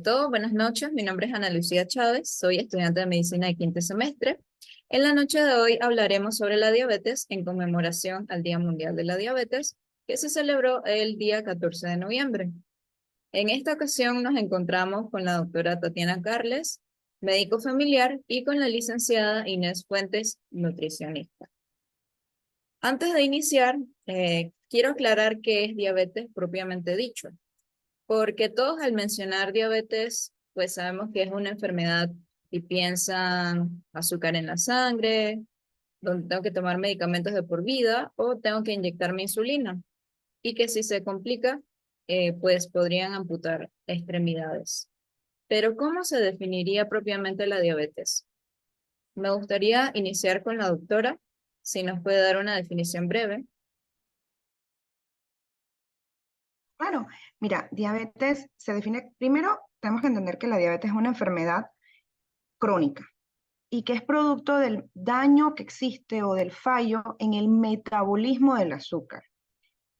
Buenas noches, mi nombre es Ana Lucía Chávez, soy estudiante de medicina de quinto semestre. En la noche de hoy hablaremos sobre la diabetes en conmemoración al Día Mundial de la Diabetes, que se celebró el día 14 de noviembre. En esta ocasión nos encontramos con la doctora Tatiana Carles, médico familiar, y con la licenciada Inés Fuentes, nutricionista. Antes de iniciar, quiero aclarar qué es diabetes propiamente dicho, porque todos al mencionar diabetes, pues sabemos que es una enfermedad y piensan azúcar en la sangre, donde tengo que tomar medicamentos de por vida o tengo que inyectarme insulina. Y que si se complica, pues podrían amputar extremidades. Pero ¿cómo se definiría propiamente la diabetes? Me gustaría iniciar con la doctora, si nos puede dar una definición breve. Claro, mira, diabetes se define, primero tenemos que entender que la diabetes es una enfermedad crónica y que es producto del daño que existe o del fallo en el metabolismo del azúcar.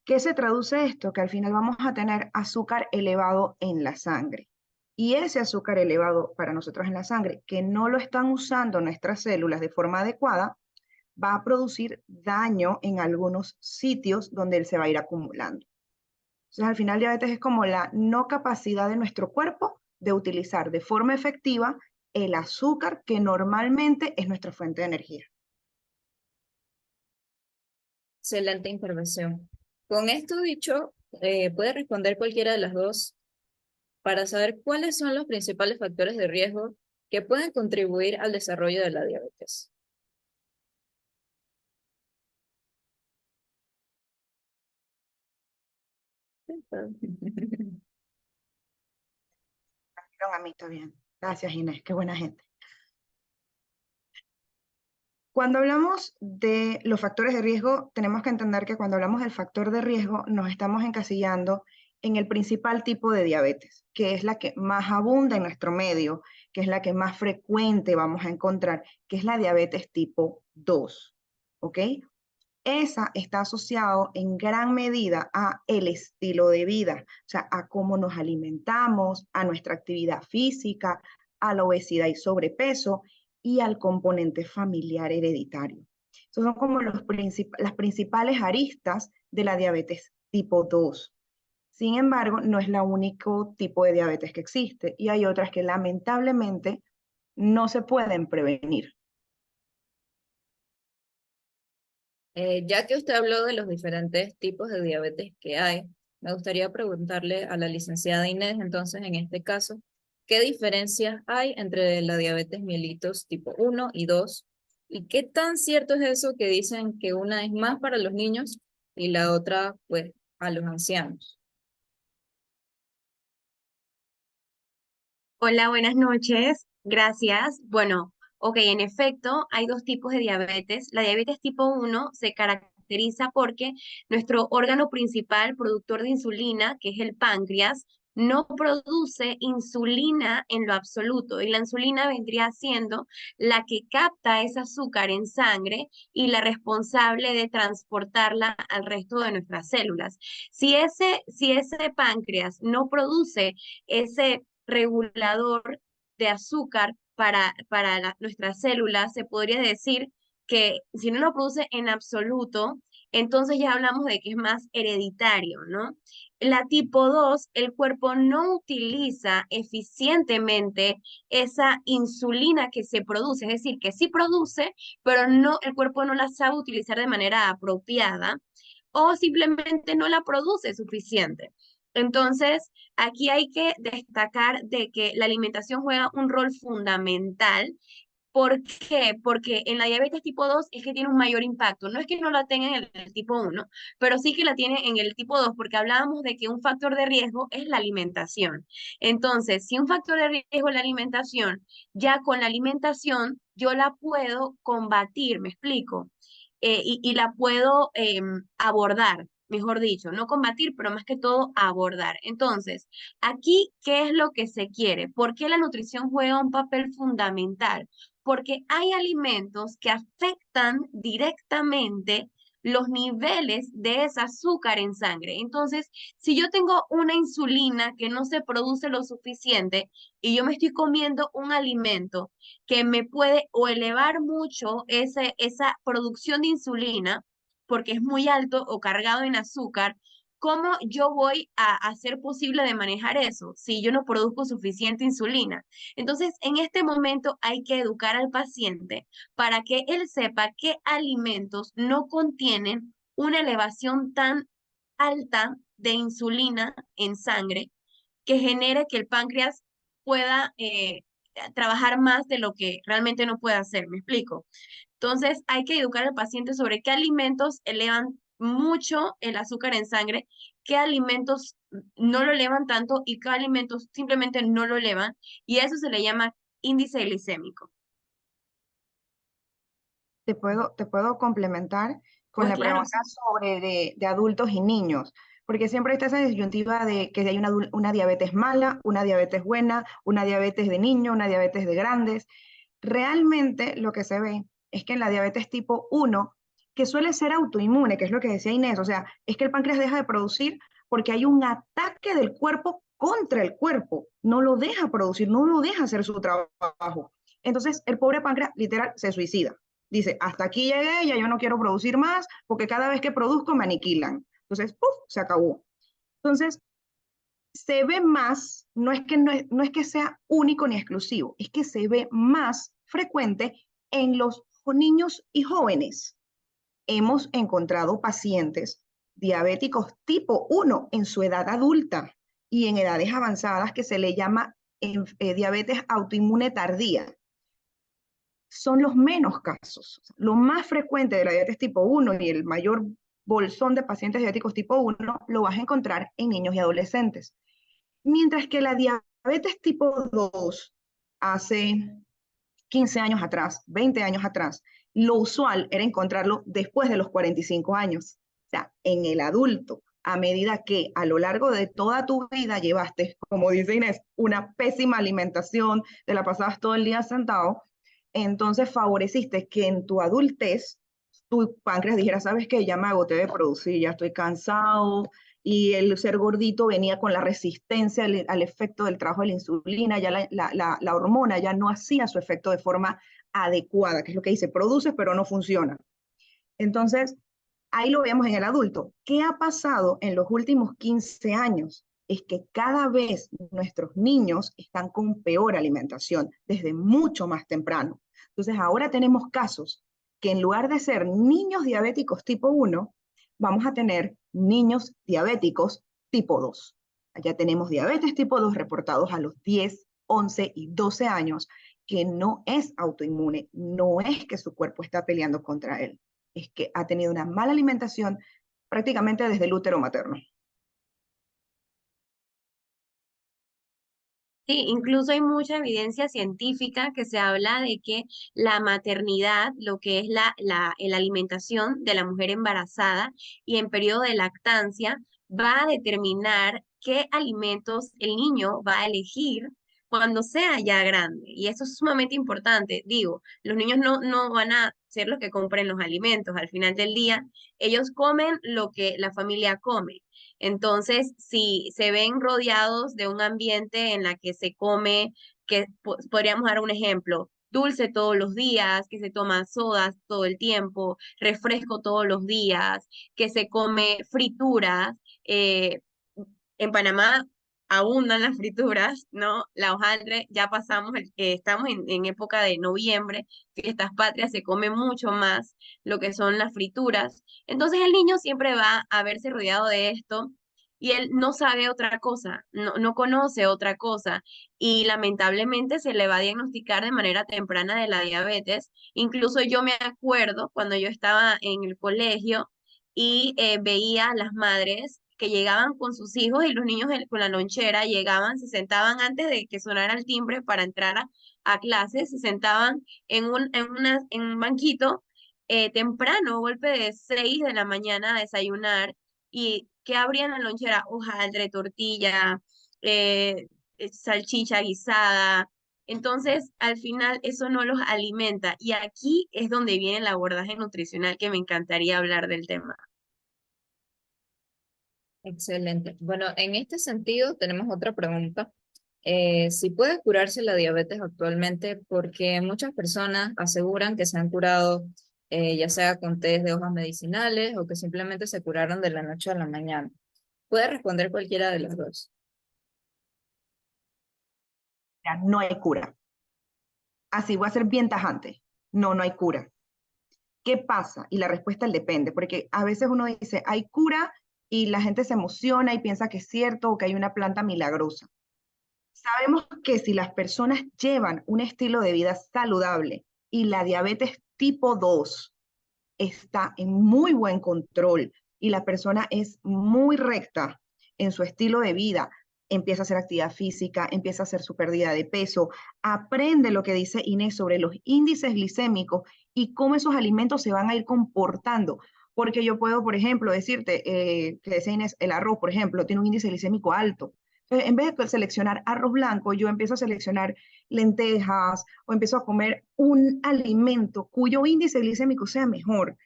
¿Qué se traduce esto? Que al final vamos a tener azúcar elevado en la sangre. Y ese azúcar elevado para nosotros en la sangre, que no lo están usando nuestras células de forma adecuada, va a producir daño en algunos sitios donde él se va a ir acumulando. Entonces, al final, diabetes es como la no capacidad de nuestro cuerpo de utilizar de forma efectiva el azúcar que normalmente es nuestra fuente de energía. Excelente intervención. Con esto dicho, puede responder cualquiera de las dos para saber cuáles son los principales factores de riesgo que pueden contribuir al desarrollo de la diabetes. A mí está bien. Gracias, Inés. Qué buena gente. Cuando hablamos de los factores de riesgo, tenemos que entender que cuando hablamos del factor de riesgo, nos estamos encasillando en el principal tipo de diabetes, que es la que más abunda en nuestro medio, que es la que más frecuente vamos a encontrar, que es la diabetes tipo 2. ¿Ok? Esa está asociado en gran medida a el estilo de vida, o sea, a cómo nos alimentamos, a nuestra actividad física, a la obesidad y sobrepeso y al componente familiar hereditario. Esos son como las principales aristas de la diabetes tipo 2. Sin embargo, no es el único tipo de diabetes que existe y hay otras que lamentablemente no se pueden prevenir. Ya que usted habló de los diferentes tipos de diabetes que hay, me gustaría preguntarle a la licenciada Inés, entonces, en este caso, ¿qué diferencias hay entre la diabetes mellitus tipo 1 y 2? ¿Y qué tan cierto es eso que dicen que una es más para los niños y la otra, pues, a los ancianos? Hola, buenas noches. Gracias. Bueno, ok, en efecto, hay dos tipos de diabetes. La diabetes tipo uno se caracteriza porque nuestro órgano principal productor de insulina, que es el páncreas, no produce insulina en lo absoluto y la insulina vendría siendo la que capta ese azúcar en sangre y la responsable de transportarla al resto de nuestras células. Si ese páncreas no produce ese regulador de azúcar para nuestras células, se podría decir que si no lo produce en absoluto, entonces ya hablamos de que es más hereditario, ¿no? La tipo 2, el cuerpo no utiliza eficientemente esa insulina que se produce, es decir, que sí produce, pero no, el cuerpo no la sabe utilizar de manera apropiada o simplemente no la produce suficiente. Entonces, aquí hay que destacar de que la alimentación juega un rol fundamental. ¿Por qué? Porque en la diabetes tipo 2 es que tiene un mayor impacto. No es que no la tenga en el tipo 1, pero sí que la tiene en el tipo 2, porque hablábamos de que un factor de riesgo es la alimentación. Entonces, si un factor de riesgo es la alimentación, ya con la alimentación yo la puedo combatir, ¿me explico? Y la puedo abordar, mejor dicho, no combatir, pero más que todo abordar. Entonces, aquí, ¿qué es lo que se quiere? ¿Por qué la nutrición juega un papel fundamental? Porque hay alimentos que afectan directamente los niveles de ese azúcar en sangre. Entonces, si yo tengo una insulina que no se produce lo suficiente y yo me estoy comiendo un alimento que me puede o elevar mucho esa producción de insulina, porque es muy alto o cargado en azúcar, ¿cómo yo voy a hacer posible de manejar eso si yo no produzco suficiente insulina? Entonces, en este momento hay que educar al paciente para que él sepa qué alimentos no contienen una elevación tan alta de insulina en sangre que genere que el páncreas pueda trabajar más de lo que realmente no puede hacer. ¿Me explico? Entonces, hay que educar al paciente sobre qué alimentos elevan mucho el azúcar en sangre, qué alimentos no lo elevan tanto y qué alimentos simplemente no lo elevan. Y eso se le llama índice glicémico. Te puedo complementar con Pues la claro, pregunta sobre de adultos y niños, porque siempre está esa disyuntiva de que hay una diabetes mala, una diabetes buena, una diabetes de niño, una diabetes de grandes. Realmente lo que se ve es que en la diabetes tipo 1, que suele ser autoinmune, que es lo que decía Inés, o sea, es que el páncreas deja de producir porque hay un ataque del cuerpo contra el cuerpo, no lo deja producir, no lo deja hacer su trabajo. Entonces, el pobre páncreas literal se suicida. Dice, hasta aquí llegué, ya yo no quiero producir más, porque cada vez que produzco me aniquilan. Entonces, ¡puf!, se acabó. Entonces, se ve más, no es que sea único ni exclusivo, es que se ve más frecuente en los niños y jóvenes. Hemos encontrado pacientes diabéticos tipo 1 en su edad adulta y en edades avanzadas que se le llama diabetes autoinmune tardía. Son los menos casos. Lo más frecuente de la diabetes tipo 1 y el mayor bolsón de pacientes diabéticos tipo 1 lo vas a encontrar en niños y adolescentes. Mientras que la diabetes tipo 2 hace 15 años atrás, 20 años atrás, lo usual era encontrarlo después de los 45 años. O sea, en el adulto, a medida que a lo largo de toda tu vida llevaste, como dice Inés, una pésima alimentación, te la pasabas todo el día sentado, entonces favoreciste que en tu adultez tu páncreas dijera, ¿sabes qué? Ya me agoté de producir, ya estoy cansado, y el ser gordito venía con la resistencia al efecto del trabajo de la insulina, ya la hormona ya no hacía su efecto de forma adecuada, que es lo que dice, produce pero no funciona. Entonces, ahí lo vemos en el adulto. ¿Qué ha pasado en los últimos 15 años? Es que cada vez nuestros niños están con peor alimentación desde mucho más temprano. Entonces, ahora tenemos casos que en lugar de ser niños diabéticos tipo 1, vamos a tener niños diabéticos tipo 2. Allá tenemos diabetes tipo 2 reportados a los 10, 11 y 12 años, que no es autoinmune, no es que su cuerpo está peleando contra él, es que ha tenido una mala alimentación prácticamente desde el útero materno. sí, incluso hay mucha evidencia científica que se habla de que la maternidad, lo que es la alimentación de la mujer embarazada y en periodo de lactancia, va a determinar qué alimentos el niño va a elegir cuando sea ya grande. Y eso es sumamente importante. Digo, los niños no van a ser los que compren los alimentos. Al final del día, ellos comen lo que la familia come. Entonces, si se ven rodeados de un ambiente en la que se come, que podríamos dar un ejemplo, dulce todos los días, que se toma sodas todo el tiempo, refresco todos los días, que se come frituras. eh, en Panamá abundan las frituras, ¿no? La hojaldre, ya pasamos, estamos en época de noviembre, fiestas patrias, se come mucho más lo que son las frituras. Entonces el niño siempre va a verse rodeado de esto y él no sabe otra cosa, no conoce otra cosa y lamentablemente se le va a diagnosticar de manera temprana de la diabetes. Incluso yo me acuerdo cuando yo estaba en el colegio y veía a las madres que llegaban con sus hijos y los niños con la lonchera llegaban, se sentaban antes de que sonara el timbre para entrar a clase, se sentaban en un banquito temprano, golpe de 6 de la mañana a desayunar y que abrían la lonchera, hojaldre, tortilla, salchicha guisada, Entonces, al final, eso no los alimenta. Y aquí es donde viene el abordaje nutricional, que me encantaría hablar del tema. Excelente. Bueno, en este sentido tenemos otra pregunta. Si puede curarse la diabetes actualmente, porque muchas personas aseguran que se han curado, ya sea con test de hojas medicinales o que simplemente se curaron de la noche a la mañana. Puede responder cualquiera de las dos. Ya, no hay cura. Así voy a ser bien tajante. No, no hay cura. ¿Qué pasa? Y la respuesta es depende, porque a veces uno dice, hay cura y la gente se emociona y piensa que es cierto o que hay una planta milagrosa. Sabemos que si las personas llevan un estilo de vida saludable y la diabetes tipo 2 está en muy buen control y la persona es muy recta en su estilo de vida, empieza a hacer actividad física, empieza a hacer su pérdida de peso, aprende lo que dice Inés sobre los índices glicémicos y cómo esos alimentos se van a ir comportando. Porque yo puedo, por ejemplo, decirte, que decía Inés, el arroz, por ejemplo, tiene un índice glicémico alto. Entonces, en vez de seleccionar arroz blanco, yo empiezo a seleccionar lentejas o empiezo a comer un alimento cuyo índice glicémico sea mejor.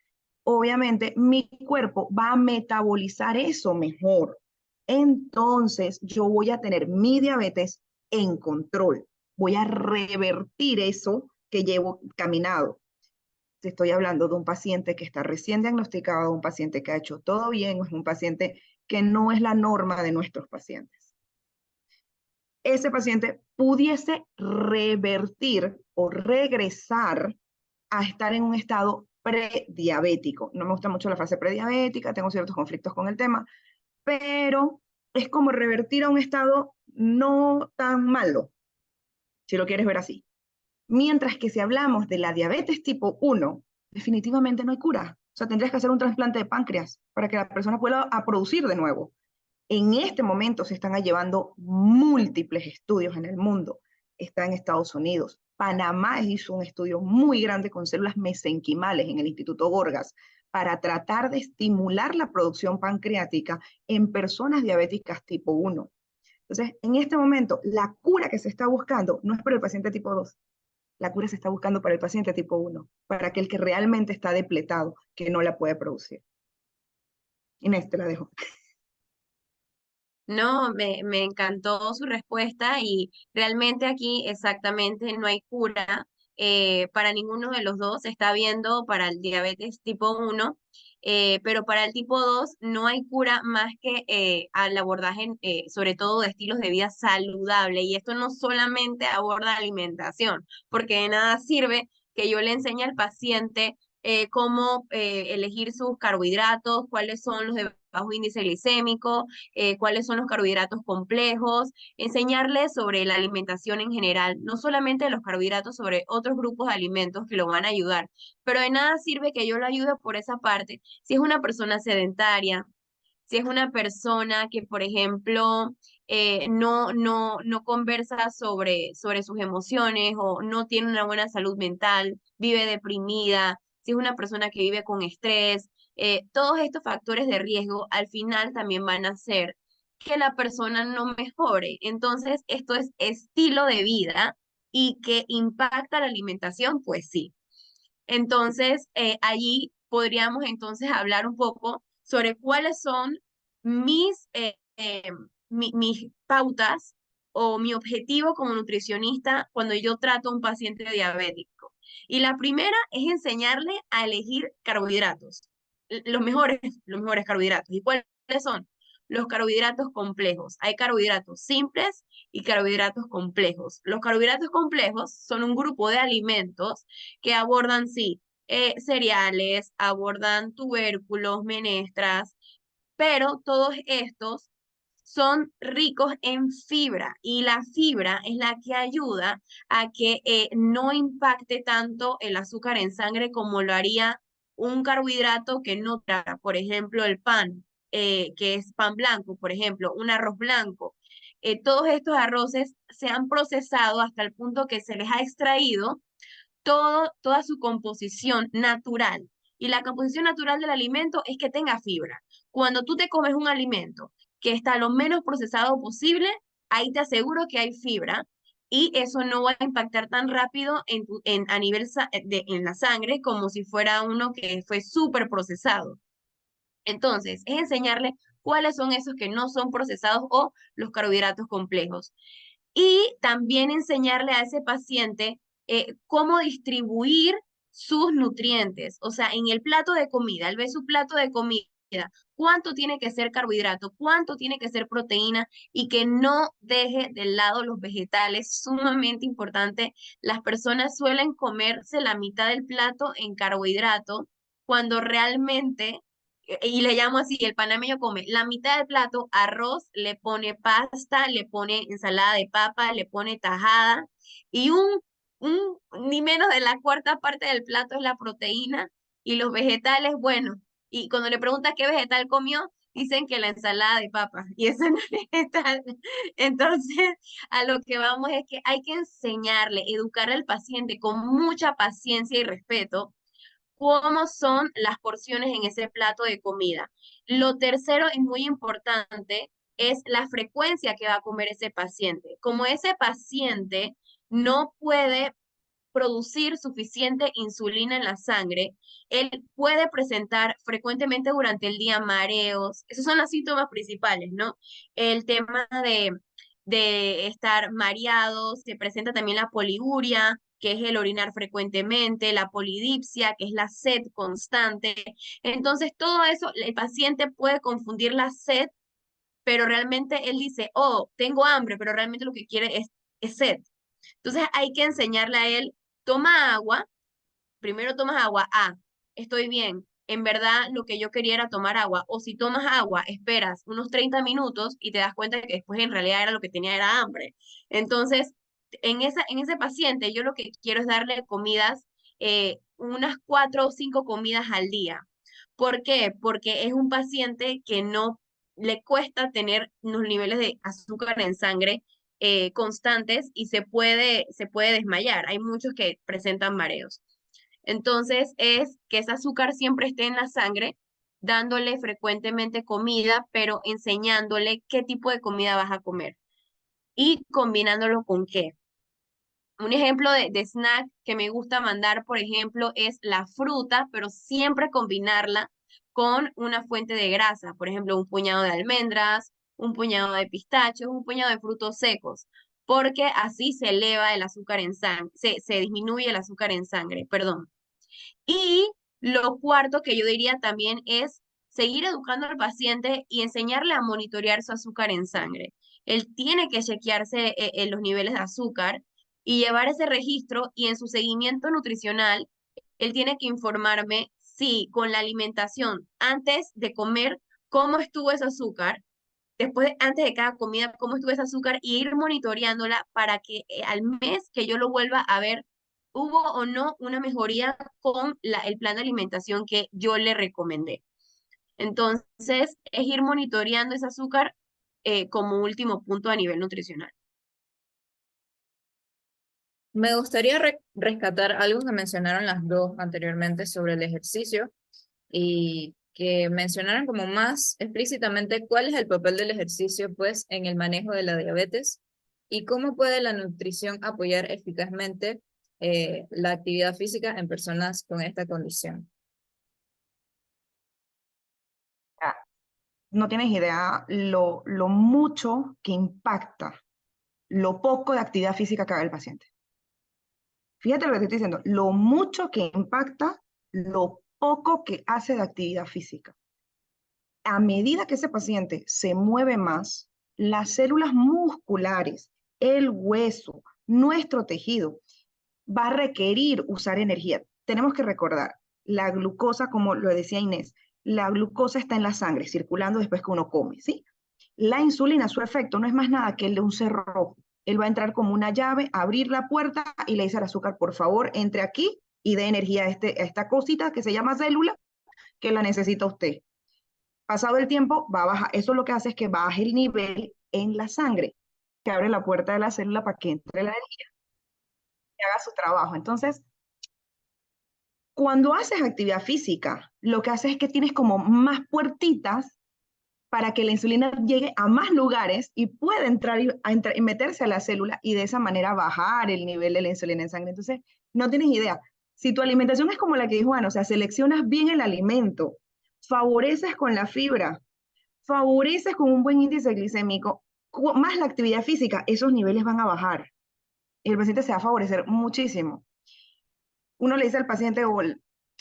Obviamente mi cuerpo va a metabolizar eso mejor. Entonces yo voy a tener mi diabetes en control. Voy a revertir eso que llevo caminado. Te estoy hablando de un paciente que está recién diagnosticado, un paciente que ha hecho todo bien, o es un paciente que no es la norma de nuestros pacientes. Ese paciente pudiese revertir o regresar a estar en un estado prediabético. No me gusta mucho la frase prediabética, tengo ciertos conflictos con el tema, pero es como revertir a un estado no tan malo, si lo quieres ver así. Mientras que si hablamos de la diabetes tipo 1, definitivamente no hay cura. O sea, tendrías que hacer un trasplante de páncreas para que la persona pueda producir de nuevo. En este momento se están llevando múltiples estudios en el mundo. Está en Estados Unidos. Panamá hizo un estudio muy grande con células mesenquimales en el Instituto Gorgas para tratar de estimular la producción pancreática en personas diabéticas tipo 1. Entonces, en este momento, la cura que se está buscando no es para el paciente tipo 2, la cura se está buscando para el paciente tipo 1, para aquel que realmente está depletado, que no la puede producir. Inés, te la dejo. No, me encantó su respuesta y realmente aquí exactamente no hay cura para ninguno de los dos. Se está viendo para el diabetes tipo 1, pero para el tipo 2 no hay cura más que al abordaje, sobre todo de estilos de vida saludable. Y esto no solamente aborda alimentación, porque de nada sirve que yo le enseñe al paciente cómo elegir sus carbohidratos, cuáles son los de bajo índice glicémico, cuáles son los carbohidratos complejos, enseñarles sobre la alimentación en general, no solamente los carbohidratos, sobre otros grupos de alimentos que lo van a ayudar. Pero de nada sirve que yo lo ayude por esa parte si es una persona sedentaria, si es una persona que, por ejemplo, no conversa sobre sus emociones o no tiene una buena salud mental, vive deprimida, si es una persona que vive con estrés, todos estos factores de riesgo al final también van a hacer que la persona no mejore. Entonces, esto es estilo de vida y que impacta la alimentación, pues sí. Entonces, allí podríamos entonces hablar un poco sobre cuáles son mis, mis pautas o mi objetivo como nutricionista cuando yo trato a un paciente diabético. Y la primera es enseñarle a elegir carbohidratos, los mejores carbohidratos. ¿Y cuáles son? Los carbohidratos complejos. Hay carbohidratos simples y carbohidratos complejos. Los carbohidratos complejos son un grupo de alimentos que abordan, sí, cereales, abordan tubérculos, menestras, pero todos estos son ricos en fibra y la fibra es la que ayuda a que no impacte tanto el azúcar en sangre como lo haría un carbohidrato que no traga, por ejemplo, el pan, que es pan blanco, por ejemplo, un arroz blanco. Todos estos arroces se han procesado hasta el punto que se les ha extraído toda su composición natural. Y la composición natural del alimento es que tenga fibra. Cuando tú te comes un alimento que está lo menos procesado posible, ahí te aseguro que hay fibra y eso no va a impactar tan rápido a nivel en la sangre como si fuera uno que fue súper procesado. Entonces, es enseñarle cuáles son esos que no son procesados o los carbohidratos complejos. Y también enseñarle a ese paciente cómo distribuir sus nutrientes. O sea, en el plato de comida, él ve su plato de comida, cuánto tiene que ser carbohidrato, cuánto tiene que ser proteína y que no deje de lado los vegetales, sumamente importante. Las personas suelen comerse la mitad del plato en carbohidrato cuando realmente y le llamo así, el panameño come la mitad del plato, arroz, le pone pasta, le pone ensalada de papa, le pone tajada y ni menos de la cuarta parte del plato es la proteína y los vegetales, bueno, y cuando le preguntas qué vegetal comió, dicen que la ensalada de papa y eso no es vegetal. Entonces, a lo que vamos es que hay que enseñarle, educar al paciente con mucha paciencia y respeto cómo son las porciones en ese plato de comida. Lo tercero y muy importante es la frecuencia que va a comer ese paciente. Como ese paciente no puede producir suficiente insulina en la sangre, él puede presentar frecuentemente durante el día mareos. Esos son los síntomas principales, ¿no? El tema de estar mareado, se presenta también la poliuria, que es el orinar frecuentemente, la polidipsia, que es la sed constante. Entonces, todo eso, el paciente puede confundir la sed, pero realmente él dice, oh, tengo hambre, pero realmente lo que quiere es sed. Entonces, hay que enseñarle a él, toma agua, primero tomas agua, estoy bien. En verdad, lo que yo quería era tomar agua. O si tomas agua, esperas unos 30 minutos y te das cuenta de que después en realidad era lo que tenía era hambre. Entonces, en ese paciente, yo lo que quiero es darle comidas, unas 4 o 5 comidas al día. ¿Por qué? Porque es un paciente que no le cuesta tener unos niveles de azúcar en sangre constantes y se puede desmayar. Hay muchos que presentan mareos. Entonces es que ese azúcar siempre esté en la sangre, dándole frecuentemente comida, pero enseñándole qué tipo de comida vas a comer y combinándolo con qué. Un ejemplo de snack que me gusta mandar, por ejemplo, es la fruta, pero siempre combinarla con una fuente de grasa, por ejemplo, un puñado de almendras, un puñado de pistachos, un puñado de frutos secos, porque así se eleva el azúcar en sangre, se disminuye el azúcar en sangre, perdón. Y lo cuarto que yo diría también es seguir educando al paciente y enseñarle a monitorear su azúcar en sangre. Él tiene que chequearse en los niveles de azúcar y llevar ese registro y en su seguimiento nutricional, él tiene que informarme si con la alimentación, antes de comer, cómo estuvo ese azúcar, después, antes de cada comida, cómo estuvo ese azúcar y ir monitoreándola para que al mes que yo lo vuelva a ver, hubo o no una mejoría con el plan de alimentación que yo le recomendé. Entonces, es ir monitoreando ese azúcar como último punto a nivel nutricional. Me gustaría rescatar algo que mencionaron las dos anteriormente sobre el ejercicio y que mencionaran como más explícitamente cuál es el papel del ejercicio pues en el manejo de la diabetes y cómo puede la nutrición apoyar eficazmente la actividad física en personas con esta condición. Ah, no tienes idea lo mucho que impacta lo poco de actividad física que haga el paciente. Fíjate lo que te estoy diciendo, lo mucho que impacta lo poco que hace de actividad física. A medida que ese paciente se mueve más, las células musculares, el hueso, nuestro tejido, va a requerir usar energía. Tenemos que recordar, la glucosa, como lo decía Inés, la glucosa está en la sangre, circulando después que uno come, ¿sí? La insulina, su efecto no es más nada que el de un cerrojo. Él va a entrar como una llave, abrir la puerta y le dice al azúcar, por favor, entre aquí y dé energía a esta cosita que se llama célula, que la necesita usted. Pasado el tiempo, va a bajar. Eso lo que hace es que baje el nivel en la sangre, que abre la puerta de la célula para que entre la energía y haga su trabajo. Entonces, cuando haces actividad física, lo que haces es que tienes como más puertitas para que la insulina llegue a más lugares y pueda entrar y meterse a la célula y de esa manera bajar el nivel de la insulina en sangre. Entonces, no tienes idea. Si tu alimentación es como la que dijo Ana, o sea, seleccionas bien el alimento, favoreces con la fibra, favoreces con un buen índice glicémico, más la actividad física, esos niveles van a bajar. Y el paciente se va a favorecer muchísimo. Uno le dice al paciente, o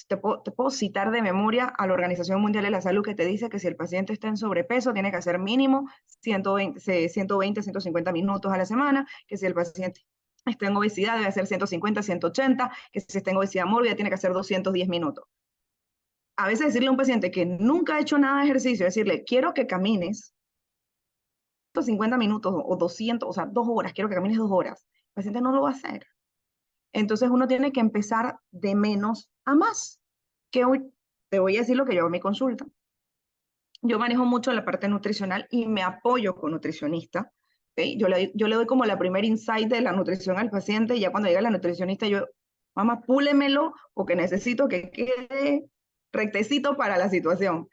te puedo citar de memoria a la Organización Mundial de la Salud que te dice que si el paciente está en sobrepeso, tiene que hacer mínimo 150 minutos a la semana, que si el paciente está en obesidad, debe hacer 150, 180, que si está en obesidad mórbida, tiene que hacer 210 minutos. A veces decirle a un paciente que nunca ha hecho nada de ejercicio, decirle, quiero que camines 150 minutos o 200, o sea, 2 horas, quiero que camines 2 horas. El paciente no lo va a hacer. Entonces uno tiene que empezar de menos a más. Que hoy te voy a decir lo que yo hago en mi consulta. Yo manejo mucho la parte nutricional y me apoyo con nutricionista. ¿Okay? Yo le doy como la primer insight de la nutrición al paciente y ya cuando llega la nutricionista yo, mamá, púlemelo porque necesito que quede rectecito para la situación.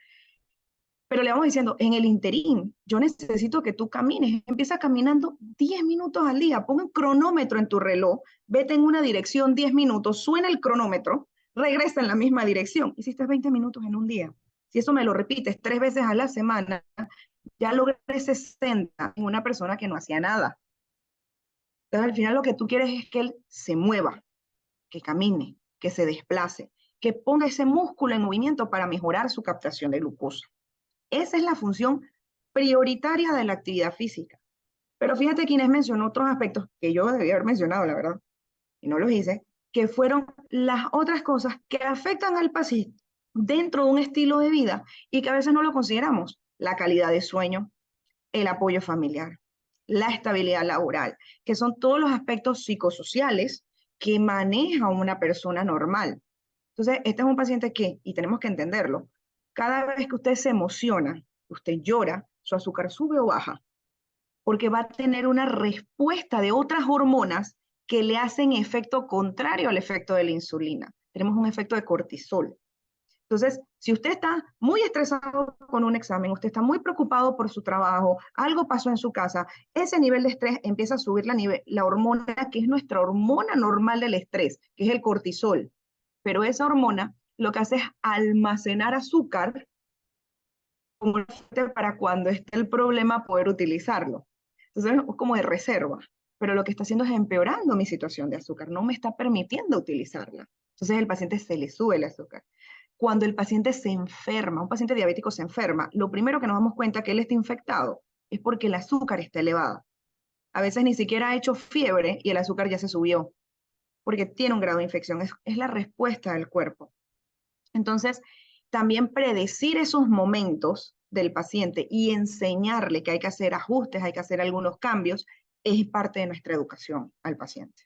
Pero le vamos diciendo, en el interín, yo necesito que tú camines, empieza caminando 10 minutos al día, pon un cronómetro en tu reloj, vete en una dirección 10 minutos, suena el cronómetro, regresa en la misma dirección. Hiciste 20 minutos en un día. Si eso me lo repites 3 veces a la semana, ya logré 60 en una persona que no hacía nada. Entonces, al final lo que tú quieres es que él se mueva, que camine, que se desplace, que ponga ese músculo en movimiento para mejorar su captación de glucosa. Esa es la función prioritaria de la actividad física. Pero fíjate que Inés mencionó otros aspectos que yo debía haber mencionado, la verdad, y no los hice, que fueron las otras cosas que afectan al paciente dentro de un estilo de vida y que a veces no lo consideramos. La calidad de sueño, el apoyo familiar, la estabilidad laboral, que son todos los aspectos psicosociales que maneja una persona normal. Entonces, este es un paciente que, y tenemos que entenderlo, cada vez que usted se emociona, usted llora, su azúcar sube o baja, porque va a tener una respuesta de otras hormonas que le hacen efecto contrario al efecto de la insulina. Tenemos un efecto de cortisol. Entonces, si usted está muy estresado con un examen, usted está muy preocupado por su trabajo, algo pasó en su casa, ese nivel de estrés empieza a subir la hormona que es nuestra hormona normal del estrés, que es el cortisol. Pero esa hormona lo que hace es almacenar azúcar para cuando esté el problema poder utilizarlo. Entonces es como de reserva, pero lo que está haciendo es empeorando mi situación de azúcar, no me está permitiendo utilizarla. Entonces el paciente se le sube el azúcar. Cuando el paciente se enferma, un paciente diabético se enferma, lo primero que nos damos cuenta que él está infectado es porque el azúcar está elevado. A veces ni siquiera ha hecho fiebre y el azúcar ya se subió, porque tiene un grado de infección, es la respuesta del cuerpo. Entonces, también predecir esos momentos del paciente y enseñarle que hay que hacer ajustes, hay que hacer algunos cambios, es parte de nuestra educación al paciente.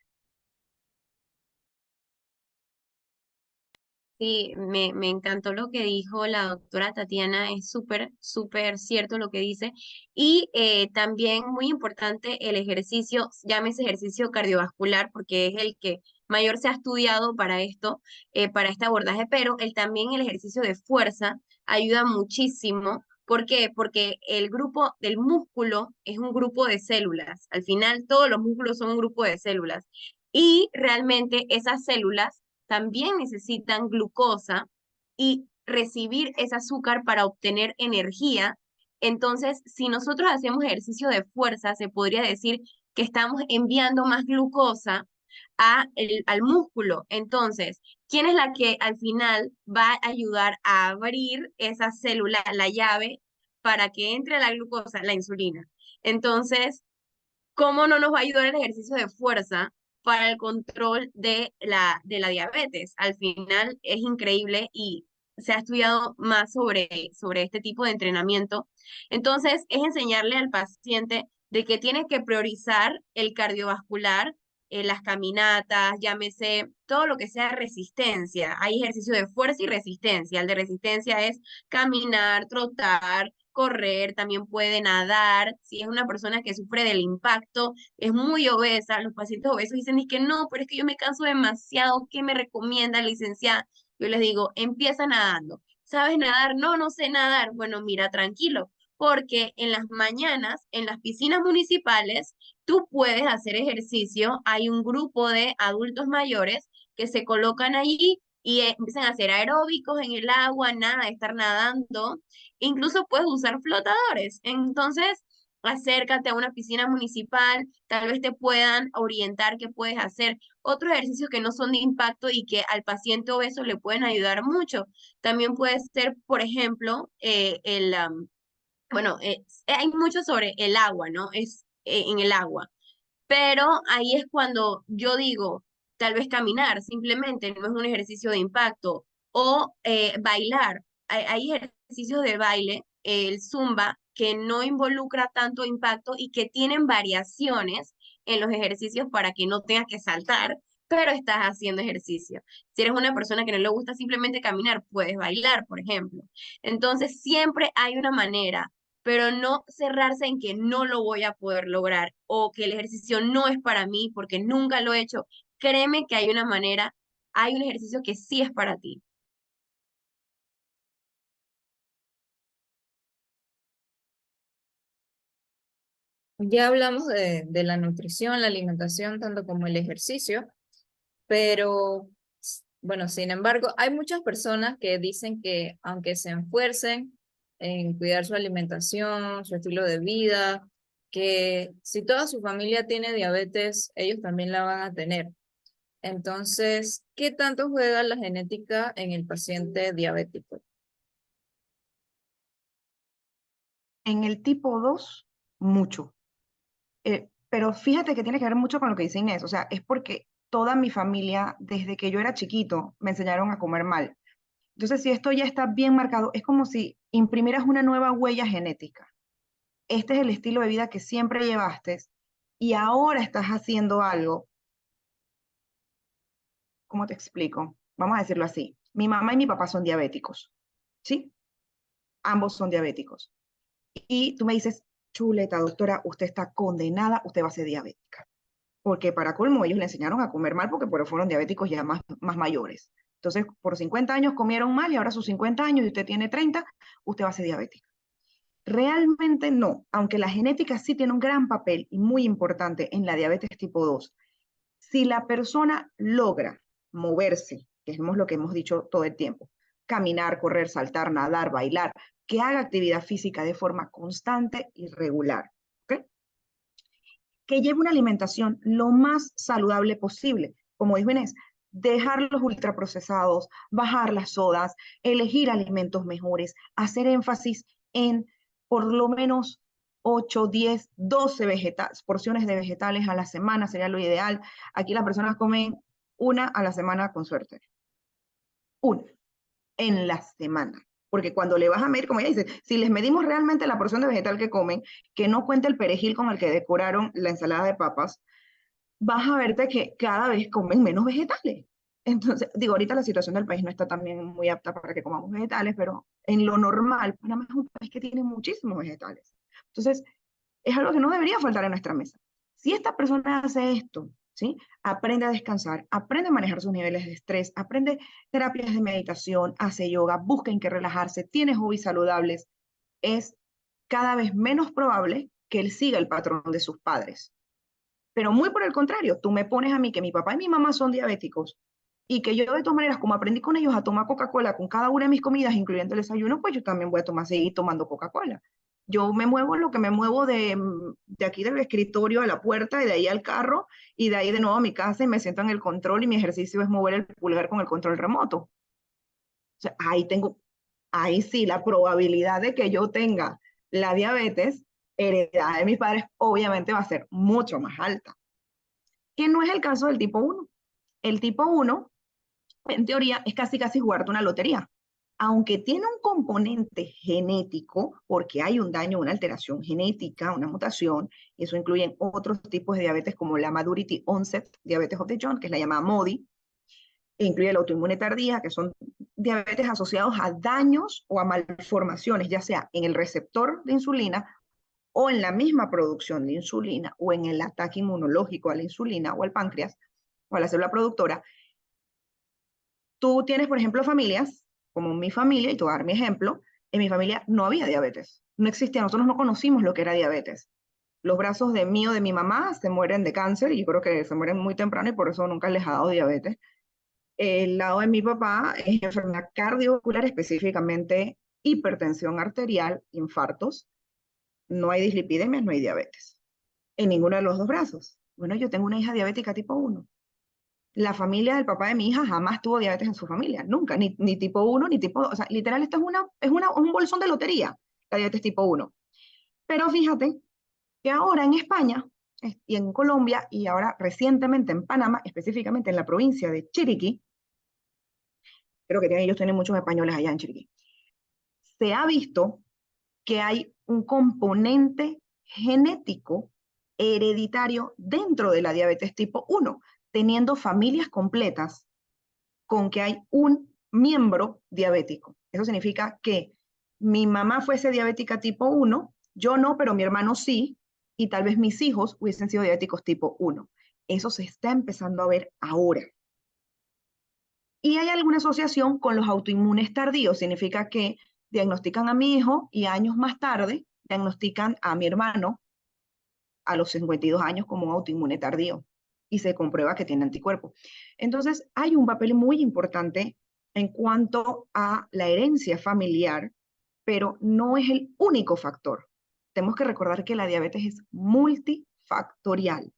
Sí, me encantó lo que dijo la doctora Tatiana, es súper, súper cierto lo que dice. Y también muy importante el ejercicio, llámese ejercicio cardiovascular, porque es el que mayor se ha estudiado para esto, para este abordaje, pero también el ejercicio de fuerza ayuda muchísimo. ¿Por qué? Porque el grupo del músculo es un grupo de células. Al final, todos los músculos son un grupo de células. Y realmente esas células también necesitan glucosa y recibir ese azúcar para obtener energía. Entonces, si nosotros hacemos ejercicio de fuerza, se podría decir que estamos enviando más glucosa al músculo. Entonces, ¿quién es la que al final va a ayudar a abrir esa célula, la llave, para que entre la glucosa? La insulina. Entonces, ¿cómo no nos va a ayudar el ejercicio de fuerza para el control de la diabetes? Al final es increíble y se ha estudiado más sobre este tipo de entrenamiento. Entonces, es enseñarle al paciente de que tiene que priorizar el cardiovascular, las caminatas, llámese todo lo que sea resistencia. Hay ejercicio de fuerza y resistencia. El de resistencia es caminar, trotar, correr, también puede nadar. Si es una persona que sufre del impacto, es muy obesa, los pacientes obesos dicen y que no, pero es que yo me canso demasiado, ¿qué me recomienda, licenciada? Yo les digo, empieza nadando. ¿Sabes nadar? No, no sé nadar. Bueno, mira, tranquilo, porque en las mañanas, en las piscinas municipales, tú puedes hacer ejercicio. Hay un grupo de adultos mayores que se colocan allí y empiezan a hacer aeróbicos en el agua, nada de estar nadando. Incluso puedes usar flotadores. Entonces, acércate a una piscina municipal, tal vez te puedan orientar qué puedes hacer. Otros ejercicios que no son de impacto y que al paciente obeso le pueden ayudar mucho. También puede ser, por ejemplo, bueno, hay mucho sobre el agua, ¿no? Es en el agua, pero ahí es cuando yo digo, tal vez caminar, simplemente no es un ejercicio de impacto, o bailar. Hay ejercicios de baile, el zumba, que no involucra tanto impacto y que tienen variaciones en los ejercicios para que no tengas que saltar, pero estás haciendo ejercicio. Si eres una persona que no le gusta simplemente caminar, puedes bailar, por ejemplo. Entonces, siempre hay una manera, pero no cerrarse en que no lo voy a poder lograr o que el ejercicio no es para mí porque nunca lo he hecho. Créeme que hay una manera, hay un ejercicio que sí es para ti. Ya hablamos de la nutrición, la alimentación, tanto como el ejercicio, pero bueno, sin embargo, hay muchas personas que dicen que aunque se esfuercen en cuidar su alimentación, su estilo de vida, que si toda su familia tiene diabetes, ellos también la van a tener. Entonces, ¿qué tanto juega la genética en el paciente diabético? En el tipo 2 mucho. Pero fíjate que tiene que ver mucho con lo que dice Inés, o sea, es porque toda mi familia, desde que yo era chiquito, me enseñaron a comer mal. Entonces, si esto ya está bien marcado, es como si imprimieras una nueva huella genética. Este es el estilo de vida que siempre llevaste y ahora estás haciendo algo. ¿Cómo te explico? Vamos a decirlo así. Mi mamá y mi papá son diabéticos, ¿sí? Ambos son diabéticos. Y tú me dices, chuleta, doctora, usted está condenada, usted va a ser diabética. Porque para colmo ellos le enseñaron a comer mal porque fueron diabéticos ya más mayores. Entonces, por 50 años comieron mal y ahora sus 50 años y usted tiene 30, usted va a ser diabética. Realmente no, aunque la genética sí tiene un gran papel y muy importante en la diabetes tipo 2. Si la persona logra moverse, que es lo que hemos dicho todo el tiempo, caminar, correr, saltar, nadar, bailar, que haga actividad física de forma constante y regular, ¿ok? Que lleve una alimentación lo más saludable posible. Como dijo Inés, dejar los ultraprocesados, bajar las sodas, elegir alimentos mejores, hacer énfasis en por lo menos 8, 10, 12 porciones de vegetales a la semana sería lo ideal. Aquí las personas comen una a la semana con suerte. Una en la semana. Porque cuando le vas a medir, como ella dice, si les medimos realmente la porción de vegetal que comen, que no cuenta el perejil con el que decoraron la ensalada de papas, vas a verte que cada vez comen menos vegetales. Entonces, digo, ahorita la situación del país no está también muy apta para que comamos vegetales, pero en lo normal, Panamá es un país que tiene muchísimos vegetales. Entonces, es algo que no debería faltar en nuestra mesa. Si esta persona hace esto, ¿sí? Aprende a descansar, aprende a manejar sus niveles de estrés, aprende terapias de meditación, hace yoga, busca en qué relajarse, tiene hobbies saludables, es cada vez menos probable que él siga el patrón de sus padres. Pero muy por el contrario, tú me pones a mí que mi papá y mi mamá son diabéticos y que yo de todas maneras, como aprendí con ellos a tomar Coca-Cola con cada una de mis comidas, incluyendo el desayuno, pues yo también voy a seguir tomando Coca-Cola. Yo me muevo lo que me muevo de aquí del escritorio a la puerta y de ahí al carro y de ahí de nuevo a mi casa y me siento en el control y mi ejercicio es mover el pulgar con el control remoto. O sea, ahí sí, la probabilidad de que yo tenga la diabetes heredada de mis padres obviamente va a ser mucho más alta, que no es el caso del tipo 1. El tipo 1, en teoría, es casi casi jugarte una lotería. Aunque tiene un componente genético, porque hay un daño, una alteración genética, una mutación, y eso incluye otros tipos de diabetes como la Maturity Onset Diabetes of the Joint, que es la llamada MODY, e incluye la autoinmune tardía, que son diabetes asociados a daños o a malformaciones, ya sea en el receptor de insulina o en la misma producción de insulina o en el ataque inmunológico a la insulina o al páncreas o a la célula productora. Tú tienes, por ejemplo, familias, como mi familia, y te voy a dar mi ejemplo, En mi familia no había diabetes, no existía, nosotros no conocimos lo que era diabetes. Los brazos de mí o de mi mamá se mueren de cáncer y yo creo que se mueren muy temprano y por eso nunca les ha dado diabetes. El lado de mi papá es enfermedad cardiovascular, específicamente hipertensión arterial, infartos. No hay dislipidemias, no hay diabetes. En ninguno de los dos brazos. Bueno, yo tengo una hija diabética tipo 1. La familia del papá de mi hija jamás tuvo diabetes en su familia, nunca, ni tipo 1 ni tipo 2. O sea, literal, esto un bolsón de lotería, la diabetes tipo 1. Pero fíjate que ahora en España y en Colombia y ahora recientemente en Panamá, específicamente en la provincia de Chiriquí, creo que ellos tienen muchos españoles allá en Chiriquí, se ha visto que hay un componente genético hereditario dentro de la diabetes tipo 1, teniendo familias completas con que hay un miembro diabético. Eso significa que mi mamá fuese diabética tipo 1, yo no, pero mi hermano sí, y tal vez mis hijos hubiesen sido diabéticos tipo 1. Eso se está empezando a ver ahora. Y hay alguna asociación con los autoinmunes tardíos, significa que diagnostican a mi hijo y años más tarde diagnostican a mi hermano a los 52 años como un autoinmune tardío y se comprueba que tiene anticuerpos. Entonces, hay un papel muy importante en cuanto a la herencia familiar, pero no es el único factor. Tenemos que recordar que la diabetes es multifactorial.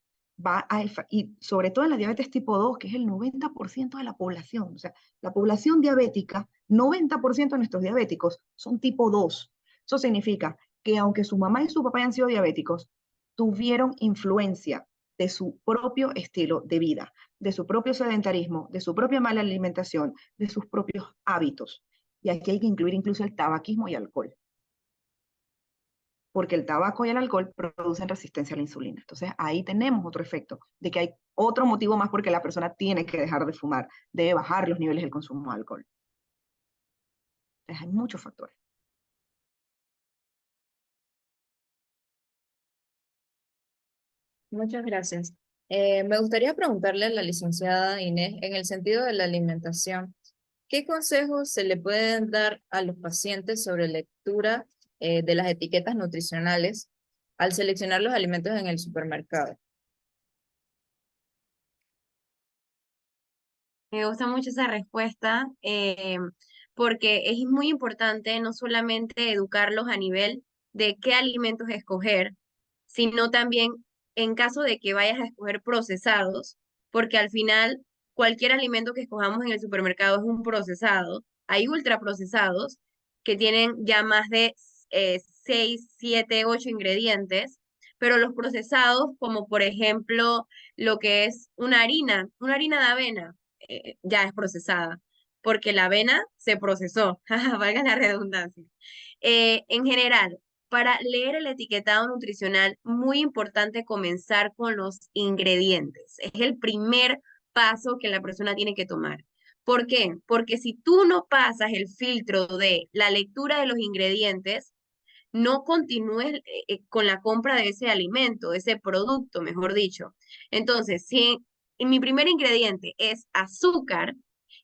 Y sobre todo en la diabetes tipo 2, que es el 90% de la población. O sea, la población diabética, 90% de nuestros diabéticos son tipo 2. Eso significa que aunque su mamá y su papá hayan sido diabéticos, tuvieron influencia de su propio estilo de vida, de su propio sedentarismo, de su propia mala alimentación, de sus propios hábitos. Y aquí hay que incluir incluso el tabaquismo y alcohol, porque el tabaco y el alcohol producen resistencia a la insulina. Entonces ahí tenemos otro efecto, de que hay otro motivo más porque la persona tiene que dejar de fumar, debe bajar los niveles del consumo de alcohol. Entonces hay muchos factores. Muchas gracias. Me gustaría preguntarle a la licenciada Inés, en el sentido de la alimentación, ¿qué consejos se le pueden dar a los pacientes sobre lectura de las etiquetas nutricionales al seleccionar los alimentos en el supermercado? Me gusta mucho esa respuesta porque es muy importante no solamente educarlos a nivel de qué alimentos escoger, sino también en caso de que vayas a escoger procesados, porque al final cualquier alimento que escojamos en el supermercado es un procesado. Hay ultraprocesados que tienen ya más de 6, 7, 8 ingredientes, pero los procesados, como por ejemplo lo que es una harina de avena, ya es procesada, porque la avena se procesó, valga la redundancia. En general, para leer el etiquetado nutricional, muy importante comenzar con los ingredientes. Es el primer paso que la persona tiene que tomar. ¿Por qué? Porque si tú no pasas el filtro de la lectura de los ingredientes, no continúes con la compra de ese alimento, de ese producto, mejor dicho. Entonces, si en mi primer ingrediente es azúcar,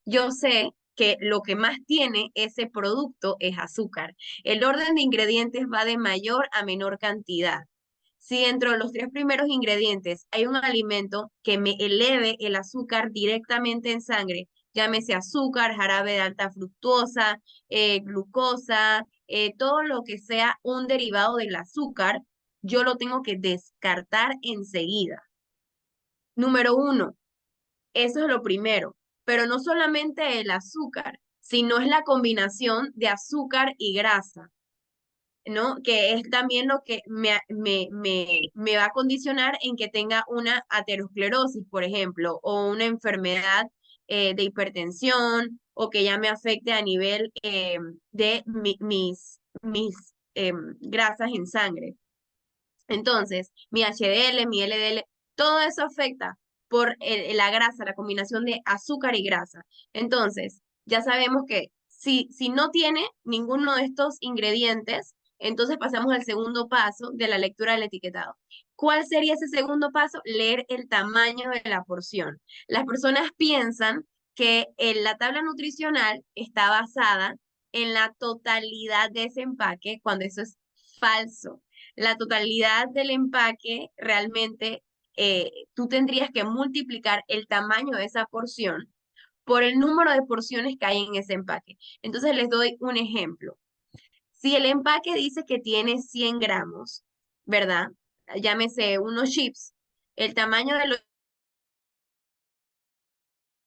yo sé que lo que más tiene ese producto es azúcar. El orden de ingredientes va de mayor a menor cantidad. Si dentro de los 3 primeros ingredientes hay un alimento que me eleve el azúcar directamente en sangre, llámese azúcar, jarabe de alta fructosa, glucosa, todo lo que sea un derivado del azúcar, yo lo tengo que descartar enseguida. Número 1, eso es lo primero, pero no solamente el azúcar, sino es la combinación de azúcar y grasa, ¿no? Que es también lo que me va a condicionar en que tenga una aterosclerosis, por ejemplo, o una enfermedad de hipertensión, o que ya me afecte a nivel de mis grasas en sangre. Entonces, mi HDL, mi LDL, todo eso afecta por la grasa, la combinación de azúcar y grasa. Entonces, ya sabemos que si no tiene ninguno de estos ingredientes, entonces pasamos al segundo paso de la lectura del etiquetado. ¿Cuál sería ese segundo paso? Leer el tamaño de la porción. Las personas piensan que la tabla nutricional está basada en la totalidad de ese empaque, cuando eso es falso. La totalidad del empaque realmente tú tendrías que multiplicar el tamaño de esa porción por el número de porciones que hay en ese empaque. Entonces les doy un ejemplo. Si el empaque dice que tiene 100 gramos, ¿verdad? Llámese unos chips, el tamaño de los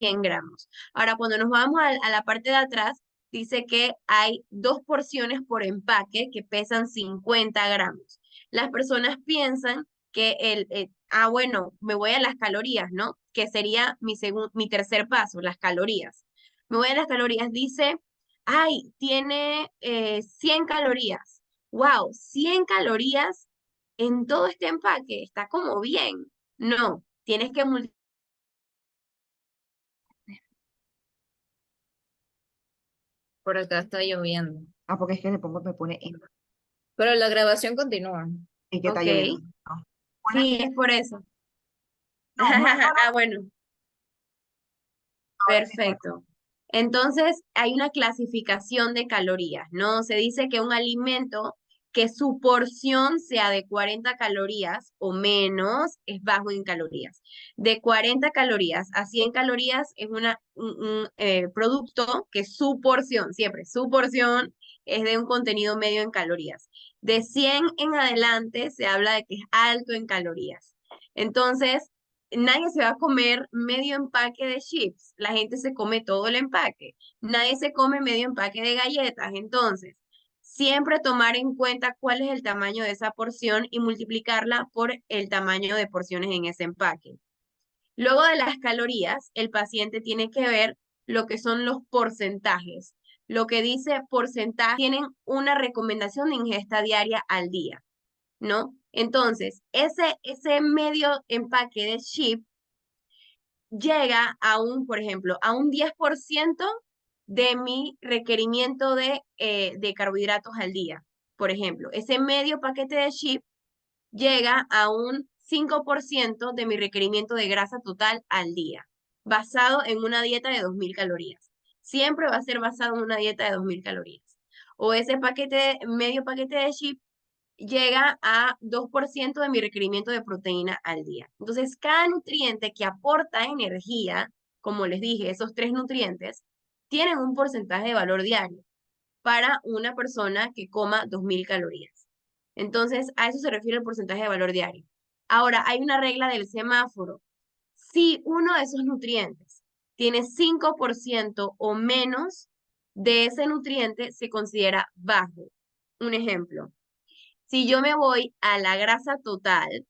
100 gramos. Ahora, cuando nos vamos a la parte de atrás, dice que hay 2 porciones por empaque que pesan 50 gramos. Las personas piensan que bueno, me voy a las calorías, ¿no? Que sería mi tercer paso, las calorías. Me voy a las calorías, dice, ay, tiene 100 calorías. Wow, 100 calorías en todo este empaque, está como bien. No, tienes que multiplicar. Por acá está lloviendo. Ah, porque es que me pone Pero la grabación continúa. en que está Ok, lloviendo. No. Pone- sí, es por eso. no, Ah, bueno, perfecto. Entonces, hay una clasificación de calorías, ¿no? Se dice que un alimento que su porción sea de 40 calorías o menos es bajo en calorías. De 40 calorías a 100 calorías es un producto que su porción, siempre su porción es de un contenido medio en calorías. De 100 en adelante se habla de que es alto en calorías. Entonces, nadie se va a comer medio empaque de chips, la gente se come todo el empaque. Nadie se come medio empaque de galletas. Entonces, siempre tomar en cuenta cuál es el tamaño de esa porción y multiplicarla por el tamaño de porciones en ese empaque. Luego de las calorías, el paciente tiene que ver lo que son los porcentajes. Lo que dice porcentaje, tienen una recomendación de ingesta diaria al día, ¿no? Entonces, ese medio empaque de chip llega a por ejemplo, a un 10% de mi requerimiento de carbohidratos al día. Por ejemplo, ese medio paquete de chip llega a un 5% de mi requerimiento de grasa total al día, basado en una dieta de 2.000 calorías. Siempre va a ser basado en una dieta de 2.000 calorías. O ese medio paquete de chip llega a 2% de mi requerimiento de proteína al día. Entonces, cada nutriente que aporta energía, como les dije, esos 3 nutrientes, tienen un porcentaje de valor diario para una persona que coma 2.000 calorías. Entonces, a eso se refiere el porcentaje de valor diario. Ahora, hay una regla del semáforo. Si uno de esos nutrientes tiene 5% o menos de ese nutriente, se considera bajo. Un ejemplo, si yo me voy a la grasa total,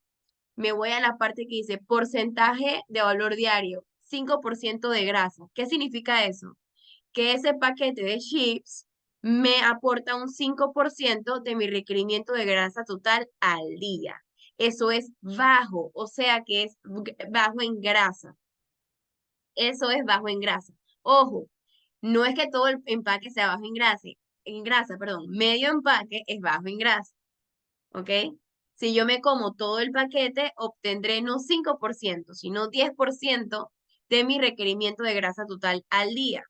me voy a la parte que dice porcentaje de valor diario, 5% de grasa. ¿Qué significa eso? Que ese paquete de chips me aporta un 5% de mi requerimiento de grasa total al día. Eso es bajo, o sea que es bajo en grasa. Eso es bajo en grasa. Ojo, no es que todo el empaque sea bajo en grasa, perdón, medio empaque es bajo en grasa. ¿Ok? Si yo me como todo el paquete, obtendré no 5%, sino 10% de mi requerimiento de grasa total al día.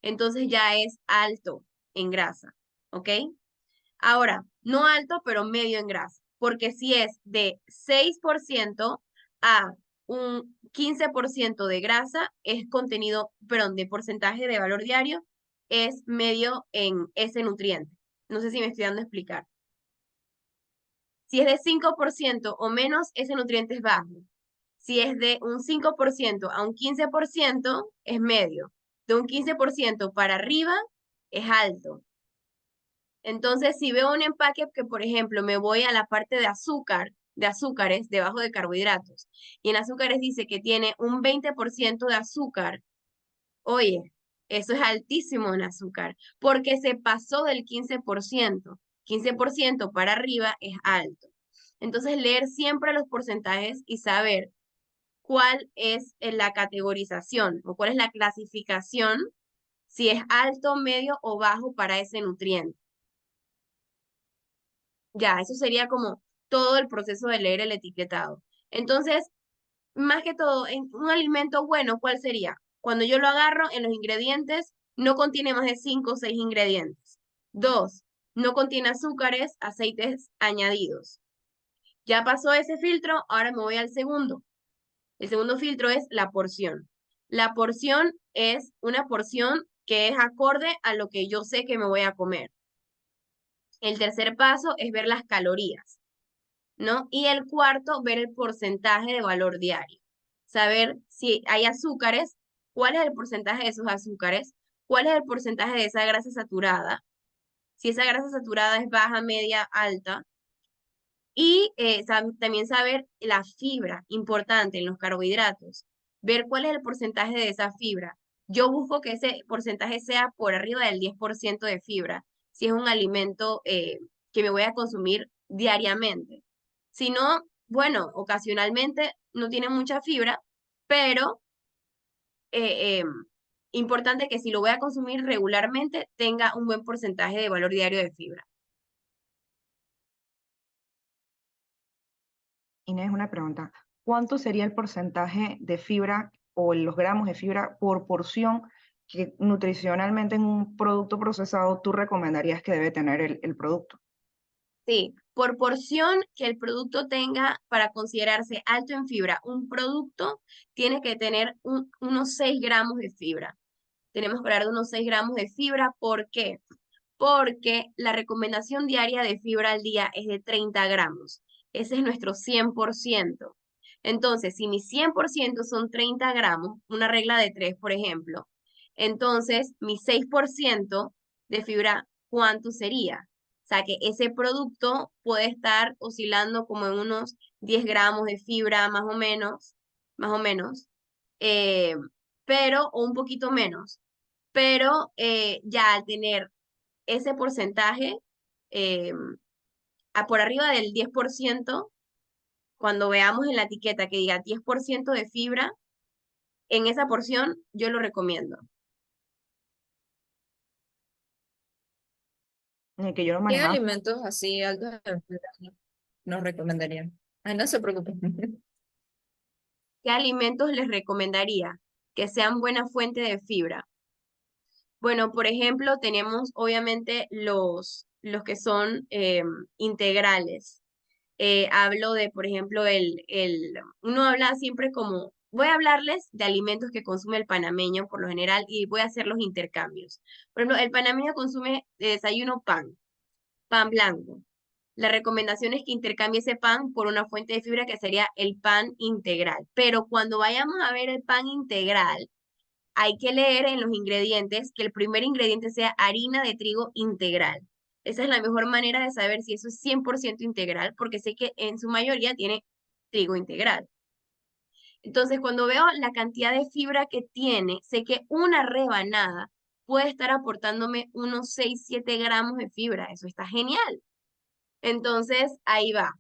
Entonces ya es alto en grasa, ¿ok? Ahora, no alto, pero medio en grasa, porque si es de 6% a un 15% de grasa, es contenido, perdón, de porcentaje de valor diario, es medio en ese nutriente. No sé si me estoy dando a explicar. Si es de 5% o menos, ese nutriente es bajo. Si es de un 5% a un 15%, es medio. De un 15% para arriba, es alto. Entonces, si veo un empaque que, por ejemplo, me voy a la parte de azúcar, de azúcares, debajo de carbohidratos, y en azúcares dice que tiene un 20% de azúcar, oye, eso es altísimo en azúcar, porque se pasó del 15%. 15% para arriba es alto. Entonces, leer siempre los porcentajes y saber cuál es la categorización o cuál es la clasificación, si es alto, medio o bajo para ese nutriente. Ya, eso sería como todo el proceso de leer el etiquetado. Entonces, más que todo, en un alimento bueno, ¿cuál sería? Cuando yo lo agarro en los ingredientes, no contiene más de 5 o 6 ingredientes. 2, no contiene azúcares, aceites añadidos. Ya pasó ese filtro, ahora me voy al segundo. El segundo filtro es la porción. La porción es una porción que es acorde a lo que yo sé que me voy a comer. El tercer paso es ver las calorías, ¿no? Y el cuarto, ver el porcentaje de valor diario. Saber si hay azúcares, cuál es el porcentaje de esos azúcares, cuál es el porcentaje de esa grasa saturada, si esa grasa saturada es baja, media, alta, y también saber la fibra importante en los carbohidratos, ver cuál es el porcentaje de esa fibra. Yo busco que ese porcentaje sea por arriba del 10% de fibra, si es un alimento que me voy a consumir diariamente. Si no, bueno, ocasionalmente no tiene mucha fibra, pero eh, eh, importante que si lo voy a consumir regularmente tenga un buen porcentaje de valor diario de fibra. Inés, una pregunta. ¿Cuánto sería el porcentaje de fibra o los gramos de fibra por porción que nutricionalmente en un producto procesado tú recomendarías que debe tener el producto? Sí, por porción que el producto tenga para considerarse alto en fibra, un producto tiene que tener unos 6 gramos de fibra. Tenemos que hablar de unos 6 gramos de fibra. ¿Por qué? Porque la recomendación diaria de fibra al día es de 30 gramos. Ese es nuestro 100%. Entonces, si mi 100% son 30 gramos, una regla de 3, por ejemplo, entonces mi 6% de fibra, ¿cuánto sería? O sea, que ese producto puede estar oscilando como en unos 10 gramos de fibra, más o menos, eh, pero, o un poquito menos. Pero ya al tener ese porcentaje eh, por arriba del 10%, cuando veamos en la etiqueta que diga 10% de fibra, en esa porción yo lo recomiendo. Que yo lo ¿Qué manejaba. alimentos así altos en fibra nos recomendarían? Ay, no se preocupen. ¿Qué alimentos les recomendaría que sean buena fuente de fibra? Bueno, por ejemplo, tenemos obviamente los que son integrales. Hablo de, por ejemplo, uno habla siempre como, voy a hablarles de alimentos que consume el panameño por lo general y voy a hacer los intercambios. Por ejemplo, el panameño consume de desayuno pan blanco. La recomendación es que intercambie ese pan por una fuente de fibra que sería el pan integral. Pero cuando vayamos a ver el pan integral, hay que leer en los ingredientes que el primer ingrediente sea harina de trigo integral. Esa es la mejor manera de saber si eso es 100% integral, porque sé que en su mayoría tiene trigo integral. Entonces, cuando veo la cantidad de fibra que tiene, sé que una rebanada puede estar aportándome unos 6, 7 gramos de fibra. Eso está genial. Entonces, ahí va.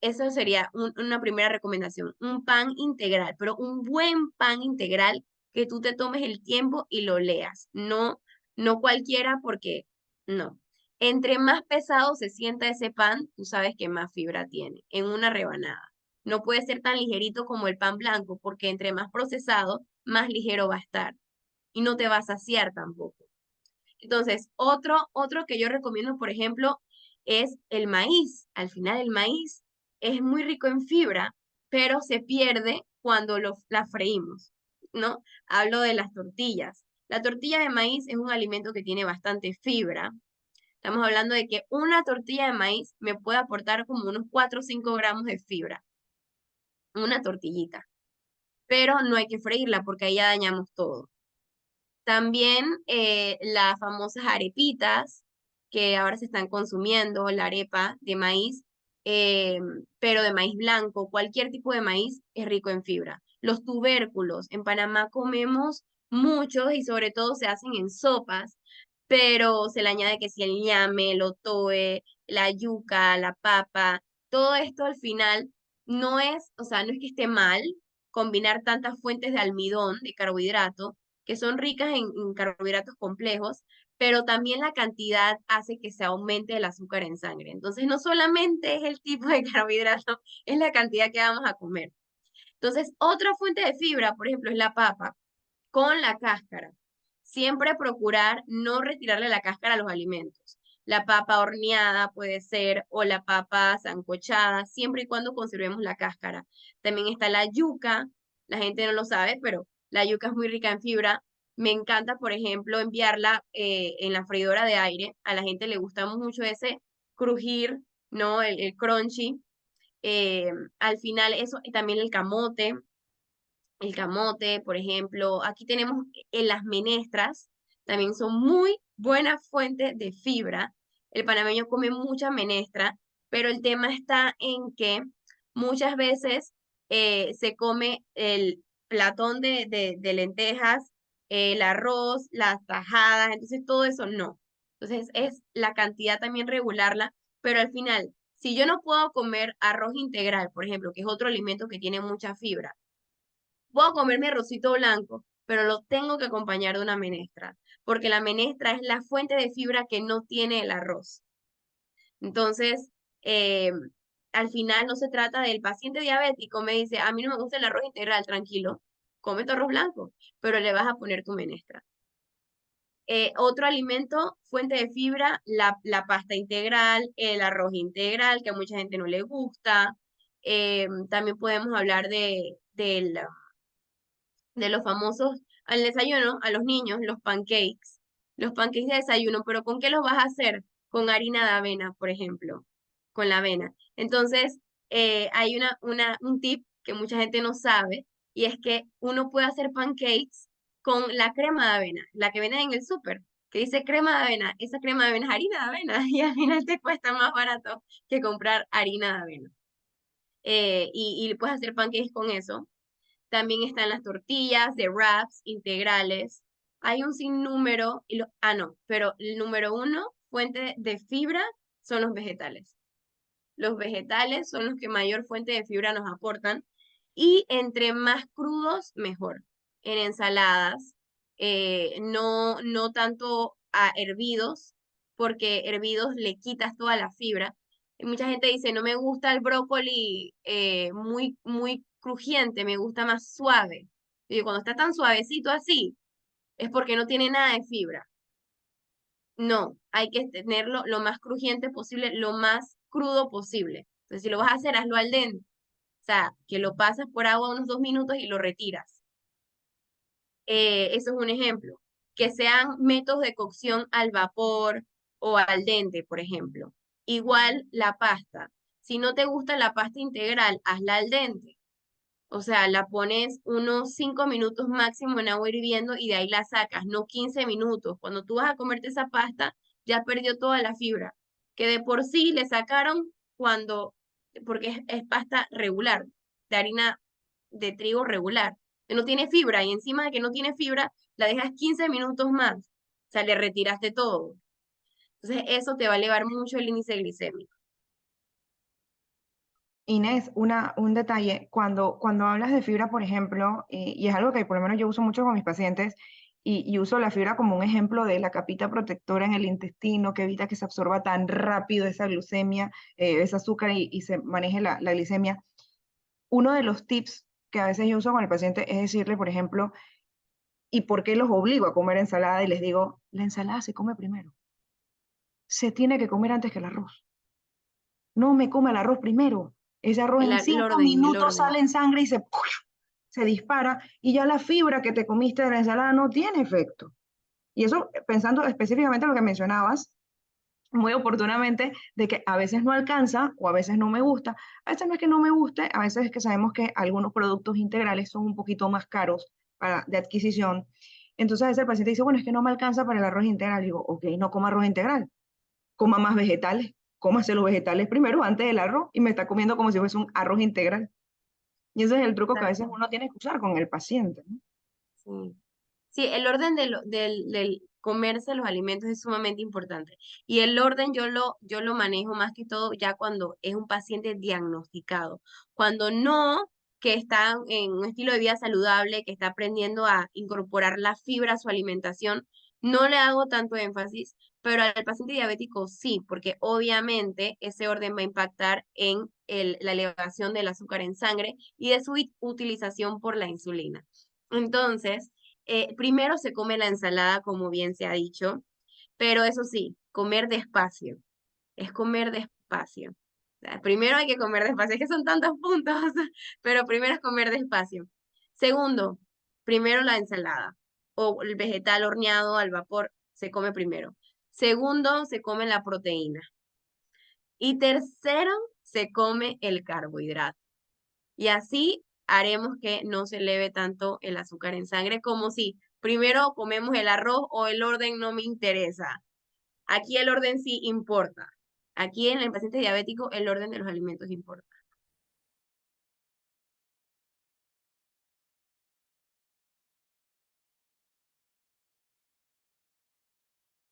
Eso sería una primera recomendación, un pan integral, pero un buen pan integral que tú te tomes el tiempo y lo leas, no cualquiera porque no. Entre más pesado se sienta ese pan, tú sabes que más fibra tiene en una rebanada. No puede ser tan ligerito como el pan blanco porque entre más procesado, más ligero va a estar y no te va a saciar tampoco. Entonces, otro que yo recomiendo, por ejemplo, es el maíz. Al final, el maíz es muy rico en fibra, pero se pierde cuando la freímos, ¿no? Hablo de las tortillas. La tortilla de maíz es un alimento que tiene bastante fibra. Estamos hablando de que una tortilla de maíz me puede aportar como unos 4 o 5 gramos de fibra, una tortillita. Pero no hay que freírla porque ahí ya dañamos todo. También las famosas arepitas que ahora se están consumiendo, la arepa de maíz, eh, pero de maíz blanco, cualquier tipo de maíz es rico en fibra. Los tubérculos, en Panamá comemos muchos y sobre todo se hacen en sopas, pero se le añade que si el ñame, el otoe, la yuca, la papa, todo esto al final no es, o sea, no es que esté mal combinar tantas fuentes de almidón, de carbohidrato, que son ricas en carbohidratos complejos, pero también la cantidad hace que se aumente el azúcar en sangre. Entonces, no solamente es el tipo de carbohidrato, es la cantidad que vamos a comer. Entonces, otra fuente de fibra, por ejemplo, es la papa con la cáscara. Siempre procurar no retirarle la cáscara a los alimentos. La papa horneada puede ser, o la papa sancochada, siempre y cuando conservemos la cáscara. También está la yuca, la gente no lo sabe, pero la yuca es muy rica en fibra. Me encanta, por ejemplo, enviarla en la freidora de aire. A la gente le gusta mucho ese crujir, ¿no? El crunchy. Eh, Al final, eso, y también el camote, por ejemplo. Aquí tenemos en las menestras, también son muy buenas fuentes de fibra. El panameño come mucha menestra, pero el tema está en que muchas veces se come el platón de lentejas, el arroz, las tajadas, entonces todo eso no. Entonces es la cantidad también regularla, pero al final, si yo no puedo comer arroz integral, por ejemplo, que es otro alimento que tiene mucha fibra, puedo comer mi arrocito blanco, pero lo tengo que acompañar de una menestra, porque la menestra es la fuente de fibra que no tiene el arroz. Entonces, eh, al final no se trata del paciente diabético, me dice, a mí no me gusta el arroz integral, tranquilo, come tu arroz blanco, pero le vas a poner tu menestra. Otro alimento, fuente de fibra, la pasta integral, el arroz integral, que a mucha gente no le gusta. También podemos hablar de los famosos al desayuno, a los niños, los pancakes de desayuno, pero ¿con qué los vas a hacer? Con harina de avena, por ejemplo, con la avena. Entonces, hay un tip que mucha gente no sabe, y es que uno puede hacer pancakes con la crema de avena, la que venden en el súper, que dice crema de avena. Esa crema de avena es harina de avena, y al final te cuesta más barato que comprar harina de avena. Y puedes hacer pancakes con eso. También están las tortillas de wraps integrales. Hay un sinnúmero, no, pero el número uno, fuente de fibra, son los vegetales. Los vegetales son los que mayor fuente de fibra nos aportan, y entre más crudos, mejor. En ensaladas, no tanto a hervidos, porque hervidos le quitas toda la fibra. Y mucha gente dice, no me gusta el brócoli muy crujiente, me gusta más suave. Y cuando está tan suavecito así, es porque no tiene nada de fibra. No, hay que tenerlo lo más crujiente posible, lo más crudo posible. Entonces, si lo vas a hacer, hazlo al dente. O sea, que lo pasas por agua unos 2 minutos y lo retiras. Eso es un ejemplo. Que sean métodos de cocción al vapor o al dente, por ejemplo. Igual la pasta. Si no te gusta la pasta integral, hazla al dente. O sea, la pones unos 5 minutos máximo en agua hirviendo y de ahí la sacas, no 15 minutos. Cuando tú vas a comerte esa pasta, ya perdió toda la fibra, que de por sí le sacaron porque es pasta regular, de harina de trigo regular, que no tiene fibra, y encima de que no tiene fibra, la dejas 15 minutos más. O sea, le retiraste todo. Entonces, eso te va a elevar mucho el índice glicémico. Inés, un detalle, cuando hablas de fibra, por ejemplo, y es algo que por lo menos yo uso mucho con mis pacientes, y uso la fibra como un ejemplo de la capita protectora en el intestino que evita que se absorba tan rápido esa glucemia, ese azúcar y se maneje la glicemia. Uno de los tips que a veces yo uso con el paciente es decirle, por ejemplo, ¿y por qué los obligo a comer ensalada? Y les digo, la ensalada se come primero. Se tiene que comer antes que el arroz. No me come el arroz primero. Ese arroz en El 5 orden, el minutos orden. sale en sangre y se dispara, y ya la fibra que te comiste de la ensalada no tiene efecto. Y eso pensando específicamente en lo que mencionabas, muy oportunamente, de que a veces no alcanza o a veces no me gusta. A veces no es que no me guste, a veces es que sabemos que algunos productos integrales son un poquito más caros de adquisición. Entonces a veces el paciente dice, bueno, es que no me alcanza para el arroz integral. Digo, ok, no coma arroz integral, coma más vegetales, cómase los vegetales primero antes del arroz, y me está comiendo como si fuese un arroz integral. Y ese es el truco que a veces Exacto. uno tiene que usar con el paciente, ¿no? Sí. Sí, el orden del comerse los alimentos es sumamente importante. Y el orden yo lo manejo más que todo ya cuando es un paciente diagnosticado. Cuando no, que está en un estilo de vida saludable, que está aprendiendo a incorporar la fibra a su alimentación, no le hago tanto énfasis, pero al paciente diabético sí, porque obviamente ese orden va a impactar en la elevación del azúcar en sangre y de su utilización por la insulina. Entonces, Primero se come la ensalada, como bien se ha dicho, pero eso sí, comer despacio, es comer despacio. O sea, primero hay que comer despacio, es que son tantos puntos, pero primero es comer despacio. Segundo, primero la ensalada o el vegetal horneado al vapor se come primero. Segundo, se come la proteína. Y tercero, se come el carbohidrato. Y así haremos que no se eleve tanto el azúcar en sangre como si primero comemos el arroz o el orden no me interesa. Aquí el orden sí importa. Aquí en el paciente diabético el orden de los alimentos importa.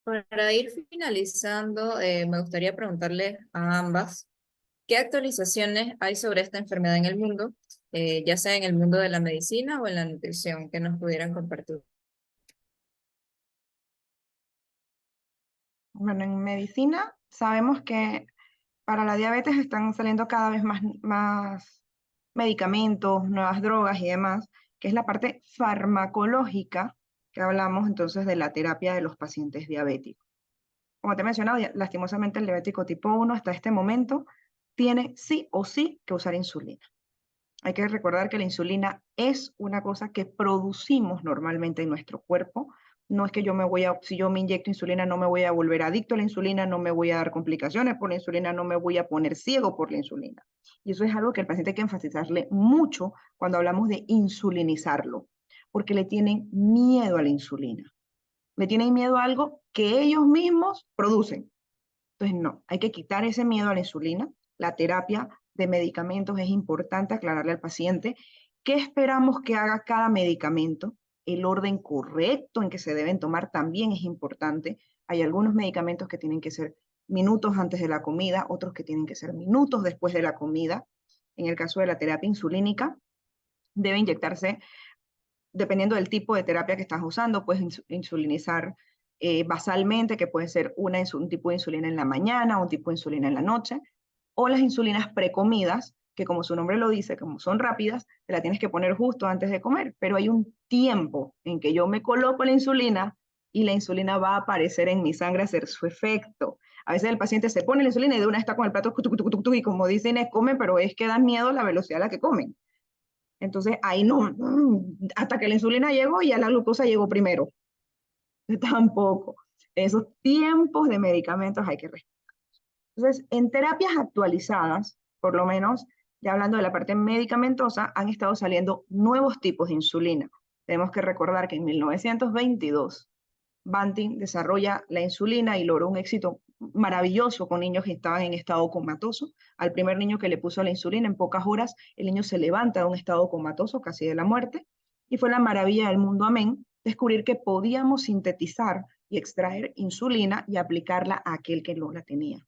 Para ir finalizando, me gustaría preguntarle a ambas, ¿qué actualizaciones hay sobre esta enfermedad en el mundo, ya sea en el mundo de la medicina o en la nutrición, que nos pudieran compartir? Bueno, en medicina sabemos que para la diabetes están saliendo cada vez más medicamentos, nuevas drogas y demás, que es la parte farmacológica que hablamos entonces de la terapia de los pacientes diabéticos. Como te he mencionado, lastimosamente el diabético tipo 1 hasta este momento tiene sí o sí que usar insulina. Hay que recordar que la insulina es una cosa que producimos normalmente en nuestro cuerpo. No es que si yo me inyecto insulina, no me voy a volver adicto a la insulina, no me voy a dar complicaciones por la insulina, no me voy a poner ciego por la insulina. Y eso es algo que el paciente hay que enfatizarle mucho cuando hablamos de insulinizarlo, porque le tienen miedo a la insulina. Le tienen miedo a algo que ellos mismos producen. Entonces, no, hay que quitar ese miedo a la insulina. La terapia de medicamentos es importante aclararle al paciente qué esperamos que haga cada medicamento. El orden correcto en que se deben tomar también es importante. Hay algunos medicamentos que tienen que ser minutos antes de la comida, otros que tienen que ser minutos después de la comida. En el caso de la terapia insulínica, debe inyectarse dependiendo del tipo de terapia que estás usando, puedes insulinizar basalmente, que puede ser un tipo de insulina en la mañana, un tipo de insulina en la noche, o las insulinas precomidas, que como su nombre lo dice, como son rápidas, te la tienes que poner justo antes de comer, pero hay un tiempo en que yo me coloco la insulina y la insulina va a aparecer en mi sangre a hacer su efecto. A veces el paciente se pone la insulina y de una está con el plato y como dicen es comen, pero es que da miedo la velocidad a la que comen. Entonces ahí no, hasta que la insulina llegó, ya la glucosa llegó primero. Tampoco. Esos tiempos de medicamentos hay que respetar. Entonces, en terapias actualizadas, por lo menos, ya hablando de la parte medicamentosa, han estado saliendo nuevos tipos de insulina. Tenemos que recordar que en 1922 Banting desarrolla la insulina y logró un éxito maravilloso con niños que estaban en estado comatoso. Al primer niño que le puso la insulina, en pocas horas, el niño se levanta de un estado comatoso, casi de la muerte, y fue la maravilla del mundo, amén, descubrir que podíamos sintetizar y extraer insulina y aplicarla a aquel que no la tenía.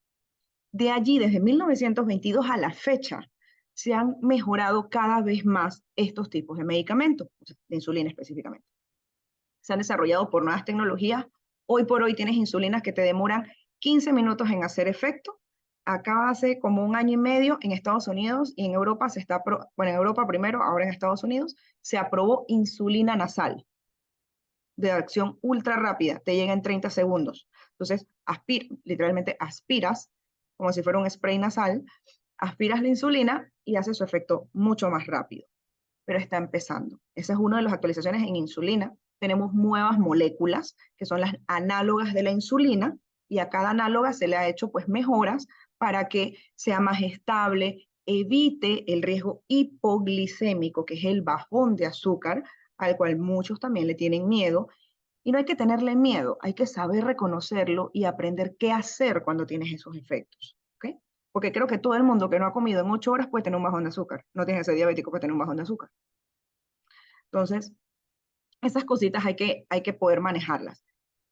De allí, desde 1922 a la fecha, se han mejorado cada vez más estos tipos de medicamentos, de insulina específicamente. Se han desarrollado por nuevas tecnologías. Hoy por hoy tienes insulinas que te demoran 15 minutos en hacer efecto. Acá hace como un año y medio en Estados Unidos y en Europa en Europa primero, ahora en Estados Unidos, se aprobó insulina nasal de acción ultra rápida, te llega en 30 segundos. Entonces, literalmente aspiras, como si fuera un spray nasal, aspiras la insulina y hace su efecto mucho más rápido, pero está empezando. Esa es una de las actualizaciones en insulina. Tenemos nuevas moléculas que son las análogas de la insulina y a cada análoga se le ha hecho pues mejoras para que sea más estable, evite el riesgo hipoglicémico, que es el bajón de azúcar, al cual muchos también le tienen miedo. Y no hay que tenerle miedo, hay que saber reconocerlo y aprender qué hacer cuando tienes esos efectos. ¿Okay? Porque creo que todo el mundo que no ha comido en 8 horas puede tener un bajón de azúcar. No tiene que ser diabético para tener un bajón de azúcar. Entonces, esas cositas hay que poder manejarlas.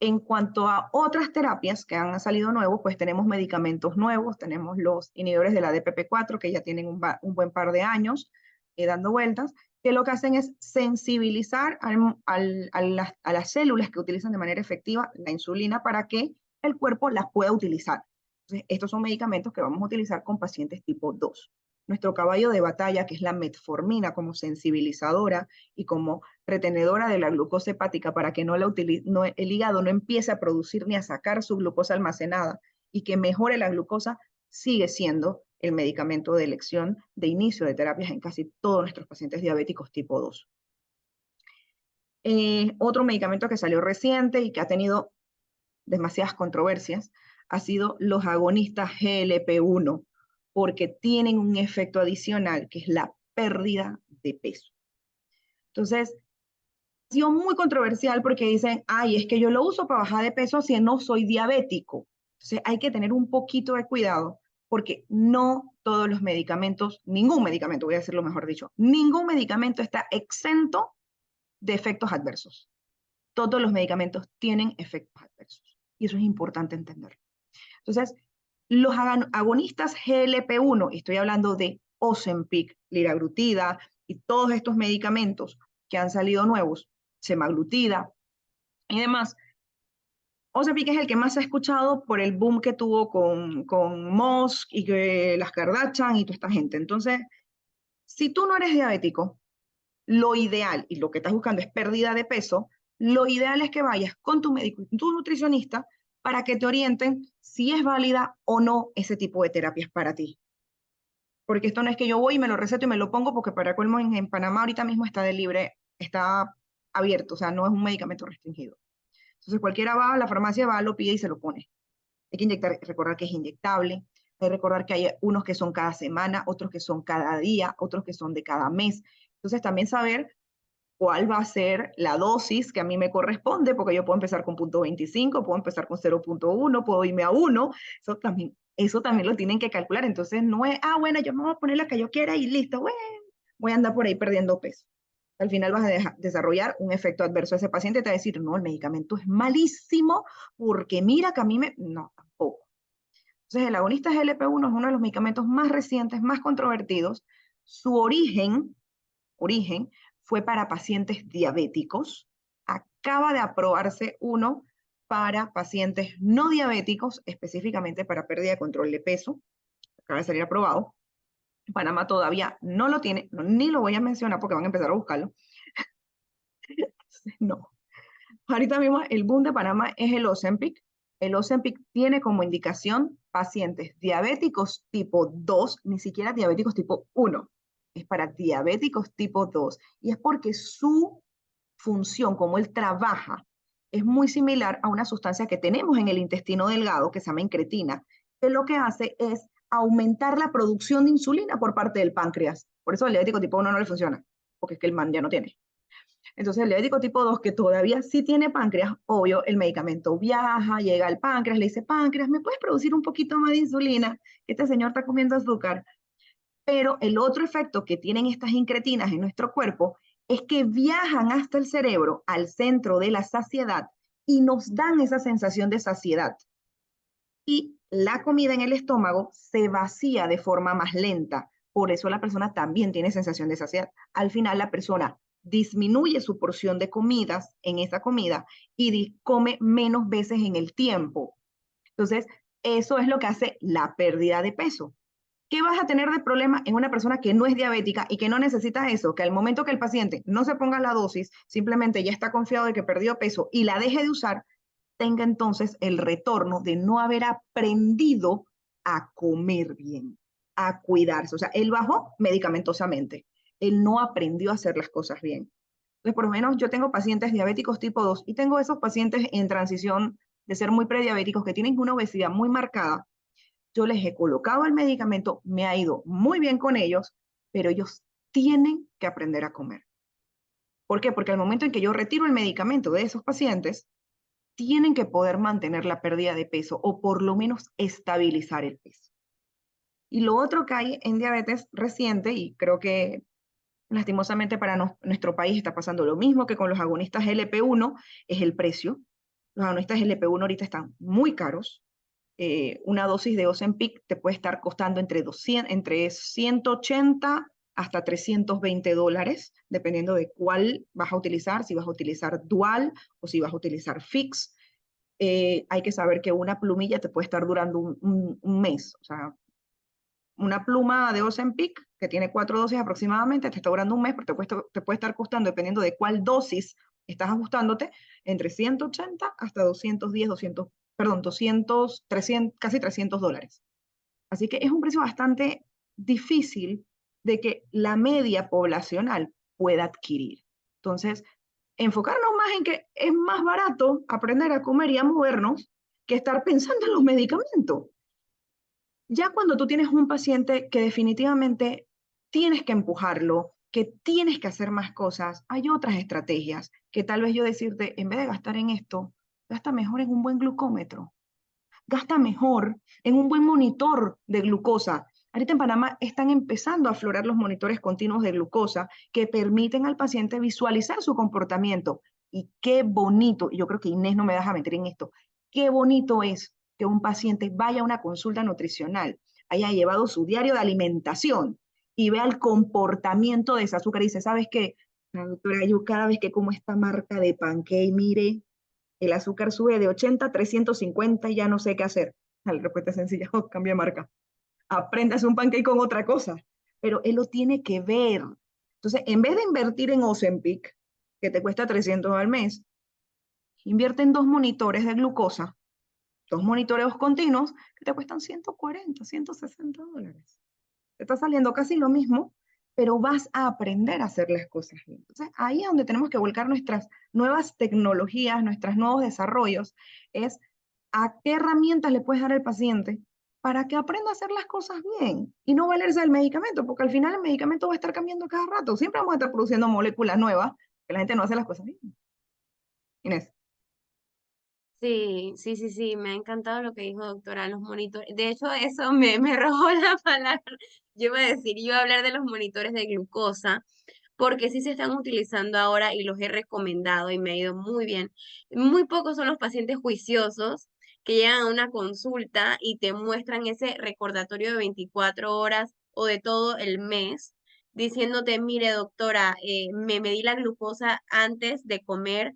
En cuanto a otras terapias que han salido nuevos, pues tenemos medicamentos nuevos, tenemos los inhibidores de la DPP4 que ya tienen un buen par de años dando vueltas, que lo que hacen es sensibilizar a las células que utilizan de manera efectiva la insulina para que el cuerpo las pueda utilizar. Entonces, estos son medicamentos que vamos a utilizar con pacientes tipo 2. Nuestro caballo de batalla, que es la metformina como sensibilizadora y como retenedora de la glucosa hepática para que el hígado no empiece a producir ni a sacar su glucosa almacenada y que mejore la glucosa, sigue siendo el medicamento de elección de inicio de terapias en casi todos nuestros pacientes diabéticos tipo 2. Otro medicamento que salió reciente y que ha tenido demasiadas controversias ha sido los agonistas GLP-1, porque tienen un efecto adicional que es la pérdida de peso. Entonces, ha sido muy controversial porque dicen, ay, es que yo lo uso para bajar de peso si no soy diabético. Entonces, hay que tener un poquito de cuidado porque no todos los medicamentos, ningún medicamento, voy a decirlo mejor dicho, ningún medicamento está exento de efectos adversos. Todos los medicamentos tienen efectos adversos y eso es importante entender. Entonces, los agonistas GLP-1, estoy hablando de Ozempic, liraglutida y todos estos medicamentos que han salido nuevos, semaglutida y demás. Ozempic es el que más se ha escuchado por el boom que tuvo con Musk y que las Kardashian y toda esta gente. Entonces, si tú no eres diabético, lo ideal, y lo que estás buscando es pérdida de peso, lo ideal es que vayas con tu médico y tu nutricionista para que te orienten si es válida o no ese tipo de terapias para ti. Porque esto no es que yo voy y me lo receto y me lo pongo, porque para colmo en Panamá ahorita mismo está de libre, está abierto, o sea, no es un medicamento restringido. Entonces cualquiera va a la farmacia, va, lo pide y se lo pone. Hay que recordar que es inyectable, hay que recordar que hay unos que son cada semana, otros que son cada día, otros que son de cada mes. Entonces también saber cuál va a ser la dosis que a mí me corresponde, porque yo puedo empezar con 0.25, puedo empezar con 0.1, puedo irme a 1, eso también lo tienen que calcular. Entonces no es, bueno, yo me voy a poner la que yo quiera y listo, bueno, voy a andar por ahí perdiendo peso. Al final vas a desarrollar un efecto adverso a ese paciente, te va a decir, no, el medicamento es malísimo, porque mira que a mí me... No, tampoco. Entonces el agonista GLP-1 es uno de los medicamentos más recientes, más controvertidos. Su origen fue para pacientes diabéticos. Acaba de aprobarse uno para pacientes no diabéticos, específicamente para pérdida de control de peso. Acaba de salir aprobado. Panamá todavía no lo tiene, ni lo voy a mencionar porque van a empezar a buscarlo. No. Ahorita mismo el boom de Panamá es el Ozempic. El Ozempic tiene como indicación pacientes diabéticos tipo 2, ni siquiera diabéticos tipo 1. Es para diabéticos tipo 2. Y es porque su función, como él trabaja, es muy similar a una sustancia que tenemos en el intestino delgado, que se llama incretina, que lo que hace es aumentar la producción de insulina por parte del páncreas. Por eso el diabético tipo 1 no le funciona, porque es que el man ya no tiene. Entonces, el diabético tipo 2, que todavía sí tiene páncreas, obvio, el medicamento viaja, llega al páncreas, le dice, páncreas, ¿me puedes producir un poquito más de insulina? Este señor está comiendo azúcar. Pero el otro efecto que tienen estas incretinas en nuestro cuerpo es que viajan hasta el cerebro, al centro de la saciedad, y nos dan esa sensación de saciedad. Y la comida en el estómago se vacía de forma más lenta. Por eso la persona también tiene sensación de saciedad. Al final la persona disminuye su porción de comidas en esa comida y come menos veces en el tiempo. Entonces, eso es lo que hace la pérdida de peso. ¿Qué vas a tener de problema en una persona que no es diabética y que no necesita eso? Que al momento que el paciente no se ponga la dosis, simplemente ya está confiado de que perdió peso y la deje de usar, tenga entonces el retorno de no haber aprendido a comer bien, a cuidarse. O sea, él bajó medicamentosamente. Él no aprendió a hacer las cosas bien. Entonces, por lo menos yo tengo pacientes diabéticos tipo 2 y tengo esos pacientes en transición de ser muy prediabéticos que tienen una obesidad muy marcada. Yo les he colocado el medicamento, me ha ido muy bien con ellos, pero ellos tienen que aprender a comer. ¿Por qué? Porque al momento en que yo retiro el medicamento de esos pacientes, tienen que poder mantener la pérdida de peso o por lo menos estabilizar el peso. Y lo otro que hay en diabetes reciente, y creo que lastimosamente para nuestro país está pasando lo mismo que con los agonistas GLP-1, es el precio. Los agonistas GLP-1 ahorita están muy caros. Una dosis de Ozempic te puede estar costando entre 180 hasta $320, dependiendo de cuál vas a utilizar, si vas a utilizar dual o si vas a utilizar fix. Hay que saber que una plumilla te puede estar durando un mes, o sea, una pluma de Ozempic que tiene 4 dosis aproximadamente, te está durando un mes, pero te puede estar costando, dependiendo de cuál dosis estás ajustándote, entre 180 hasta 210, 200, perdón, 200, 300, casi $300. Así que es un precio bastante difícil de que la media poblacional pueda adquirir. Entonces, enfocarnos más en que es más barato aprender a comer y a movernos que estar pensando en los medicamentos. Ya cuando tú tienes un paciente que definitivamente tienes que empujarlo, que tienes que hacer más cosas, hay otras estrategias que tal vez yo decirte, en vez de gastar en esto, gasta mejor en un buen glucómetro, gasta mejor en un buen monitor de glucosa. Ahorita en Panamá están empezando a aflorar los monitores continuos de glucosa que permiten al paciente visualizar su comportamiento. Y qué bonito, y yo creo que Inés no me deja mentir en esto, qué bonito es que un paciente vaya a una consulta nutricional, haya llevado su diario de alimentación y vea el comportamiento de ese azúcar y dice, ¿sabes qué? Doctora, yo cada vez que como esta marca de pancake, mire, el azúcar sube de 80 a 350 y ya no sé qué hacer. La respuesta es sencilla, oh, cambia de marca. Aprende a hacer un pancake con otra cosa. Pero él lo tiene que ver. Entonces, en vez de invertir en Ozempic, que te cuesta 300 al mes, invierte en 2 monitores de glucosa, 2 monitoreos continuos, que te cuestan 140, $160. Te está saliendo casi lo mismo, pero vas a aprender a hacer las cosas bien. Entonces, ahí es donde tenemos que volcar nuestras nuevas tecnologías, nuestros nuevos desarrollos, es a qué herramientas le puedes dar al paciente para que aprenda a hacer las cosas bien y no valerse del medicamento, porque al final el medicamento va a estar cambiando cada rato. Siempre vamos a estar produciendo moléculas nuevas que la gente no hace las cosas bien. Inés. Sí, sí, sí, sí, me ha encantado lo que dijo doctora, los monitores. De hecho, eso me robó la palabra. Yo iba a decir, yo iba a hablar de los monitores de glucosa, porque sí se están utilizando ahora y los he recomendado y me ha ido muy bien. Muy pocos son los pacientes juiciosos que llegan a una consulta y te muestran ese recordatorio de 24 horas o de todo el mes, diciéndote, mire, doctora, me medí la glucosa antes de comer,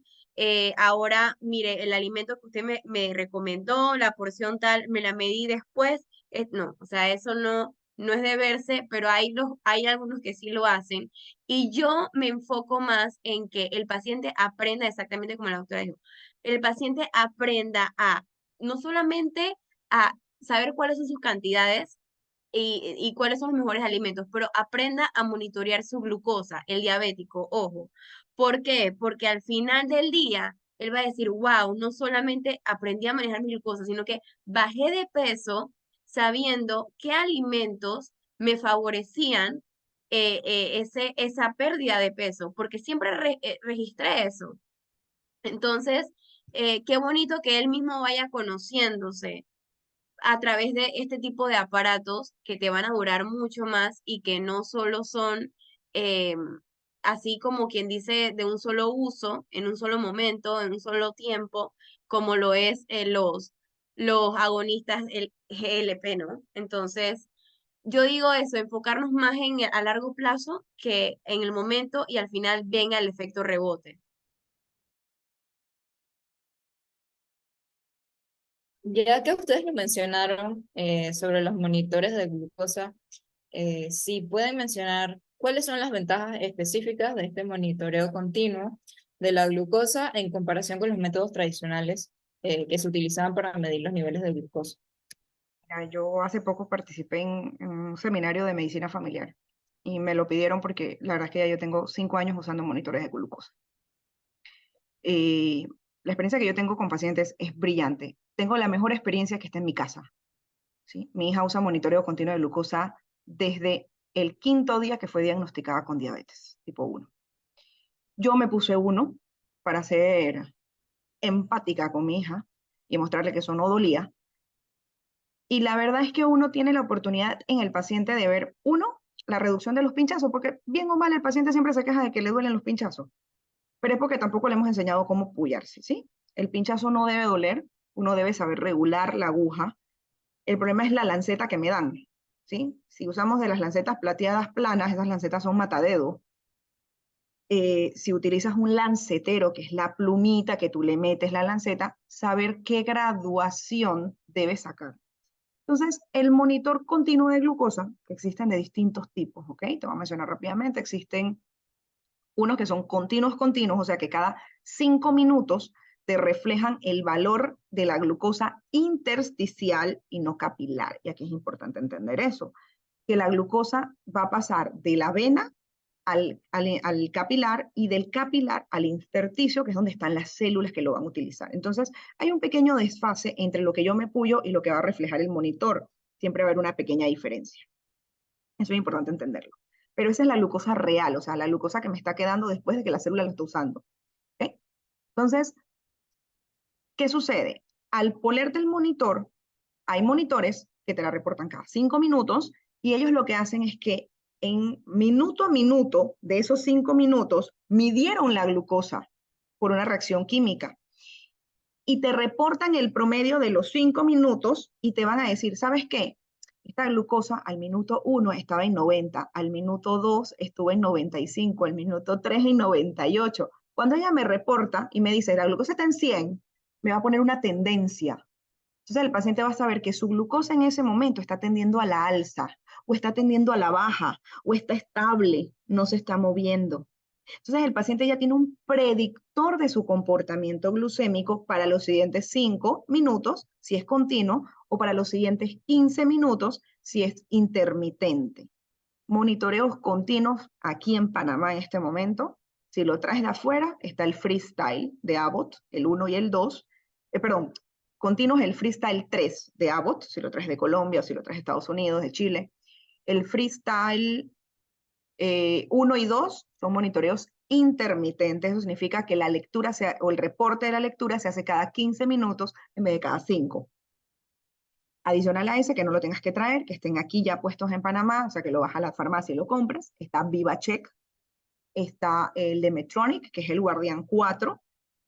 ahora, mire, el alimento que usted me recomendó, la porción tal, me la medí después. No, o sea, eso no es de verse, pero hay algunos que sí lo hacen. Y yo me enfoco más en que el paciente aprenda exactamente como la doctora dijo. El paciente aprenda a no solamente a saber cuáles son sus cantidades, y cuáles son los mejores alimentos, pero aprenda a monitorear su glucosa, el diabético, ojo. ¿Por qué? Porque al final del día, él va a decir, wow, no solamente aprendí a manejar mi glucosa, sino que bajé de peso sabiendo qué alimentos me favorecían esa pérdida de peso, porque siempre registré eso. Entonces, qué bonito que él mismo vaya conociéndose a través de este tipo de aparatos que te van a durar mucho más y que no solo son eh, así como quien dice de un solo uso, en un solo momento, en un solo tiempo, como lo es los agonistas el GLP, ¿no? Entonces, yo digo eso, enfocarnos más a largo plazo que en el momento y al final venga el efecto rebote. Ya que ustedes lo mencionaron sobre los monitores de glucosa, si pueden mencionar cuáles son las ventajas específicas de este monitoreo continuo de la glucosa en comparación con los métodos tradicionales que se utilizaban para medir los niveles de glucosa. Yo hace poco participé en un seminario de medicina familiar y me lo pidieron porque la verdad es que ya yo tengo 5 años usando monitores de glucosa. Y la experiencia que yo tengo con pacientes es brillante. Tengo la mejor experiencia que está en mi casa. ¿Sí? Mi hija usa monitoreo continuo de glucosa desde el 5.º día que fue diagnosticada con diabetes tipo 1. Yo me puse uno para ser empática con mi hija y mostrarle que eso no dolía. Y la verdad es que uno tiene la oportunidad en el paciente de ver, uno, la reducción de los pinchazos, porque bien o mal el paciente siempre se queja de que le duelen los pinchazos, pero es porque tampoco le hemos enseñado cómo puyarse, ¿sí? El pinchazo no debe doler, uno debe saber regular la aguja. El problema es la lanceta que me dan, ¿sí? Si usamos de las lancetas plateadas planas, esas lancetas son matadedo. Si utilizas un lancetero, que es la plumita que tú le metes la lanceta, saber qué graduación debes sacar. Entonces, el monitor continuo de glucosa, que existen de distintos tipos, ¿ok? Te voy a mencionar rápidamente. Existen unos que son continuos, o sea que cada 5 minutos te reflejan el valor de la glucosa intersticial y no capilar. Y aquí es importante entender eso, que la glucosa va a pasar de la vena al capilar y del capilar al intersticio, que es donde están las células que lo van a utilizar. Entonces, hay un pequeño desfase entre lo que yo me puyo y lo que va a reflejar el monitor. Siempre va a haber una pequeña diferencia. Eso es importante entenderlo. Pero esa es la glucosa real, o sea, la glucosa que me está quedando después de que la célula la está usando. ¿Okay? Entonces, ¿qué sucede? Al ponerte el monitor, hay monitores que te la reportan cada 5 minutos y ellos lo que hacen es que en minuto a minuto de esos 5 minutos midieron la glucosa por una reacción química y te reportan el promedio de los 5 minutos y te van a decir, ¿sabes qué? Esta glucosa al minuto 1 estaba en 90, al minuto 2 estuvo en 95, al minuto 3 en 98. Cuando ella me reporta y me dice, la glucosa está en 100, me va a poner una tendencia. Entonces el paciente va a saber que su glucosa en ese momento está tendiendo a la alza, o está tendiendo a la baja, o está estable, no se está moviendo. Entonces el paciente ya tiene un predictor de su comportamiento glucémico para los siguientes 5 minutos, si es continuo, o para los siguientes 15 minutos, si es intermitente. Monitoreos continuos aquí en Panamá en este momento. Si lo traes de afuera, está el Freestyle de Abbott, el 1 y el 2. Continuos el Freestyle 3 de Abbott, si lo traes de Colombia o si lo traes de Estados Unidos, de Chile. El Freestyle 1 y 2 son monitoreos intermitentes, eso significa que la lectura o el reporte de la lectura se hace cada 15 minutos en vez de cada 5. Adicional a ese, que no lo tengas que traer, que estén aquí ya puestos en Panamá, o sea que lo vas a la farmacia y lo compras, está VivaCheck, está el de Medtronic, que es el Guardian 4.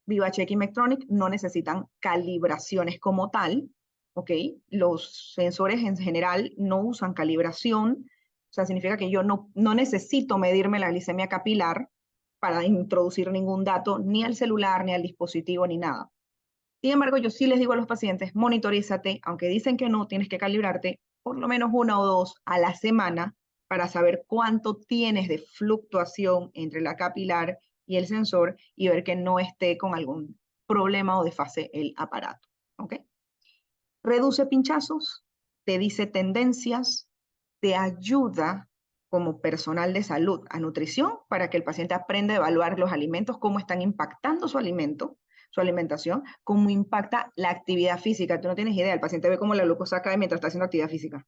VivaCheck y Medtronic no necesitan calibraciones como tal, ¿ok? Los sensores en general no usan calibración, o sea, significa que yo no necesito medirme la glicemia capilar para introducir ningún dato, ni al celular, ni al dispositivo, ni nada. Sin embargo, yo sí les digo a los pacientes, monitorízate, aunque dicen que no, tienes que calibrarte por lo menos 1 o 2 a la semana para saber cuánto tienes de fluctuación entre la capilar y el sensor y ver que no esté con algún problema o desfase el aparato. ¿Ok? Reduce pinchazos, te dice tendencias, te ayuda como personal de salud a nutrición para que el paciente aprenda a evaluar los alimentos, cómo están impactando su alimento, su alimentación, cómo impacta la actividad física. Tú no tienes idea, el paciente ve cómo la glucosa cae mientras está haciendo actividad física.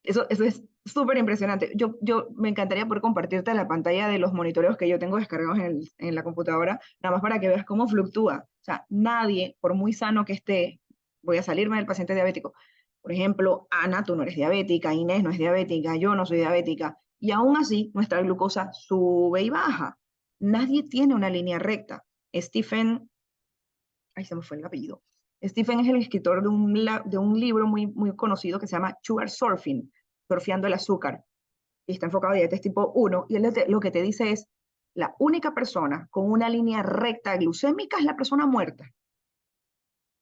Eso es súper impresionante. Yo me encantaría poder compartirte la pantalla de los monitoreos que yo tengo descargados en la computadora, nada más para que veas cómo fluctúa. O sea, nadie, por muy sano que esté, voy a salirme del paciente diabético. Por ejemplo, Ana, tú no eres diabética, Inés no es diabética, yo no soy diabética, y aún así nuestra glucosa sube y baja. Nadie tiene una línea recta. Stephen, ay, se me fue el apellido. Stephen es el escritor de un libro muy, muy conocido que se llama Sugar Surfing, surfeando el azúcar, y está enfocado en diabetes tipo 1, y él lo que te dice es, la única persona con una línea recta glucémica es la persona muerta.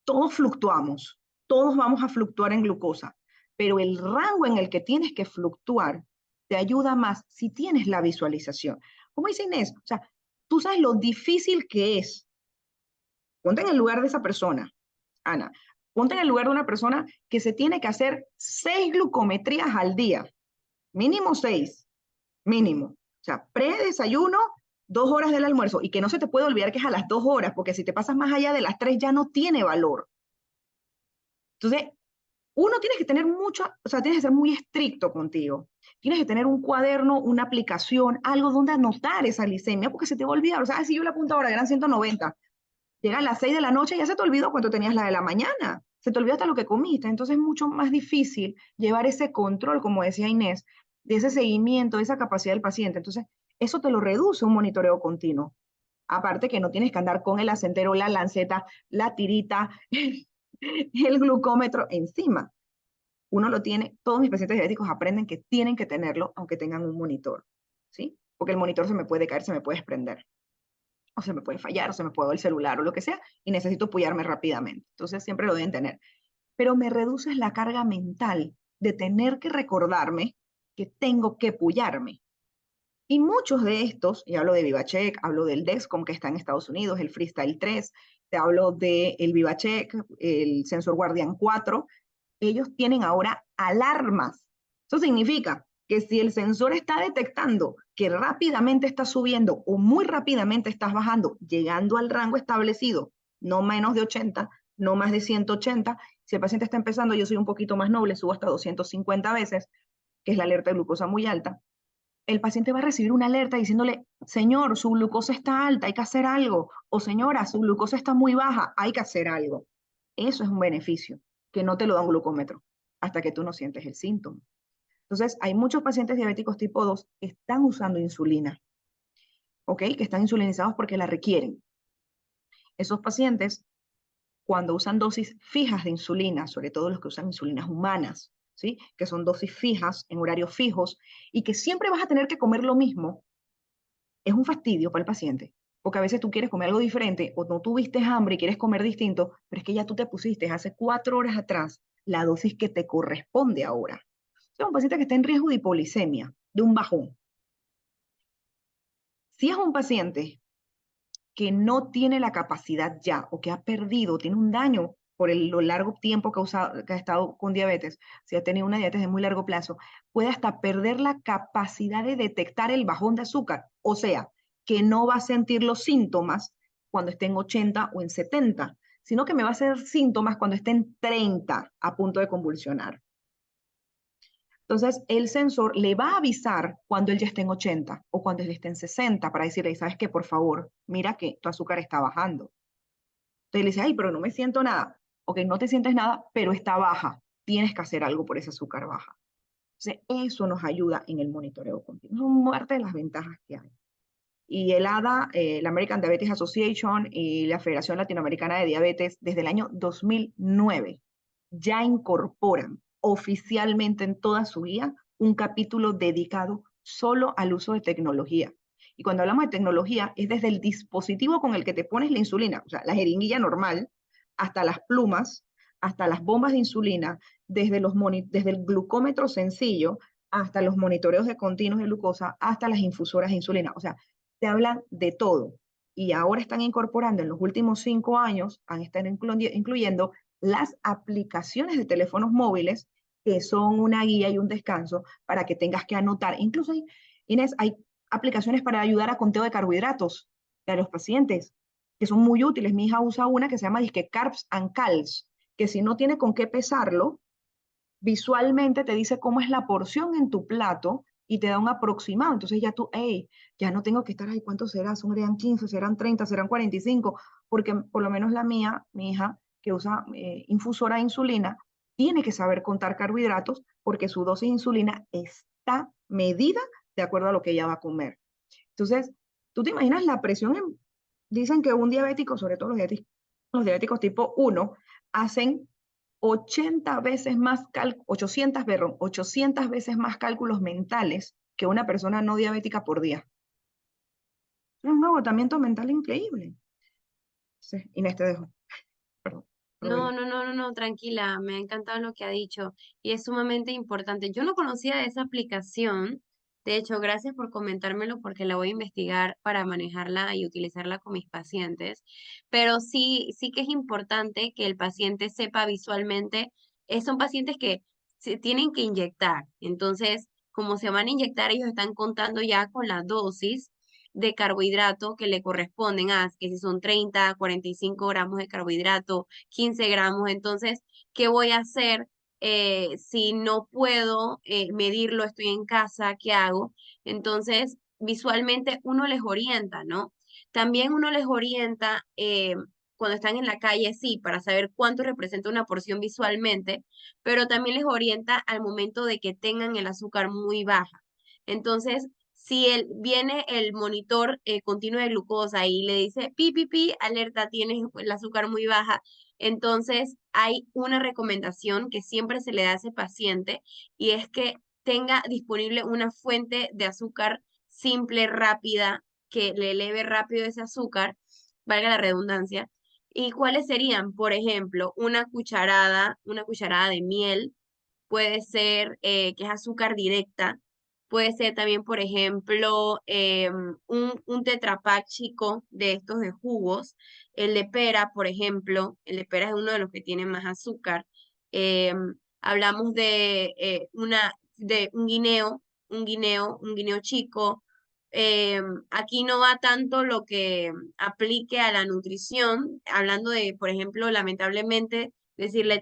Todos fluctuamos, todos vamos a fluctuar en glucosa, pero el rango en el que tienes que fluctuar te ayuda más si tienes la visualización. Como dice Inés, o sea, tú sabes lo difícil que es. Ponte en el lugar de esa persona, Ana. Ponte en el lugar de una persona que se tiene que hacer 6 glucometrías al día. Mínimo 6. Mínimo. O sea, pre-desayuno, 2 horas del almuerzo. Y que no se te puede olvidar que es a las 2 horas, porque si te pasas más allá de las 3 ya no tiene valor. Entonces, uno tiene que tener mucho, o sea, tienes que ser muy estricto contigo. Tienes que tener un cuaderno, una aplicación, algo donde anotar esa glicemia, porque se te va a olvidar. O sea, si yo la apunto ahora, eran 190. Llega a las 6 de la noche y ya se te olvidó cuánto tenías la de la mañana. Se te olvidó hasta lo que comiste. Entonces es mucho más difícil llevar ese control, como decía Inés, de ese seguimiento, de esa capacidad del paciente. Entonces, eso te lo reduce un monitoreo continuo. Aparte que no tienes que andar con el acentero, la lanceta, la tirita, el glucómetro encima. Uno lo tiene, todos mis pacientes diabéticos aprenden que tienen que tenerlo aunque tengan un monitor, ¿sí? Porque el monitor se me puede caer, se me puede desprender, o se me puede fallar, o se me puede el celular o lo que sea, y necesito apoyarme rápidamente. Entonces siempre lo deben tener. pero me reduces la carga mental de tener que recordarme que tengo que pullarme. Y muchos de estos, y hablo de VivaCheck, hablo del Dexcom que está en Estados Unidos, el Freestyle 3, te hablo del VivaCheck, el Sensor Guardian 4, ellos tienen ahora alarmas. Eso significa que si el sensor está detectando que rápidamente estás subiendo o muy rápidamente estás bajando, llegando al rango establecido, no menos de 80, no más de 180, si el paciente está empezando, yo soy un poquito más noble, subo hasta 250 veces, que es la alerta de glucosa muy alta, el paciente va a recibir una alerta diciéndole, señor, su glucosa está alta, hay que hacer algo, o señora, su glucosa está muy baja, hay que hacer algo. Eso es un beneficio, que no te lo da un glucómetro, hasta que tú no sientes el síntoma. Entonces, hay muchos pacientes diabéticos tipo 2 que están usando insulina, ¿ok? Que están insulinizados porque la requieren. Esos pacientes, cuando usan dosis fijas de insulina, sobre todo los que usan insulinas humanas, ¿sí? Que son dosis fijas, en horarios fijos, y que siempre vas a tener que comer lo mismo, es un fastidio para el paciente, porque a veces tú quieres comer algo diferente o no tuviste hambre y quieres comer distinto, pero es que ya tú te pusiste hace 4 horas atrás la dosis que te corresponde ahora. Es un paciente que está en riesgo de hipoglicemia, de un bajón. Si es un paciente que no tiene la capacidad ya o que ha perdido, tiene un daño por lo largo tiempo que ha estado con diabetes, si ha tenido una diabetes de muy largo plazo, puede hasta perder la capacidad de detectar el bajón de azúcar. O sea, que no va a sentir los síntomas cuando esté en 80 o en 70, sino que me va a hacer síntomas cuando esté en 30 a punto de convulsionar. Entonces, el sensor le va a avisar cuando él ya esté en 80 o cuando él esté en 60 para decirle, ¿sabes qué? Por favor, mira que tu azúcar está bajando. Entonces le dice, ay, pero no me siento nada. Ok, no te sientes nada, pero está baja. Tienes que hacer algo por ese azúcar baja. Entonces, eso nos ayuda en el monitoreo continuo. Son parte de las ventajas que hay. Y el ADA, la American Diabetes Association y la Federación Latinoamericana de Diabetes, desde el año 2009, ya incorporan oficialmente en toda su guía un capítulo dedicado solo al uso de tecnología. Y cuando hablamos de tecnología, es desde el dispositivo con el que te pones la insulina, o sea, la jeringuilla normal, hasta las plumas, hasta las bombas de insulina, desde el glucómetro sencillo, hasta los monitoreos de continuos de glucosa, hasta las infusoras de insulina. O sea, te hablan de todo. Y ahora están incorporando en los últimos 5 años, están incluyendo las aplicaciones de teléfonos móviles, que son una guía y un descanso para que tengas que anotar. Incluso hay, Inés, hay aplicaciones para ayudar a conteo de carbohidratos de los pacientes, que son muy útiles. Mi hija usa una que se llama disque Carbs and Cals, que si no tiene con qué pesarlo, visualmente te dice cómo es la porción en tu plato y te da un aproximado. Entonces ya tú, hey, ya no tengo que estar ahí, ¿cuánto será? ¿Serán 15, serán 30, serán 45? Porque por lo menos la mía, mi hija, que usa infusora de insulina, tiene que saber contar carbohidratos porque su dosis de insulina está medida de acuerdo a lo que ella va a comer. Entonces, tú te imaginas la presión dicen que un diabético, sobre todo los diabéticos tipo 1, hacen 80 veces más 800 veces más cálculos mentales que una persona no diabética por día. Es un agotamiento mental increíble. Sí, Inés, te dejo. Perdón. No, tranquila, me ha encantado lo que ha dicho y es sumamente importante. Yo no conocía de esa aplicación, de hecho, gracias por comentármelo porque la voy a investigar para manejarla y utilizarla con mis pacientes, pero sí que es importante que el paciente sepa visualmente, son pacientes que se tienen que inyectar, entonces, como se van a inyectar, ellos están contando ya con la dosis de carbohidrato que le corresponden que si son 30, 45 gramos de carbohidrato, 15 gramos, entonces, ¿qué voy a hacer si no puedo medirlo, estoy en casa, ¿qué hago? Entonces, visualmente uno les orienta, ¿no? También uno les orienta cuando están en la calle, sí, para saber cuánto representa una porción visualmente, pero también les orienta al momento de que tengan el azúcar muy baja. Entonces, si viene el monitor continuo de glucosa y le dice, pi, alerta, tienes el azúcar muy baja, entonces hay una recomendación que siempre se le da a ese paciente y es que tenga disponible una fuente de azúcar simple, rápida, que le eleve rápido ese azúcar, valga la redundancia, ¿Y cuáles serían? Por ejemplo, una cucharada de miel, puede ser que es azúcar directa, puede ser también, por ejemplo, un Tetra Pak chico de estos de jugos, el de pera, por ejemplo, el de pera es uno de los que tiene más azúcar. Hablamos de un guineo chico. Aquí no va tanto lo que aplique a la nutrición, hablando de, por ejemplo, lamentablemente, decirle,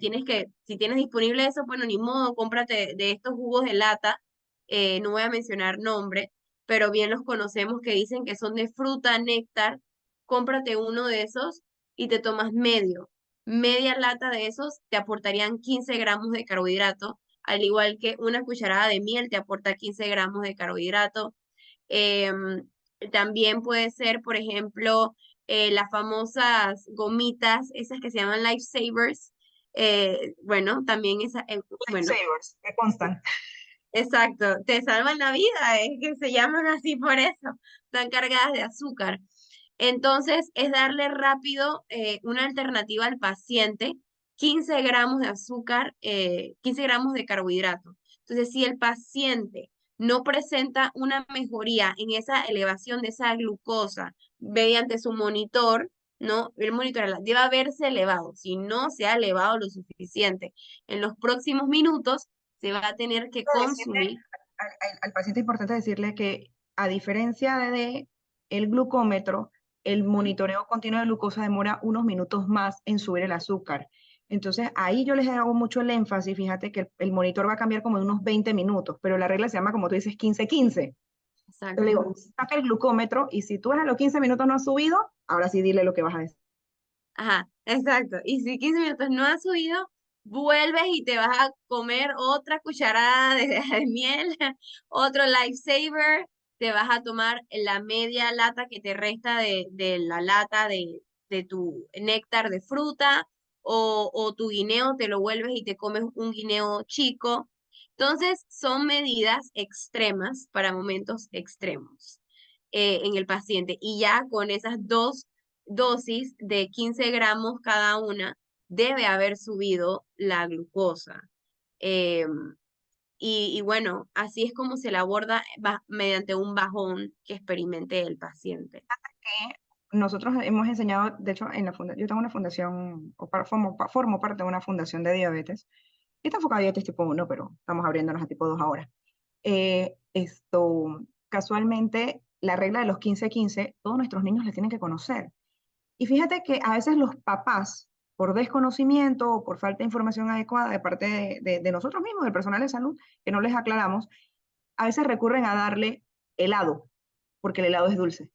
si tienes disponible eso, bueno, ni modo, cómprate de estos jugos de lata, no voy a mencionar nombre, pero bien los conocemos que dicen que son de fruta, néctar, cómprate uno de esos y te tomas media lata de esos te aportarían 15 gramos de carbohidrato, al igual que una cucharada de miel te aporta 15 gramos de carbohidrato. Em, También puede ser, por ejemplo, las famosas gomitas, esas que se llaman Lifesavers. Bueno, también bueno, Lifesavers, me constan. exacto, te salvan la vida, es que se llaman así por eso, están cargadas de azúcar. Entonces, es darle rápido una alternativa al paciente, 15 gramos de azúcar, 15 gramos de carbohidrato. Entonces, si el paciente no presenta una mejoría en esa elevación de esa glucosa mediante su monitor, ¿no? El monitor debe haberse elevado. Si no se ha elevado lo suficiente en los próximos minutos, se va a tener que Decirle consumir. al paciente es importante decirle que a diferencia de el glucómetro, el monitoreo continuo de glucosa demora unos minutos más en subir el azúcar. Entonces ahí yo les hago mucho el énfasis, fíjate que el monitor va a cambiar como de unos 20 minutos, pero la regla se llama, como tú dices, 15-15. Yo le Exacto. digo, saca el glucómetro y si tú a los 15 minutos no has subido, ahora sí dile lo que vas a decir. Ajá, exacto. Y si 15 minutos no has subido, vuelves y te vas a comer otra cucharada de miel, otro lifesaver, te vas a tomar la media lata que te resta de la lata de tu néctar de fruta o tu guineo, te lo vuelves y te comes un guineo chico. Entonces, son medidas extremas para momentos extremos en el paciente. Y ya con esas dos dosis de 15 gramos cada una, debe haber subido la glucosa. Eh, y bueno, así es como se la aborda mediante un bajón que experimente el paciente. Nosotros hemos enseñado, de hecho, en la yo tengo una fundación, formo parte de una fundación de diabetes, y está enfocada a diabetes tipo 1, pero estamos abriéndonos a tipo 2 ahora. Casualmente, la regla de los 15-15, todos nuestros niños la tienen que conocer. Y fíjate que a veces los papás, por desconocimiento o por falta de información adecuada de parte de nosotros mismos, del personal de salud, que no les aclaramos, a veces recurren a darle helado, porque el helado es dulce.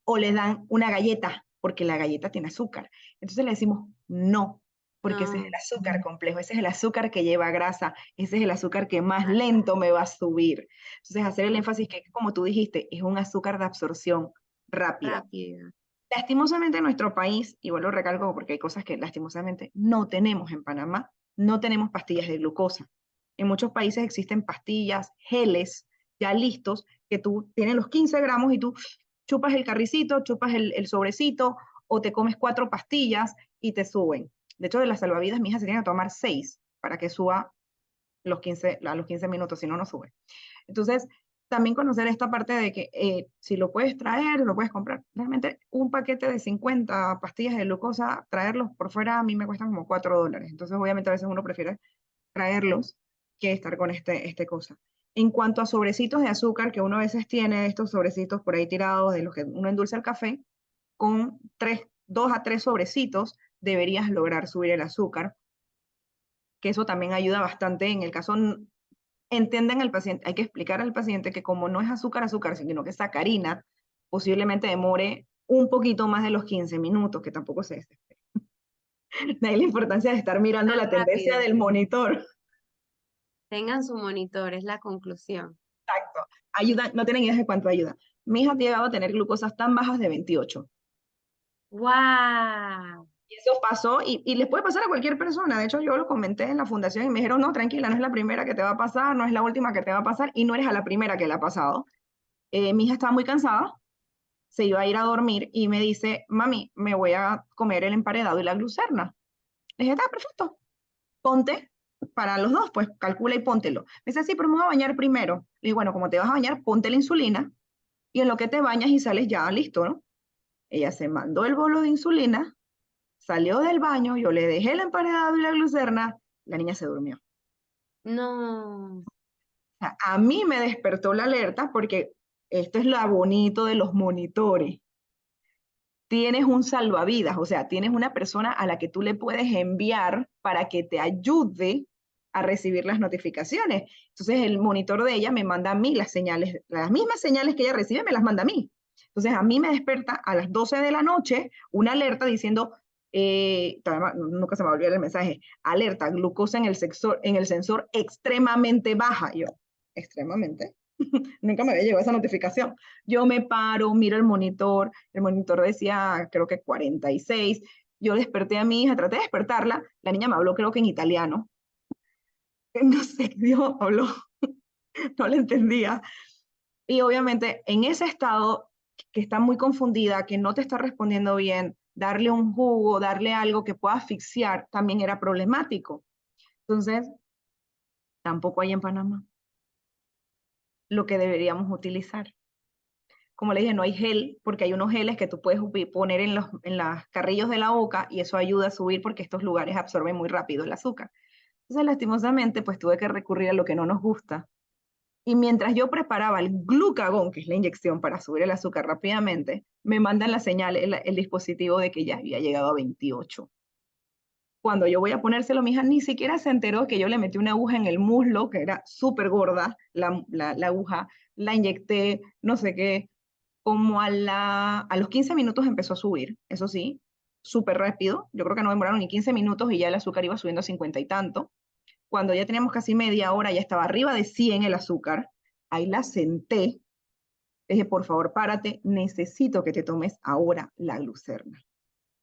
O le dan una galleta, porque la galleta tiene azúcar. Entonces le decimos no, porque ese es el No, azúcar complejo, ese es el azúcar que lleva grasa, ese es el azúcar que más lento me va a subir. Entonces hacer el no, énfasis que, como tú dijiste, es un azúcar de absorción rápida. rápido. Lastimosamente en nuestro país, y vuelvo a recalco porque hay cosas que lastimosamente no tenemos en Panamá, no tenemos pastillas de glucosa. En muchos países existen pastillas, geles ya listos, que tú tienes los 15 gramos y tú chupas el carricito, chupas el sobrecito o te comes 4 pastillas y te suben. De hecho, de las salvavidas, mi hija se tiene que tomar 6 para que suba a los 15 minutos, si no, no sube. Entonces, también conocer esta parte de que si lo puedes traer, lo puedes comprar. Realmente un paquete de 50 pastillas de glucosa, traerlos por fuera a mí me cuestan como $4. Entonces, obviamente a veces uno prefiere traerlos que estar con este cosa. En cuanto a sobrecitos de azúcar, que uno a veces tiene estos sobrecitos por ahí tirados de los que uno endulza el café, con 2 a 3 sobrecitos deberías lograr subir el azúcar, que eso también ayuda bastante en el caso entienden al paciente, hay que explicar al paciente que como no es azúcar, azúcar, sino que es sacarina, posiblemente demore un poquito más de los 15 minutos, que tampoco se desespere. De ahí la importancia de estar mirando Tan la tendencia rápido. del monitor. Tengan su monitor, es la conclusión. Exacto. Ayuda, no tienen idea de cuánto ayuda. Mi hija ha llegado a tener glucosas tan bajas de 28. ¡Wow! Y eso pasó y les puede pasar a cualquier persona. De hecho, yo lo comenté en la fundación y me dijeron, no, tranquila, no es la primera que te va a pasar, no es la última que te va a pasar y no eres a la primera que le ha pasado. Mi hija estaba muy cansada se iba a ir a dormir y me dice, mami, me voy a comer el emparedado y la glucerna. Le dije, está perfecto, ponte para los dos, pues calcula y póntelo. Me dice, sí, pero me voy a bañar primero. Le digo, bueno, como te vas a bañar, ponte la insulina y en lo que te bañas y sales ya listo, ¿no? Ella se mandó el bolo de insulina, salió del baño, yo le dejé el emparedado y la glucerna, la niña se durmió. No. O sea, a mí me despertó la alerta porque esto es lo bonito de los monitores. Tienes un salvavidas, o sea, tienes una persona a la que tú le puedes enviar para que te ayude a recibir las notificaciones. Entonces el monitor de ella me manda a mí las señales, las mismas señales que ella recibe me las manda a mí. Entonces a mí me despierta a las 12 de la noche una alerta diciendo, nunca se me va a olvidar el mensaje, alerta, glucosa en el sensor extremadamente baja. Yo, extremadamente. Nunca me había llegado esa notificación. Yo me paro, miro el monitor decía creo que 46. Yo desperté a mi hija, traté de despertarla, la niña me habló creo que en italiano. No sé qué Dios habló, no le entendía. Y obviamente en ese estado que está muy confundida, que no te está respondiendo bien, darle un jugo, darle algo que pueda asfixiar, también era problemático. Entonces, tampoco hay en Panamá lo que deberíamos utilizar. Como le dije, no hay gel, porque hay unos geles que tú puedes poner en los carrillos de la boca y eso ayuda a subir porque estos lugares absorben muy rápido el azúcar. Entonces, lastimosamente, pues tuve que recurrir a lo que no nos gusta. Y mientras yo preparaba el glucagón, que es la inyección para subir el azúcar rápidamente, me mandan la señal, el dispositivo de que ya había llegado a 28. Cuando yo voy a ponérselo, mi hija ni siquiera se enteró que yo le metí una aguja en el muslo, que era súper gorda, la aguja, la inyecté, no sé qué, como a los 15 minutos empezó a subir, eso sí, súper rápido. Yo creo que no demoraron ni 15 minutos y ya el azúcar iba subiendo a 50 y tanto. Cuando ya teníamos casi media hora, ya estaba arriba de 100 el azúcar. Ahí la senté. Dije, por favor, párate, necesito que te tomes ahora la glucerna,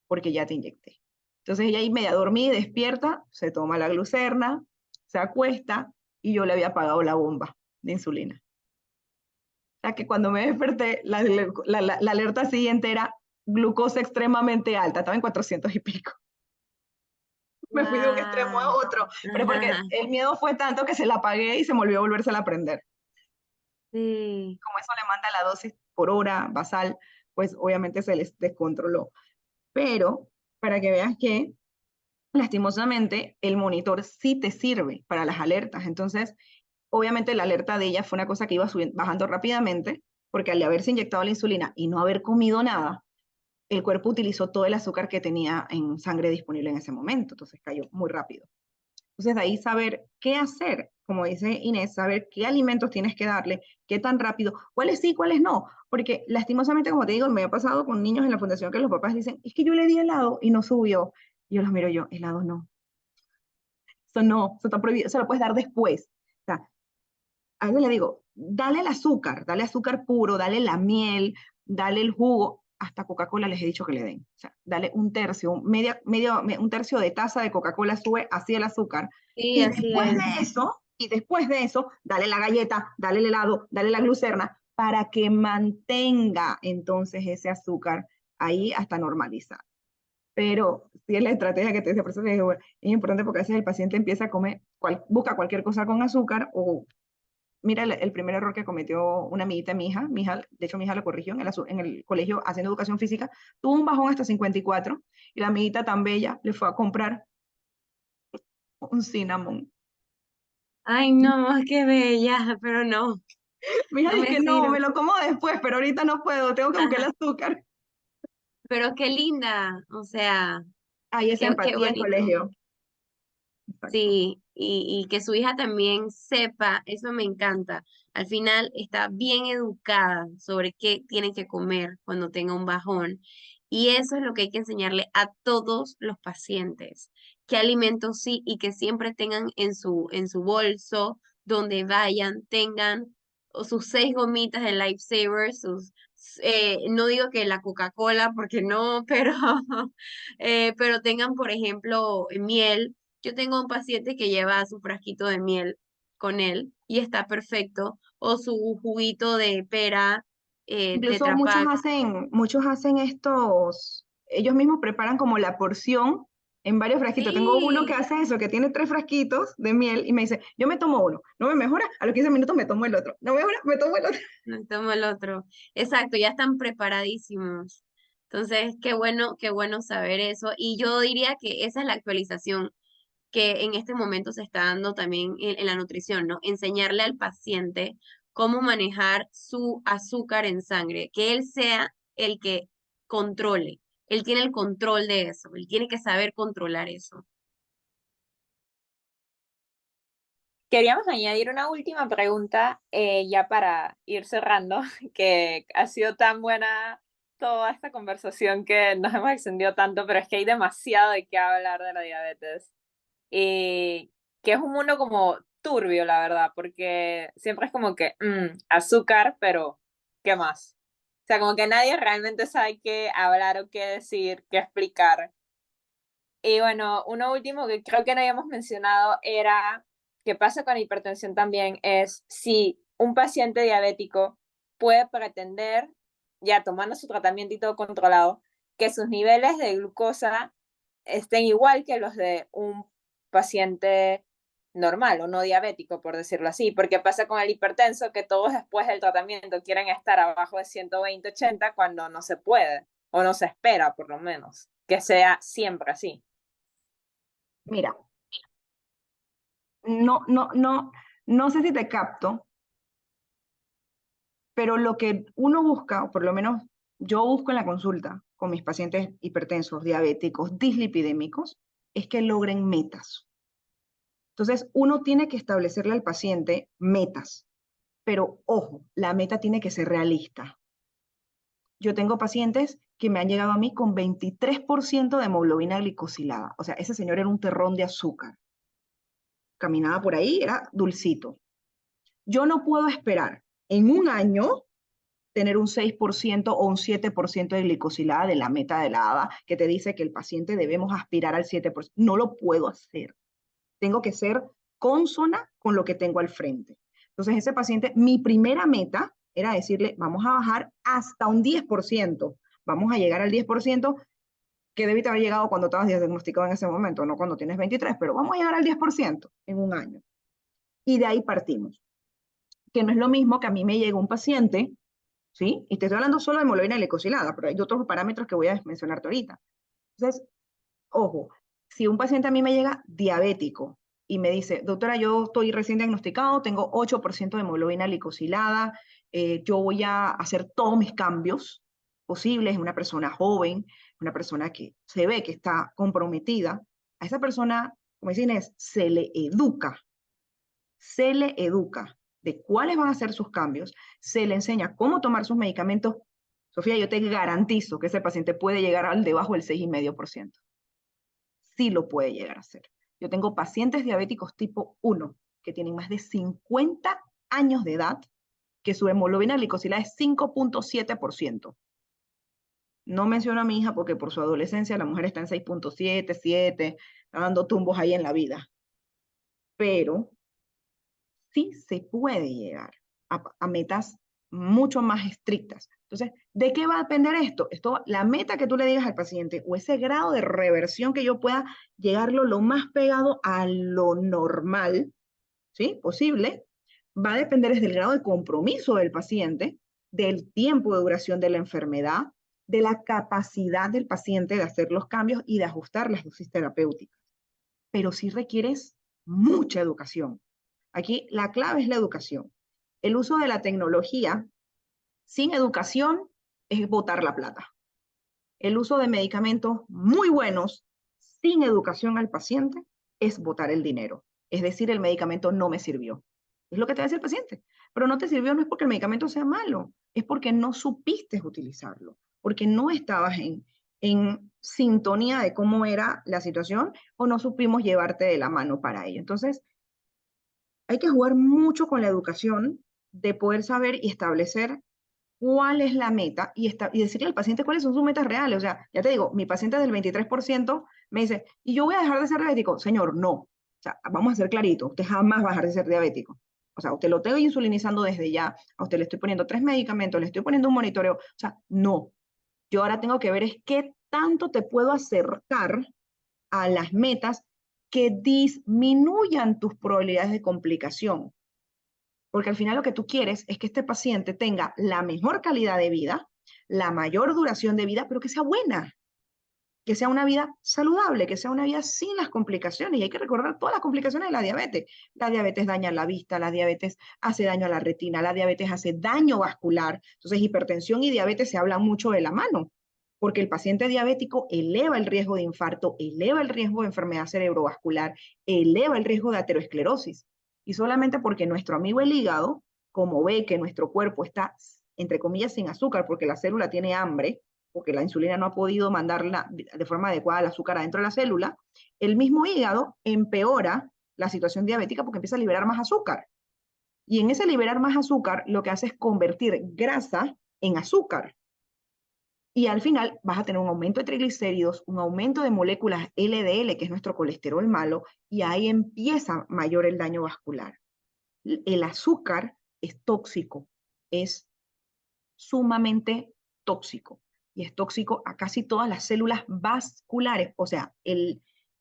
porque ya te inyecté. Entonces ella ahí media dormida, despierta, se toma la glucerna, se acuesta y yo le había apagado la bomba de insulina. O sea que cuando me desperté, la alerta siguiente era glucosa extremadamente alta, estaba en 400 y pico. Me fui de un extremo a Wow. otro, pero porque el miedo fue tanto que se la apagué y se me olvidó volvérsela a prender. Sí. Como eso le manda la dosis por hora basal, pues obviamente se les descontroló. Pero para que veas que lastimosamente el monitor sí te sirve para las alertas. Entonces, obviamente la alerta de ella fue una cosa que iba subiendo, bajando rápidamente, porque al haberse inyectado la insulina y no haber comido nada, el cuerpo utilizó todo el azúcar que tenía en sangre disponible en ese momento, entonces cayó muy rápido. Entonces, de ahí saber qué hacer, como dice Inés, saber qué alimentos tienes que darle, qué tan rápido, cuáles sí, cuáles no, porque lastimosamente, como te digo, me ha pasado con niños en la fundación que los papás dicen, es que yo le di helado y no subió. Y yo los miro yo, helado no, eso está prohibido, eso lo puedes dar después. O sea, a veces le digo, dale azúcar puro, dale la miel, dale el jugo, hasta Coca-Cola les he dicho que le den. O sea, dale un tercio, un tercio de taza de Coca-Cola sube así el azúcar. Sí, así es. Y después de eso, dale la galleta, dale el helado, dale la glucerna, para que mantenga entonces ese azúcar ahí hasta normalizar. Pero sí es la estrategia que te decía, por eso te digo, es importante porque a veces el paciente empieza a comer, busca cualquier cosa con azúcar o mira el primer error que cometió una amiguita de mi hija, de hecho mi hija lo corrigió en el colegio haciendo educación física, tuvo un bajón hasta 54 y la amiguita tan bella le fue a comprar un cinnamon. Ay, no, qué bella, pero no, Mi hija no dice me que no, sirve. me lo como después, pero ahorita no puedo, tengo que buscar el azúcar. Pero qué linda, o sea, Ahí esa qué empatía en bonito. colegio. Exacto. Sí, y que su hija también sepa, eso me encanta. Al final está bien educada sobre qué tiene que comer cuando tenga un bajón. Y eso es lo que hay que enseñarle a todos los pacientes. Qué alimentos sí y que siempre tengan en su bolso, donde vayan, tengan o sus 6 gomitas de Lifesaver, no digo que la Coca-Cola, porque no, pero tengan, por ejemplo, miel. Yo tengo un paciente que lleva su frasquito de miel con él y está perfecto, o su juguito de pera, Incluso Tetra Pak. muchos hacen estos, ellos mismos preparan como la porción en varios frasquitos. Tengo uno que Sí, hace eso, que tiene 3 frasquitos de miel y me dice, yo me tomo uno, no me mejora, a los 15 minutos me tomo el otro, no me mejora, me tomo el otro. no tomo el otro. Exacto, ya están preparadísimos. Entonces, qué bueno saber eso. Y yo diría que esa es la actualización que en este momento se está dando también en la nutrición, ¿no? Enseñarle al paciente cómo manejar su azúcar en sangre, que él sea el que controle. Él tiene el control de eso, él tiene que saber controlar eso. Queríamos añadir una última pregunta ya para ir cerrando, que ha sido tan buena toda esta conversación que nos hemos extendido tanto, pero es que hay demasiado de qué hablar de la diabetes. Y que es un mundo como turbio, la verdad, porque siempre es como que azúcar, pero ¿qué más? O sea, como que nadie realmente sabe qué hablar o qué decir, qué explicar. Y bueno, uno último que creo que no habíamos mencionado era que pasa con la hipertensión también es si un paciente diabético puede pretender, ya tomando su tratamiento y todo controlado, que sus niveles de glucosa estén igual que los de un paciente normal o no diabético, por decirlo así, porque pasa con el hipertenso que todos después del tratamiento quieren estar abajo de 120-80 cuando no se puede o no se espera por lo menos que sea siempre así. Mira, no sé si te capto, pero lo que uno busca, o por lo menos yo busco en la consulta con mis pacientes hipertensos, diabéticos, dislipidémicos, es que logren metas. Entonces, uno tiene que establecerle al paciente metas, pero ojo, la meta tiene que ser realista. Yo tengo pacientes que me han llegado a mí con 23% de hemoglobina glicosilada. O sea, ese señor era un terrón de azúcar. Caminaba por ahí, era dulcito. Yo no puedo esperar en un año tener un 6% o un 7% de glicosilada de la meta de la ADA que te dice que el paciente debemos aspirar al 7%. No lo puedo hacer. Tengo que ser consona con lo que tengo al frente. Entonces, ese paciente, mi primera meta era decirle, vamos a bajar hasta un 10%. Vamos a llegar al 10% que debiste haber llegado cuando estabas diagnosticado en ese momento, no cuando tienes 23, pero vamos a llegar al 10% en un año. Y de ahí partimos. Que no es lo mismo que a mí me llega un paciente, ¿sí? Y te estoy hablando solo de hemoglobina glicosilada, pero hay otros parámetros que voy a mencionarte ahorita. Entonces, ojo, si un paciente a mí me llega diabético y me dice, doctora, yo estoy recién diagnosticado, tengo 8% de hemoglobina glicosilada, yo voy a hacer todos mis cambios posibles, es una persona joven, una persona que se ve que está comprometida, a esa persona, como dicen, se le educa de cuáles van a ser sus cambios, se le enseña cómo tomar sus medicamentos. Sofía, yo te garantizo que ese paciente puede llegar al debajo del 6,5%. Sí lo puede llegar a hacer. Yo tengo pacientes diabéticos tipo 1 que tienen más de 50 años de edad, que su hemoglobina glicosilada es 5,7%. No menciono a mi hija porque por su adolescencia la mujer está en 6,7, 7, está dando tumbos ahí en la vida. Pero sí se puede llegar a metas mucho más estrictas. Entonces, ¿de qué va a depender esto? La meta que tú le digas al paciente o ese grado de reversión que yo pueda llegarlo lo más pegado a lo normal, ¿sí? Posible, va a depender desde el grado de compromiso del paciente, del tiempo de duración de la enfermedad, de la capacidad del paciente de hacer los cambios y de ajustar las dosis terapéuticas. Pero sí requieres mucha educación. Aquí la clave es la educación. El uso de la tecnología sin educación es botar la plata. El uso de medicamentos muy buenos sin educación al paciente es botar el dinero. Es decir, el medicamento no me sirvió. Es lo que te va a decir el paciente. Pero no te sirvió no es porque el medicamento sea malo, es porque no supiste utilizarlo, porque no estabas en sintonía de cómo era la situación o no supimos llevarte de la mano para ello. Entonces, hay que jugar mucho con la educación de poder saber y establecer cuál es la meta y decirle al paciente cuáles son sus metas reales. O sea, ya te digo, mi paciente del 23% me dice, ¿y yo voy a dejar de ser diabético? Señor, no. O sea, vamos a ser clarito, usted jamás va a dejar de ser diabético. O sea, usted lo tengo insulinizando desde ya, a usted le estoy poniendo 3 medicamentos, le estoy poniendo un monitoreo. O sea, no. Yo ahora tengo que ver es qué tanto te puedo acercar a las metas que disminuyan tus probabilidades de complicación. Porque al final lo que tú quieres es que este paciente tenga la mejor calidad de vida, la mayor duración de vida, pero que sea buena, que sea una vida saludable, que sea una vida sin las complicaciones. Y hay que recordar todas las complicaciones de la diabetes. La diabetes daña la vista, la diabetes hace daño a la retina, la diabetes hace daño vascular. Entonces, hipertensión y diabetes se hablan mucho de la mano, porque el paciente diabético eleva el riesgo de infarto, eleva el riesgo de enfermedad cerebrovascular, eleva el riesgo de aterosclerosis. Y solamente porque nuestro amigo el hígado, como ve que nuestro cuerpo está, entre comillas, sin azúcar, porque la célula tiene hambre, porque la insulina no ha podido mandarla de forma adecuada el azúcar adentro de la célula, el mismo hígado empeora la situación diabética porque empieza a liberar más azúcar. Y en ese liberar más azúcar, lo que hace es convertir grasa en azúcar. Y al final vas a tener un aumento de triglicéridos, un aumento de moléculas LDL, que es nuestro colesterol malo, y ahí empieza mayor el daño vascular. El azúcar es tóxico, es sumamente tóxico y es tóxico a casi todas las células vasculares, o sea,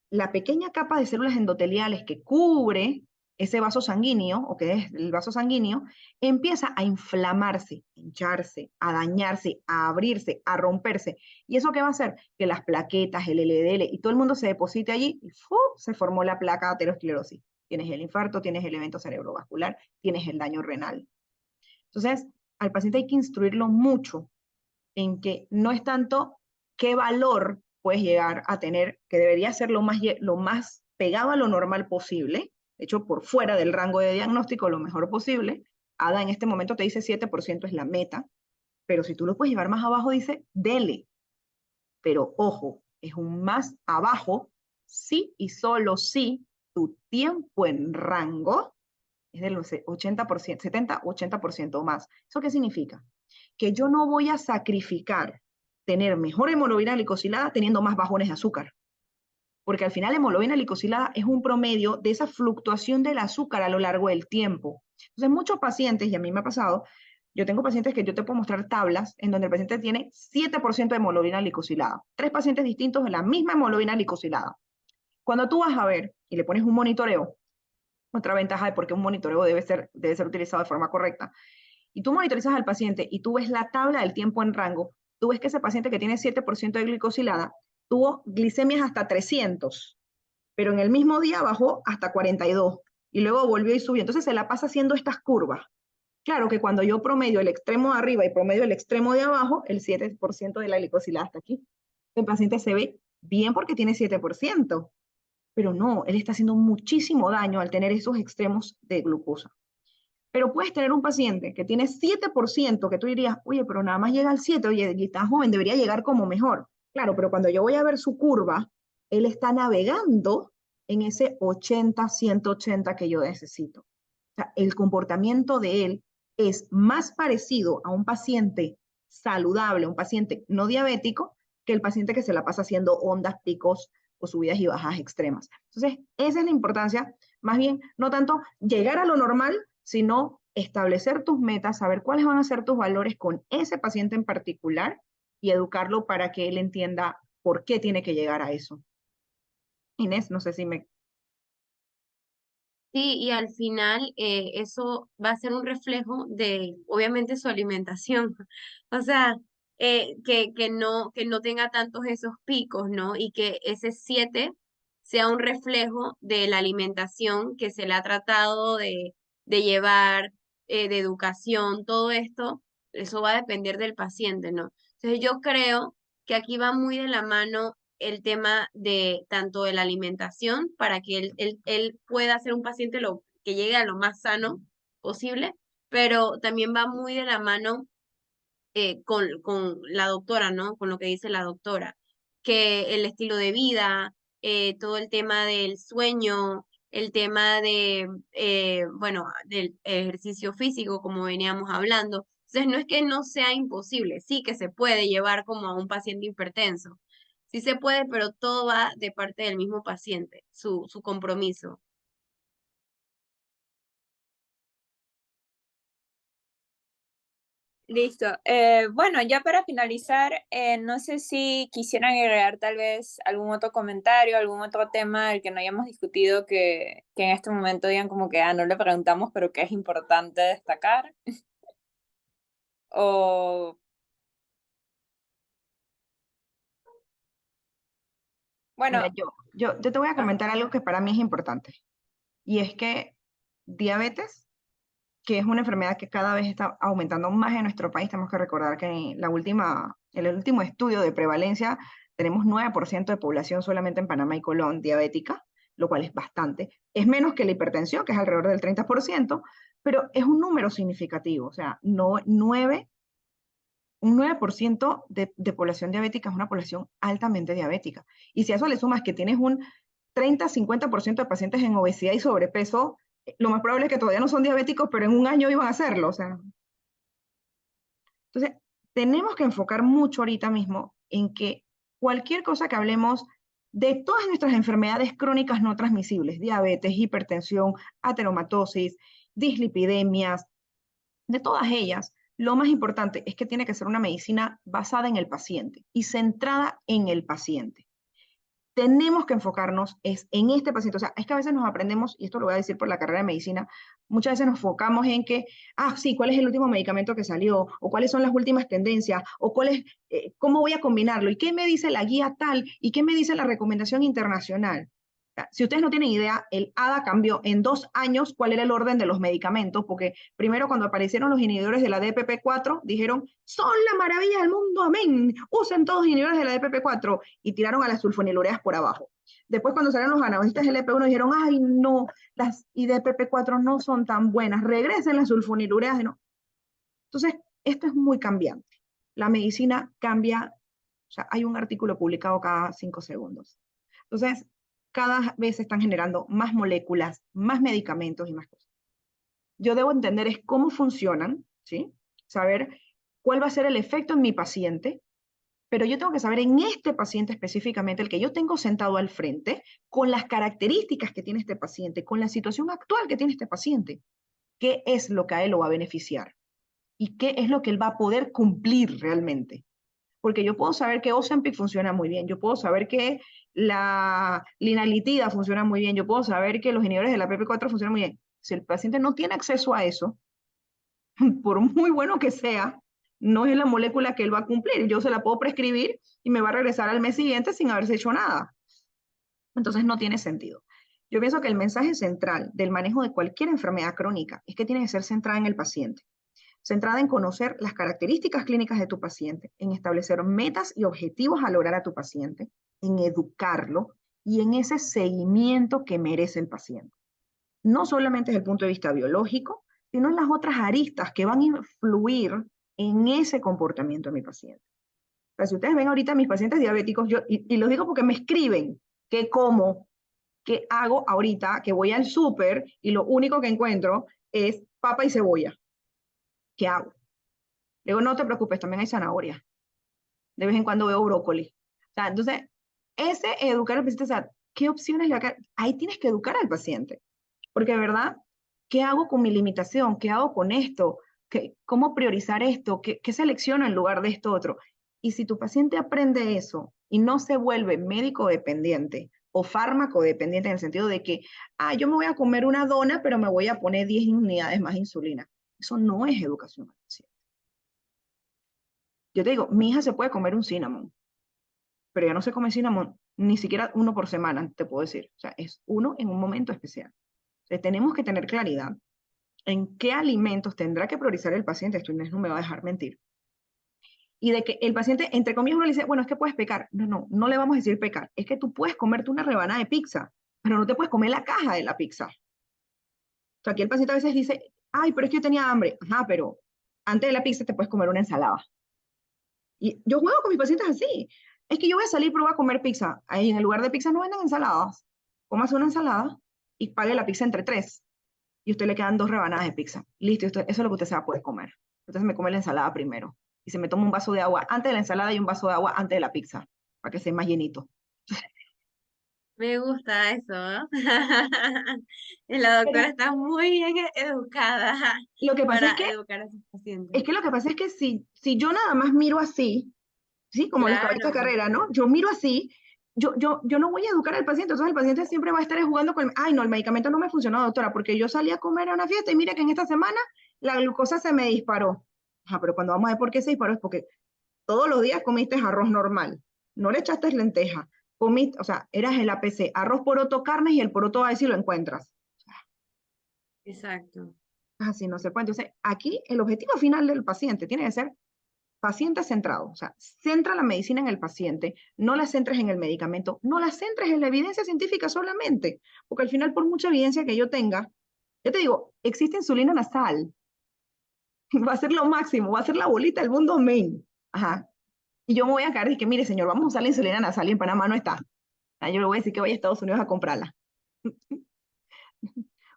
la pequeña capa de células endoteliales que cubre ese vaso sanguíneo, o que es el vaso sanguíneo, empieza a inflamarse, a hincharse, a dañarse, a abrirse, a romperse. ¿Y eso qué va a hacer? Que las plaquetas, el LDL y todo el mundo se deposite allí y se formó la placa de aterosclerosis. Tienes el infarto, tienes el evento cerebrovascular, tienes el daño renal. Entonces, al paciente hay que instruirlo mucho en que no es tanto qué valor puedes llegar a tener, que debería ser lo más pegado a lo normal posible, de hecho, por fuera del rango de diagnóstico, lo mejor posible. Ada en este momento te dice 7% es la meta, pero si tú lo puedes llevar más abajo, dice, dele. Pero ojo, es un más abajo, sí y solo si tu tiempo en rango es del 80%, 70-80% más. ¿Eso qué significa? Que yo no voy a sacrificar tener mejor hemoglobina glicosilada teniendo más bajones de azúcar. Porque al final la hemoglobina glicosilada es un promedio de esa fluctuación del azúcar a lo largo del tiempo. Entonces, muchos pacientes, y a mí me ha pasado, yo tengo pacientes que yo te puedo mostrar tablas en donde el paciente tiene 7% de hemoglobina glicosilada. 3 pacientes distintos de la misma hemoglobina glicosilada. Cuando tú vas a ver y le pones un monitoreo, otra ventaja de por qué un monitoreo debe ser utilizado de forma correcta, y tú monitorizas al paciente y tú ves la tabla del tiempo en rango, tú ves que ese paciente que tiene 7% de glicosilada tuvo glicemias hasta 300, pero en el mismo día bajó hasta 42 y luego volvió y subió. Entonces se la pasa haciendo estas curvas. Claro que cuando yo promedio el extremo de arriba y promedio el extremo de abajo, el 7% de la glicosilada está aquí. El paciente se ve bien porque tiene 7%, pero no, él está haciendo muchísimo daño al tener esos extremos de glucosa. Pero puedes tener un paciente que tiene 7%, que tú dirías, oye, pero nada más llega al 7, oye, y está joven, debería llegar como mejor. Claro, pero cuando yo voy a ver su curva, él está navegando en ese 80-180 que yo necesito. O sea, el comportamiento de él es más parecido a un paciente saludable, un paciente no diabético, que el paciente que se la pasa haciendo ondas, picos o subidas y bajas extremas. Entonces, esa es la importancia, más bien, no tanto llegar a lo normal, sino establecer tus metas, saber cuáles van a ser tus valores con ese paciente en particular y educarlo para que él entienda por qué tiene que llegar a eso. Inés, no sé si me... Sí, y al final eso va a ser un reflejo de, obviamente, su alimentación. O sea, que no tenga tantos esos picos, ¿no? Y que ese 7 sea un reflejo de la alimentación que se le ha tratado de llevar, de educación, todo esto, eso va a depender del paciente, ¿no? Entonces yo creo que aquí va muy de la mano el tema de tanto de la alimentación para que él pueda ser un paciente que llegue a lo más sano posible, pero también va muy de la mano con la doctora, ¿no? Con lo que dice la doctora, que el estilo de vida, todo el tema del sueño, el tema bueno, del ejercicio físico, como veníamos hablando. Entonces, no es que no sea imposible, sí que se puede llevar como a un paciente hipertenso. Sí se puede, pero todo va de parte del mismo paciente, su compromiso. Listo. Bueno, ya para finalizar, no sé si quisieran agregar tal vez algún otro comentario, algún otro tema del que no hayamos discutido que en este momento digan como que no le preguntamos, pero que es importante destacar. O Mira, bueno, yo te voy a ah, comentar algo que para mí es importante, y es que diabetes, que es una enfermedad que cada vez está aumentando más en nuestro país, tenemos que recordar que en el último estudio de prevalencia tenemos 9% de población solamente en Panamá y Colón diabética, lo cual es bastante. Es menos que la hipertensión, que es alrededor del 30%, pero es un número significativo. O sea, no, un 9% de población diabética es una población altamente diabética. Y si a eso le sumas que tienes un 30-50% de pacientes en obesidad y sobrepeso, lo más probable es que todavía no son diabéticos, pero en un año iban a hacerlo. O sea, entonces, tenemos que enfocar mucho ahorita mismo en que cualquier cosa que hablemos de todas nuestras enfermedades crónicas no transmisibles, diabetes, hipertensión, ateromatosis, dislipidemias, de todas ellas, lo más importante es que tiene que ser una medicina basada en el paciente y centrada en el paciente. Tenemos que enfocarnos en este paciente. O sea, es que a veces nos aprendemos, y esto lo voy a decir por la carrera de medicina, muchas veces nos enfocamos en que, sí, ¿cuál es el último medicamento que salió? O cuáles son las últimas tendencias, o cómo voy a combinarlo, y qué me dice la guía tal, y qué me dice la recomendación internacional. Si ustedes no tienen idea, el ADA cambió en 2 años cuál era el orden de los medicamentos, porque primero cuando aparecieron los inhibidores de la DPP4, dijeron, son la maravilla del mundo, amén, usen todos inhibidores de la DPP4, y tiraron a las sulfonilureas por abajo. Después cuando salieron los anabolitas LP1 dijeron, ay no, las IDPP4 no son tan buenas, regresen las sulfonilureas. No. Entonces, esto es muy cambiante. La medicina cambia, o sea, hay un artículo publicado cada 5 segundos. Entonces, cada vez se están generando más moléculas, más medicamentos y más cosas. Yo debo entender es cómo funcionan, ¿sí? Saber cuál va a ser el efecto en mi paciente, pero yo tengo que saber en este paciente específicamente, el que yo tengo sentado al frente, con las características que tiene este paciente, con la situación actual que tiene este paciente, qué es lo que a él lo va a beneficiar y qué es lo que él va a poder cumplir realmente. Porque yo puedo saber que Ozempic funciona muy bien, yo puedo saber que la linalitida funciona muy bien, yo puedo saber que los inhibidores de la PP4 funcionan muy bien. Si el paciente no tiene acceso a eso, por muy bueno que sea, no es la molécula que él va a cumplir. Yo se la puedo prescribir y me va a regresar al mes siguiente sin haberse hecho nada. Entonces no tiene sentido. Yo pienso que el mensaje central del manejo de cualquier enfermedad crónica es que tiene que ser centrada en el paciente, centrada en conocer las características clínicas de tu paciente, en establecer metas y objetivos a lograr a tu paciente, en educarlo y en ese seguimiento que merece el paciente. No solamente desde el punto de vista biológico, sino en las otras aristas que van a influir en ese comportamiento de mi paciente. O sea, si ustedes ven ahorita a mis pacientes diabéticos, y los digo porque me escriben qué como, qué hago ahorita, que voy al súper y lo único que encuentro es papa y cebolla. ¿Qué hago? Le digo, no te preocupes, también hay zanahoria. De vez en cuando veo brócoli. O sea, entonces, ese educar al paciente, o sea, ¿qué opciones le va? Ahí tienes que educar al paciente. Porque, de verdad, ¿qué hago con mi limitación? ¿Qué hago con esto? ¿Cómo priorizar esto? ¿Qué selecciono en lugar de esto otro? Y si tu paciente aprende eso y no se vuelve médico dependiente o fármaco dependiente en el sentido de que, yo me voy a comer una dona, pero me voy a poner 10 unidades más de insulina. Eso no es educación al paciente. Yo te digo, mi hija se puede comer un cinnamon, pero ya no se come cinnamon ni siquiera uno por semana, te puedo decir. O sea, es uno en un momento especial. Entonces, tenemos que tener claridad en qué alimentos tendrá que priorizar el paciente, esto Inés no me va a dejar mentir, y de que el paciente, entre comillas, uno le dice, bueno, es que puedes pecar. No le vamos a decir pecar, es que tú puedes comerte una rebanada de pizza, pero no te puedes comer la caja de la pizza. O sea, aquí el paciente a veces dice, ay, pero es que yo tenía hambre. Ajá, pero antes de la pizza te puedes comer una ensalada. Y yo juego con mis pacientes así. Es que yo voy a salir, pero voy a comer pizza. Ahí en el lugar de pizza no venden ensaladas. Cómase una ensalada y pague la pizza entre 3. Y a usted le quedan 2 rebanadas de pizza. Listo, eso es lo que usted se va a poder comer. Entonces me come la ensalada primero. Y se me toma un vaso de agua antes de la ensalada y un vaso de agua antes de la pizza, para que sea más llenito. Me gusta eso, ¿no? La Pero doctora está muy bien educada lo que pasa para educar a sus pacientes. es que lo que pasa es que si yo nada más miro así, ¿sí? Como los caballos de Claro, carrera, ¿no? Yo miro así, yo no voy a educar al paciente, entonces el paciente siempre va a estar jugando con, ay, no, el medicamento no me funcionó, doctora, porque yo salí a comer a una fiesta y mire que en esta semana la glucosa se me disparó. Ajá, pero cuando vamos a ver por qué se disparó es porque todos los días comiste arroz normal, no le echaste lenteja, comiste, o sea, eras el APC, arroz, poroto, carnes y el poroto a ver si lo encuentras. exacto. Así no se puede. Entonces, aquí el objetivo final del paciente tiene que ser paciente centrado, o sea, centra la medicina en el paciente, no la centres en el medicamento, no la centres en la evidencia científica solamente, porque al final por mucha evidencia que yo tenga, yo te digo, existe insulina nasal, va a ser lo máximo, va a ser la bolita del mundo main, ajá, y yo me voy a caer y que mire señor, vamos a usar la insulina nasal y en Panamá no está, ah, yo le voy a decir que vaya a Estados Unidos a comprarla,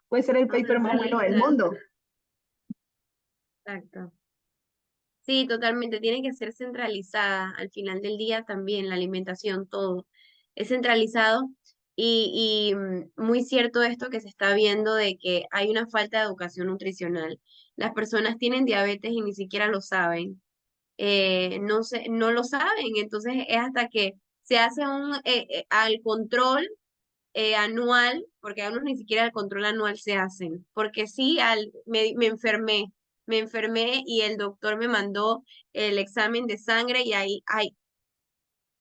puede ser el paper más bueno del Totalmente, mundo. exacto. Sí, totalmente. Tiene que ser centralizada al final del día también, la alimentación, todo. Es centralizado y muy cierto esto que se está viendo de que hay una falta de educación nutricional. Las personas tienen diabetes y ni siquiera lo saben. No lo saben. Entonces es hasta que se hace al control anual, porque a unos ni siquiera el control anual se hacen, porque sí, me enfermé y el doctor me mandó el examen de sangre y ahí hay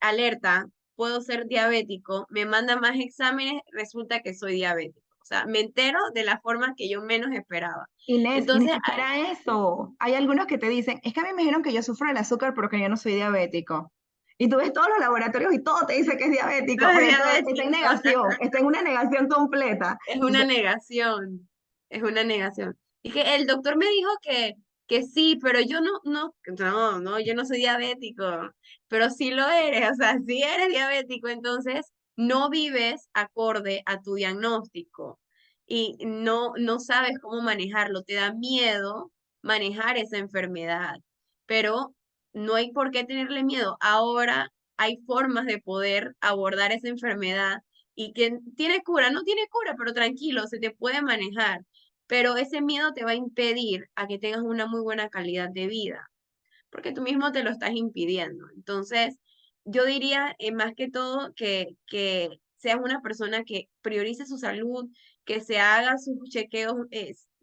alerta, puedo ser diabético, me manda más exámenes, resulta que soy diabético. O sea, me entero de la forma que yo menos esperaba. Inés, y ni Entonces, siquiera eso. Hay algunos que te dicen, es que a mí me dijeron que yo sufro del azúcar, pero que yo no soy diabético. Y tú ves todos los laboratorios y todo te dice que es diabético, soy pero entonces está en diabético. negación, está en una negación completa. Es una Entonces, negación, es una negación. Y que el doctor me dijo que sí, pero yo no, yo no soy diabético, pero sí lo eres, o sea, sí eres diabético, entonces no vives acorde a tu diagnóstico y no sabes cómo manejarlo, te da miedo manejar esa enfermedad, pero no hay por qué tenerle miedo. Ahora hay formas de poder abordar esa enfermedad y que tiene cura, no tiene cura, pero tranquilo, se te puede manejar. Pero ese miedo te va a impedir a que tengas una muy buena calidad de vida, porque tú mismo te lo estás impidiendo. Entonces, yo diría más que todo que seas una persona que priorice su salud, que se haga sus chequeos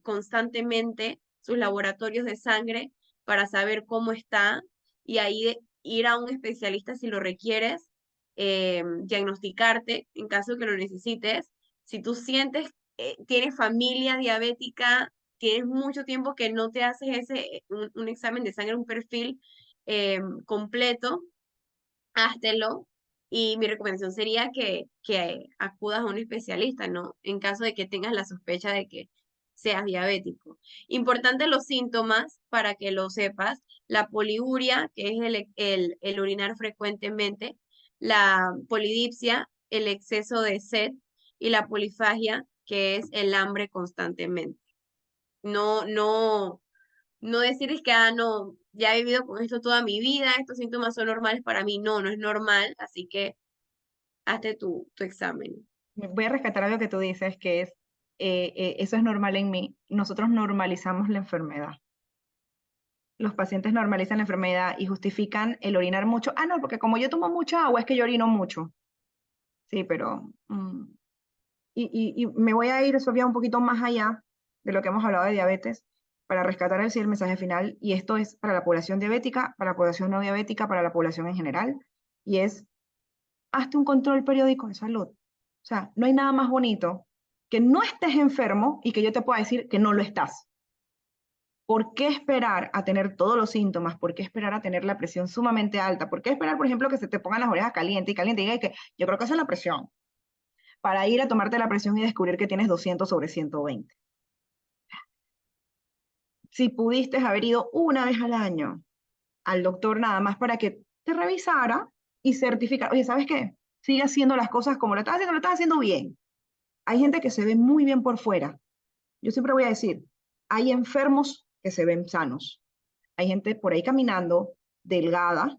constantemente, sus laboratorios de sangre para saber cómo está y ahí ir a un especialista si lo requieres, diagnosticarte en caso que lo necesites. Si tú sientes, tienes familia diabética, tienes mucho tiempo que no te haces un examen de sangre, un perfil completo, háztelo. Y mi recomendación sería que acudas a un especialista, ¿no? En caso de que tengas la sospecha de que seas diabético. Importante los síntomas para que lo sepas. La poliuria, que es el orinar frecuentemente, la polidipsia, el exceso de sed, y la polifagia, que es el hambre constantemente. No, no, no decir es que, no, ya he vivido con esto toda mi vida, estos síntomas son normales para mí. No, no es normal, así que hazte tu examen. voy a rescatar algo que tú dices, que es, eso es normal en mí. Nosotros normalizamos la enfermedad. Los pacientes normalizan la enfermedad y justifican el orinar mucho. Ah, no, porque como yo tomo mucha agua, es que yo orino mucho. Sí, pero y me voy a ir, Sofía, un poquito más allá de lo que hemos hablado de diabetes para rescatar el mensaje final, y esto es para la población diabética, para la población no diabética, para la población en general, y es, hazte un control periódico de salud. O sea, no hay nada más bonito que no estés enfermo y que yo te pueda decir que no lo estás. ¿Por qué esperar a tener todos los síntomas? ¿Por qué esperar a tener la presión sumamente alta? ¿Por qué esperar, por ejemplo, que se te pongan las orejas calientes y caliente y diga que yo creo que esa es la presión? Para ir a tomarte la presión y descubrir que tienes 200/120. Si pudiste haber ido una vez al año al doctor nada más para que te revisara y certificara, oye, ¿sabes qué? Sigue haciendo las cosas como lo estás haciendo bien. Hay gente que se ve muy bien por fuera. Yo siempre voy a decir, hay enfermos que se ven sanos. Hay gente por ahí caminando, delgada,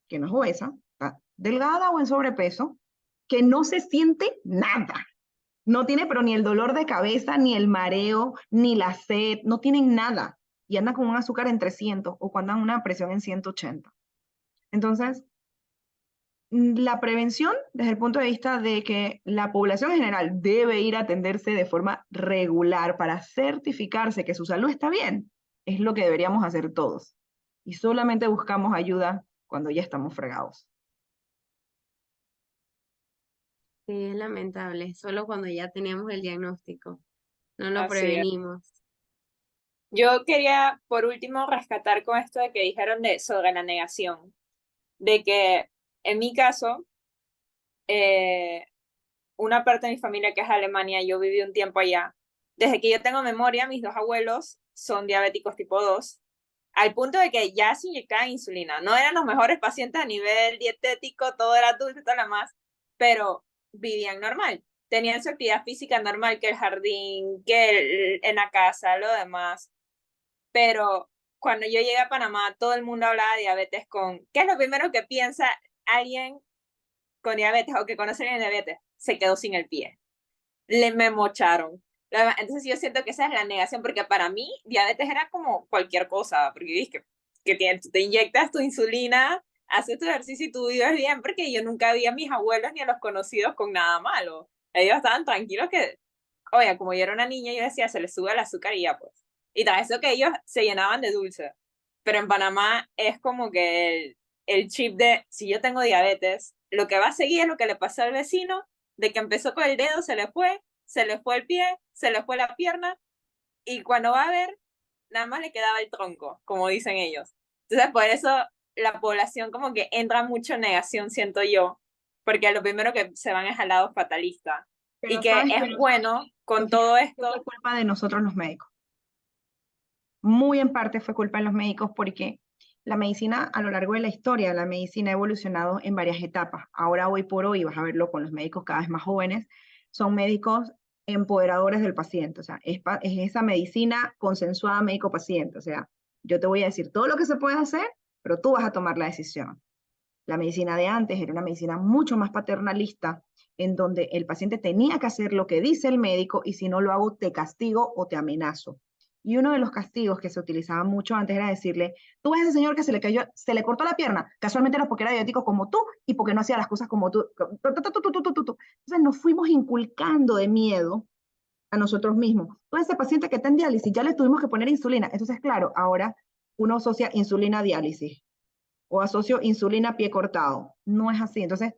que no es obesa, está delgada o en sobrepeso, que no se siente nada. No tiene pero ni el dolor de cabeza, ni el mareo, ni la sed, no tienen nada. Y andan con un azúcar en 300 o cuando andan una presión en 180. Entonces, la prevención, desde el punto de vista de que la población en general debe ir a atenderse de forma regular para certificarse que su salud está bien, es lo que deberíamos hacer todos. Y solamente buscamos ayuda cuando ya estamos fregados. Sí, es lamentable, solo cuando ya teníamos el diagnóstico, no lo Así es. prevenimos. Yo quería, por último, rescatar con esto de que dijeron sobre la negación, de que en mi caso, eh, una parte de mi familia que es Alemania, yo viví un tiempo allá. Desde que yo tengo memoria, mis dos abuelos son diabéticos tipo 2, al punto de que ya se inyectaban insulina. No eran los mejores pacientes a nivel dietético, todo era dulce, todo lo más, pero vivían normal. Tenían su actividad física normal, que el jardín, en la casa, lo demás. Pero cuando yo llegué a Panamá, todo el mundo hablaba de diabetes con... ¿Qué es lo primero que piensa alguien con diabetes o que conoce a alguien de diabetes? Se quedó sin el pie. Me mocharon. Entonces yo siento que esa es la negación, porque para mí diabetes era como cualquier cosa, porque dices que te inyectas tu insulina, haces tu ejercicio y tú vives bien, porque yo nunca vi a mis abuelos ni a los conocidos con nada malo. Ellos estaban tranquilos que, oye, como yo era una niña, yo decía, se les sube el azúcar y ya pues. Y tal, eso que ellos se llenaban de dulce. Pero en Panamá es como que el chip de, si yo tengo diabetes, lo que va a seguir es lo que le pasó al vecino, de que empezó con el dedo, se le fue el pie, se le fue la pierna, y cuando va a ver, nada más le quedaba el tronco, como dicen ellos. Entonces, por eso la población como que entra mucho en negación, siento yo, porque lo primero que se van es al lado fatalista. Y Pero que sabes es que, bueno con Sofía, todo eso fue esto. culpa de nosotros los médicos. Muy en parte fue culpa de los médicos porque la medicina a lo largo de la historia, la medicina ha evolucionado en varias etapas. Ahora, hoy por hoy, vas a verlo con los médicos cada vez más jóvenes, son médicos empoderadores del paciente. O sea, es esa medicina consensuada médico-paciente. O sea, yo te voy a decir todo lo que se puede hacer, pero tú vas a tomar la decisión. La medicina de antes era una medicina mucho más paternalista, en donde el paciente tenía que hacer lo que dice el médico y si no lo hago te castigo o te amenazo. Y uno de los castigos que se utilizaba mucho antes era decirle, tú ves a ese señor que se le cortó la pierna, casualmente era porque era diabético como tú y porque no hacía las cosas como tú. Entonces nos fuimos inculcando de miedo a nosotros mismos. Todo ese paciente que está en diálisis, ya le tuvimos que poner insulina. Entonces, claro, ahora uno asocia insulina a diálisis o asocio insulina pie cortado. No es así. Entonces,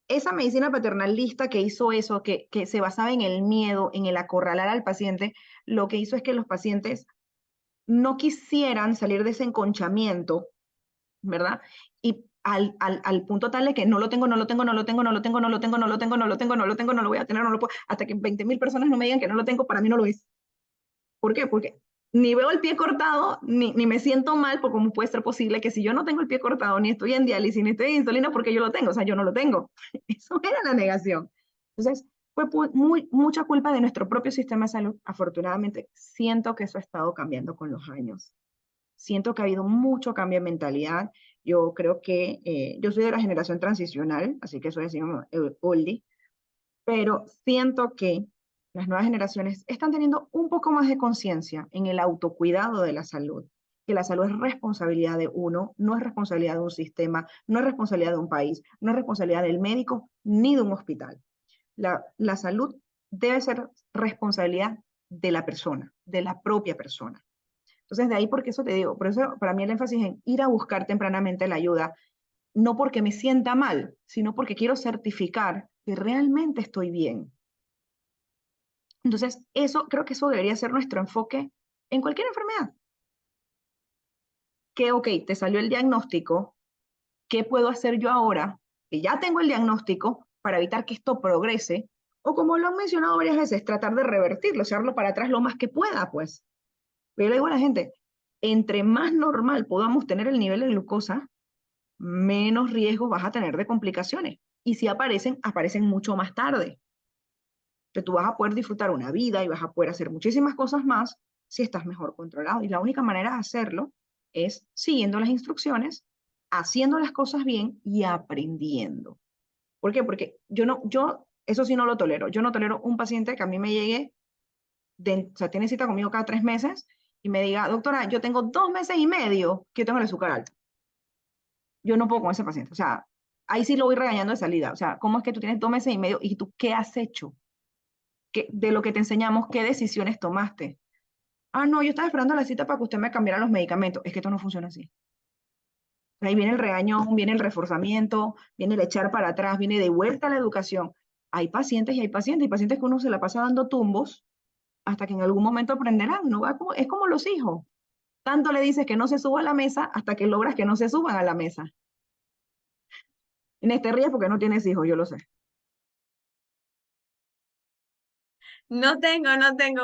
esa medicina paternalista que hizo eso, que se basaba en el miedo, en el acorralar al paciente, lo que hizo es que los pacientes no quisieran salir de ese enconchamiento, ¿verdad? Y al punto tal de que no lo tengo, no lo tengo, no lo tengo, no lo tengo, no lo tengo, no lo tengo, no lo tengo, no lo tengo, no lo voy a tener, no lo puedo, hasta que 20.000 personas no me digan que no lo tengo, para mí no lo es. ¿Por qué? Porque ni veo el pie cortado, ni me siento mal, porque cómo puede ser posible que si yo no tengo el pie cortado, ni estoy en diálisis, ni estoy en insulina, porque yo lo tengo, o sea, yo no lo tengo. Eso era la negación. Entonces, fue mucha culpa de nuestro propio sistema de salud. Afortunadamente, siento que eso ha estado cambiando con los años. Siento que ha habido mucho cambio en mentalidad. Yo creo que yo soy de la generación transicional, así que soy así como oldie, pero siento que las nuevas generaciones están teniendo un poco más de conciencia en el autocuidado de la salud, que la salud es responsabilidad de uno, no es responsabilidad de un sistema, no es responsabilidad de un país, no es responsabilidad del médico ni de un hospital. La salud debe ser responsabilidad de la persona, de la propia persona. Entonces, de ahí porque eso te digo, por eso para mí el énfasis en ir a buscar tempranamente la ayuda, no porque me sienta mal, sino porque quiero certificar que realmente estoy bien. Entonces, creo que eso debería ser nuestro enfoque en cualquier enfermedad. Que, ok, te salió el diagnóstico, ¿qué puedo hacer yo ahora? Que ya tengo el diagnóstico para evitar que esto progrese, o como lo han mencionado varias veces, tratar de revertirlo, echarlo para atrás lo más que pueda, pues. Pero yo le digo a la gente, entre más normal podamos tener el nivel de glucosa, menos riesgo vas a tener de complicaciones. Y si aparecen, aparecen mucho más tarde. Que tú vas a poder disfrutar una vida y vas a poder hacer muchísimas cosas más si estás mejor controlado. Y la única manera de hacerlo es siguiendo las instrucciones, haciendo las cosas bien y aprendiendo. ¿Por qué? Porque eso sí no lo tolero. Yo no tolero un paciente que a mí me llegue, o sea, tiene cita conmigo cada 3 meses y me diga, doctora, yo tengo 2 meses y medio que yo tengo el azúcar alto. Yo no puedo con ese paciente. O sea, ahí sí lo voy regañando de salida. O sea, ¿cómo es que tú tienes 2 meses y medio y tú qué has hecho? De lo que te enseñamos, ¿qué decisiones tomaste? Ah, no, yo estaba esperando la cita para que usted me cambiara los medicamentos. Es que esto no funciona así. Ahí viene el regañón, viene el reforzamiento, viene el echar para atrás, viene de vuelta a la educación. Hay pacientes y hay pacientes que uno se la pasa dando tumbos hasta que en algún momento aprenderán. ¿No? Es como los hijos. Tanto le dices que no se suba a la mesa hasta que logras que no se suban a la mesa. Inés, te ríes porque no tienes hijos, yo lo sé. No tengo,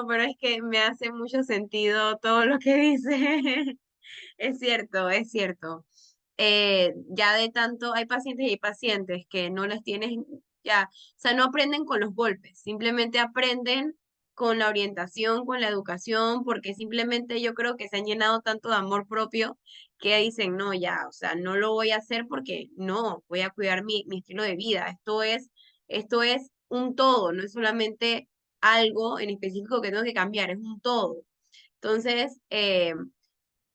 pero es que me hace mucho sentido todo lo que dice. Es cierto, es cierto. Ya de tanto, hay pacientes y hay pacientes que no les tienen ya, o sea, no aprenden con los golpes, simplemente aprenden con la orientación, con la educación, porque simplemente yo creo que se han llenado tanto de amor propio que dicen, no, ya, o sea, no lo voy a hacer porque no, voy a cuidar mi estilo de vida. Esto es un todo, no es solamente algo en específico que tengo que cambiar, es un todo. Entonces,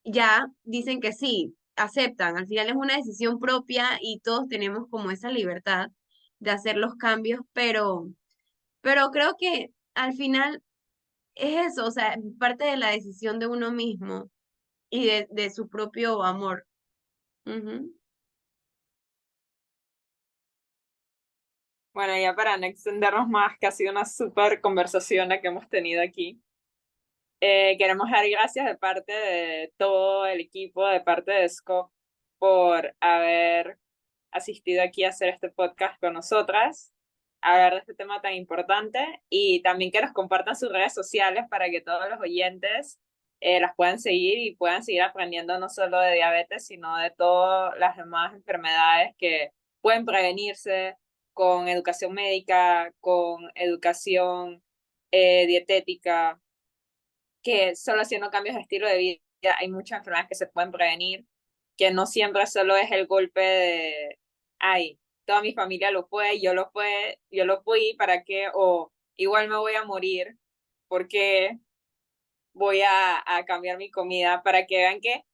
ya dicen que sí, aceptan. Al final es una decisión propia y todos tenemos como esa libertad de hacer los cambios, pero creo que al final es eso, o sea, parte de la decisión de uno mismo y de su propio amor. Ujú. Bueno, ya para no extendernos más, que ha sido una súper conversación la que hemos tenido aquí. Queremos dar gracias de parte de todo el equipo, de parte de Scope, por haber asistido aquí a hacer este podcast con nosotras, a hablar de este tema tan importante y también que nos compartan sus redes sociales para que todos los oyentes las puedan seguir y puedan seguir aprendiendo no solo de diabetes, sino de todas las demás enfermedades que pueden prevenirse con educación médica, con educación dietética, que solo haciendo cambios de estilo de vida hay muchas enfermedades que se pueden prevenir, que no siempre solo es el golpe de, ay, toda mi familia lo fue, yo lo fui, ¿para qué? O igual me voy a morir, porque voy a cambiar mi comida para que vean que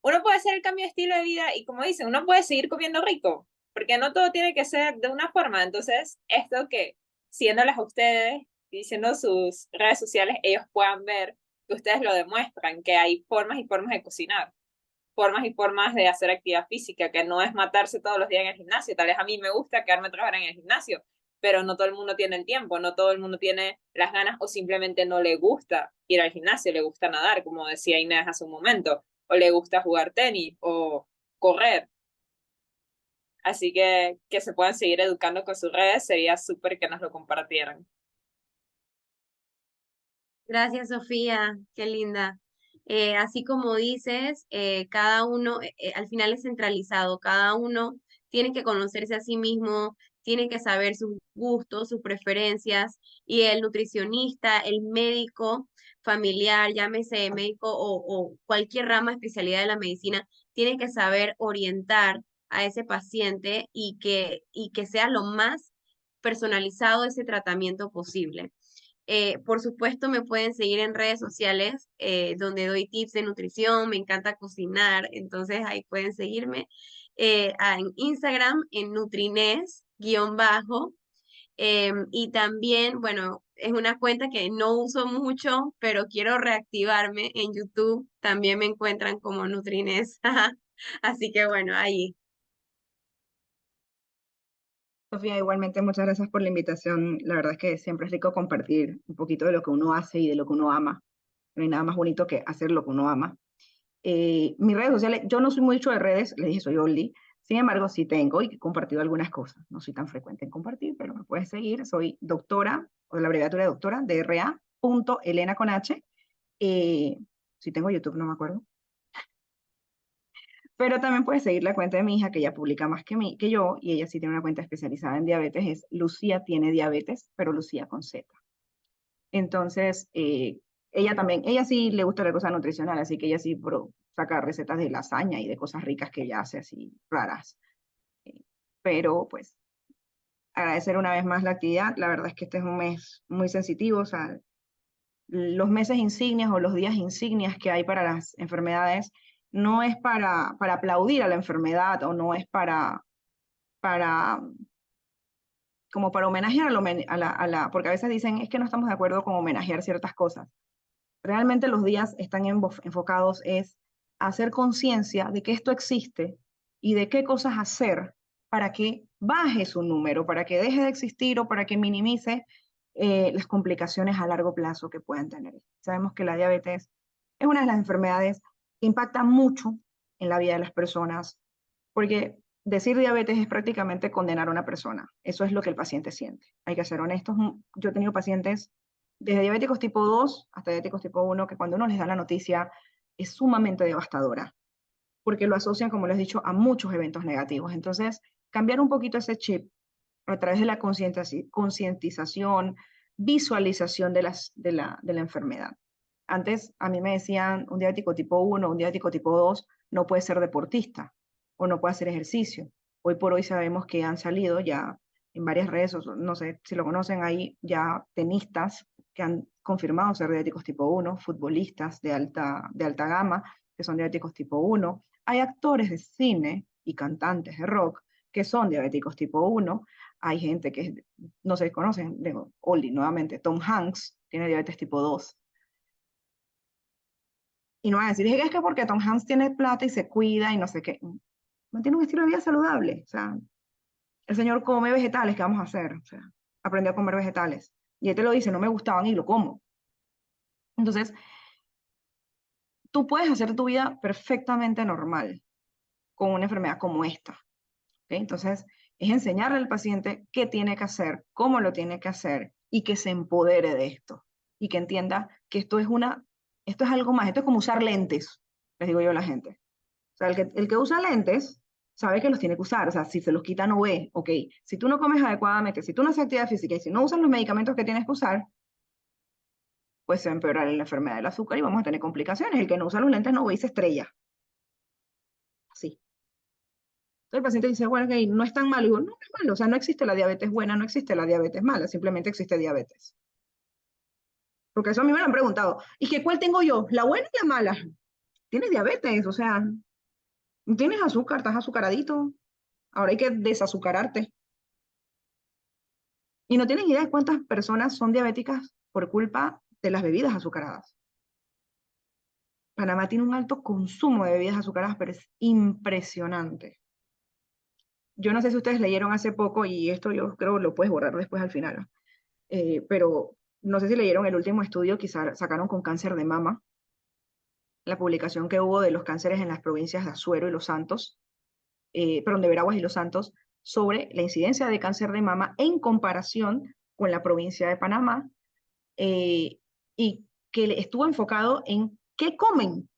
uno puede hacer el cambio de estilo de vida y como dicen, uno puede seguir comiendo rico, porque no todo tiene que ser de una forma. Entonces, esto que siéndoles a ustedes, diciendo sus redes sociales, ellos puedan ver que ustedes lo demuestran, que hay formas y formas de cocinar, formas y formas de hacer actividad física, que no es matarse todos los días en el gimnasio. Tal vez a mí me gusta quedarme 3 horas en el gimnasio, pero no todo el mundo tiene el tiempo, no todo el mundo tiene las ganas o simplemente no le gusta ir al gimnasio, le gusta nadar, como decía Inés hace un momento, o le gusta jugar tenis o correr. Así que se puedan seguir educando con sus redes, sería súper que nos lo compartieran. Gracias, Sofía, qué linda. Así como dices, cada uno al final es centralizado, cada uno tiene que conocerse a sí mismo, tiene que saber sus gustos, sus preferencias, y el nutricionista, el médico familiar, llámese médico o cualquier rama especialidad de la medicina, tiene que saber orientar a ese paciente y que sea lo más personalizado ese tratamiento posible. Por supuesto, me pueden seguir en redes sociales donde doy tips de nutrición, me encanta cocinar, entonces ahí pueden seguirme en Instagram, en Nutrines-bajo. Y también, bueno, es una cuenta que no uso mucho, pero quiero reactivarme en YouTube. También me encuentran como Nutrines. Así que bueno, ahí. Sofía, igualmente muchas gracias por la invitación. La verdad es que siempre es rico compartir un poquito de lo que uno hace y de lo que uno ama. No hay nada más bonito que hacer lo que uno ama. Mis redes sociales, yo no soy mucho de redes, les dije, soy oldie. Sin embargo, sí tengo y he compartido algunas cosas. No soy tan frecuente en compartir, pero me puedes seguir. Soy doctora, o la abreviatura de doctora, DRA.Elena con H. Si tengo YouTube, no me acuerdo. Pero también puedes seguir la cuenta de mi hija, que ella publica más que yo, y ella sí tiene una cuenta especializada en diabetes, es Lucía tiene diabetes, pero Lucía con Z. Entonces, ella sí le gusta la cosa nutricional, así que ella sí saca recetas de lasaña y de cosas ricas que ella hace así raras. Pero pues agradecer una vez más la actividad. La verdad es que este es un mes muy sensitivo, o sea, los meses insignias o los días insignias que hay para las enfermedades no es para aplaudir a la enfermedad o no es para como para homenajear porque a veces dicen, es que no estamos de acuerdo con homenajear ciertas cosas. Realmente los días están enfocados es a hacer conciencia de que esto existe y de qué cosas hacer para que baje su número, para que deje de existir o para que minimice las complicaciones a largo plazo que puedan tener. Sabemos que la diabetes es una de las enfermedades que impacta mucho en la vida de las personas, porque decir diabetes es prácticamente condenar a una persona. Eso es lo que el paciente siente. Hay que ser honestos. Yo he tenido pacientes desde diabéticos tipo 2 hasta diabéticos tipo 1 que cuando uno les da la noticia es sumamente devastadora, porque lo asocian, como les he dicho, a muchos eventos negativos. Entonces, cambiar un poquito ese chip a través de la concientización, visualización de la enfermedad. Antes a mí me decían un diabético tipo 1, un diabético tipo 2 no puede ser deportista o no puede hacer ejercicio. Hoy por hoy sabemos que han salido ya en varias redes, no sé si lo conocen, hay ya tenistas que han confirmado ser diabéticos tipo 1, futbolistas de alta gama que son diabéticos tipo 1. Hay actores de cine y cantantes de rock que son diabéticos tipo 1. Hay gente que, no se conocen, digo, Oli, nuevamente, Tom Hanks tiene diabetes tipo 2. Y no van a decir, es que porque Tom Hanks tiene plata y se cuida y no sé qué. Mantiene un estilo de vida saludable. O sea, el señor come vegetales, ¿qué vamos a hacer? O sea, aprendió a comer vegetales. Y él te lo dice, no me gustaban y lo como. Entonces, tú puedes hacer tu vida perfectamente normal con una enfermedad como esta. ¿Okay? Entonces, es enseñarle al paciente qué tiene que hacer, cómo lo tiene que hacer y que se empodere de esto. Y que entienda que esto es algo más, esto es como usar lentes, les digo yo a la gente. O sea, el que usa lentes sabe que los tiene que usar, o sea, si se los quita no ve, ok. Si tú no comes adecuadamente, si tú no haces actividad física y si no usas los medicamentos que tienes que usar, pues se va a empeorar la enfermedad del azúcar y vamos a tener complicaciones. El que no usa los lentes no ve y se estrella. Así. Entonces el paciente dice, bueno, okay, no es tan malo. Y digo, no, no es malo, o sea, no existe la diabetes buena, no existe la diabetes mala, simplemente existe diabetes. Porque eso a mí me lo han preguntado. ¿Y qué cuál tengo yo? ¿La buena o la mala? Tienes diabetes, o sea, no tienes azúcar, estás azucaradito. Ahora hay que desazucararte. Y no tienes idea de cuántas personas son diabéticas por culpa de las bebidas azucaradas. Panamá tiene un alto consumo de bebidas azucaradas, pero es impresionante. Yo no sé si ustedes leyeron hace poco, y esto yo creo lo puedes borrar después al final, pero no sé si leyeron el último estudio que sacaron con cáncer de mama, la publicación que hubo de los cánceres en las provincias de Azuero y Los Santos, perdón, de Veraguas y Los Santos, sobre la incidencia de cáncer de mama en comparación con la provincia de Panamá, y que estuvo enfocado en qué comen.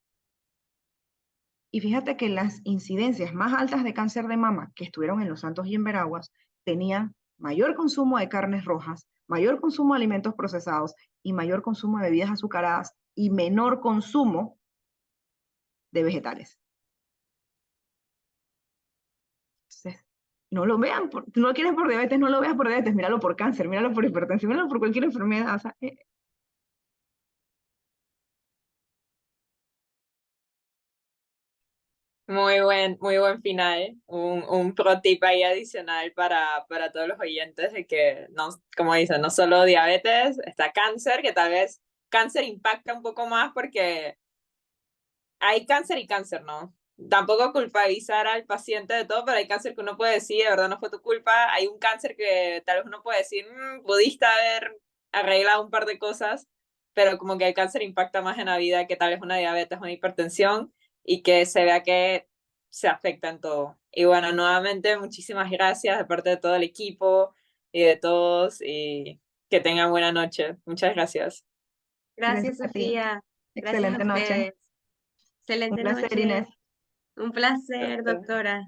Y fíjate que las incidencias más altas de cáncer de mama que estuvieron en Los Santos y en Veraguas tenían mayor consumo de carnes rojas, mayor consumo de alimentos procesados y mayor consumo de bebidas azucaradas y menor consumo de vegetales. Entonces, no lo vean, no lo quieres por diabetes, no lo veas por diabetes, míralo por cáncer, míralo por hipertensión, míralo por cualquier enfermedad. O sea, Muy buen final. Un pro tip ahí adicional para todos los oyentes de que, no, como dicen, no solo diabetes, está cáncer, que tal vez cáncer impacta un poco más porque hay cáncer y cáncer, ¿no? Tampoco culpabilizar al paciente de todo, pero hay cáncer que uno puede decir, de verdad no fue tu culpa. Hay un cáncer que tal vez uno puede decir, pudiste haber arreglado un par de cosas, pero como que el cáncer impacta más en la vida que tal vez una diabetes o una hipertensión y que se vea que se afecta en todo. Y bueno, nuevamente muchísimas gracias de parte de todo el equipo y de todos y que tengan buena noche. Muchas gracias. Gracias, gracias a ti. Sofía. Gracias a Excelente noche. ustedes. Un Excelente placer, noche. Inés. Un placer, doctora.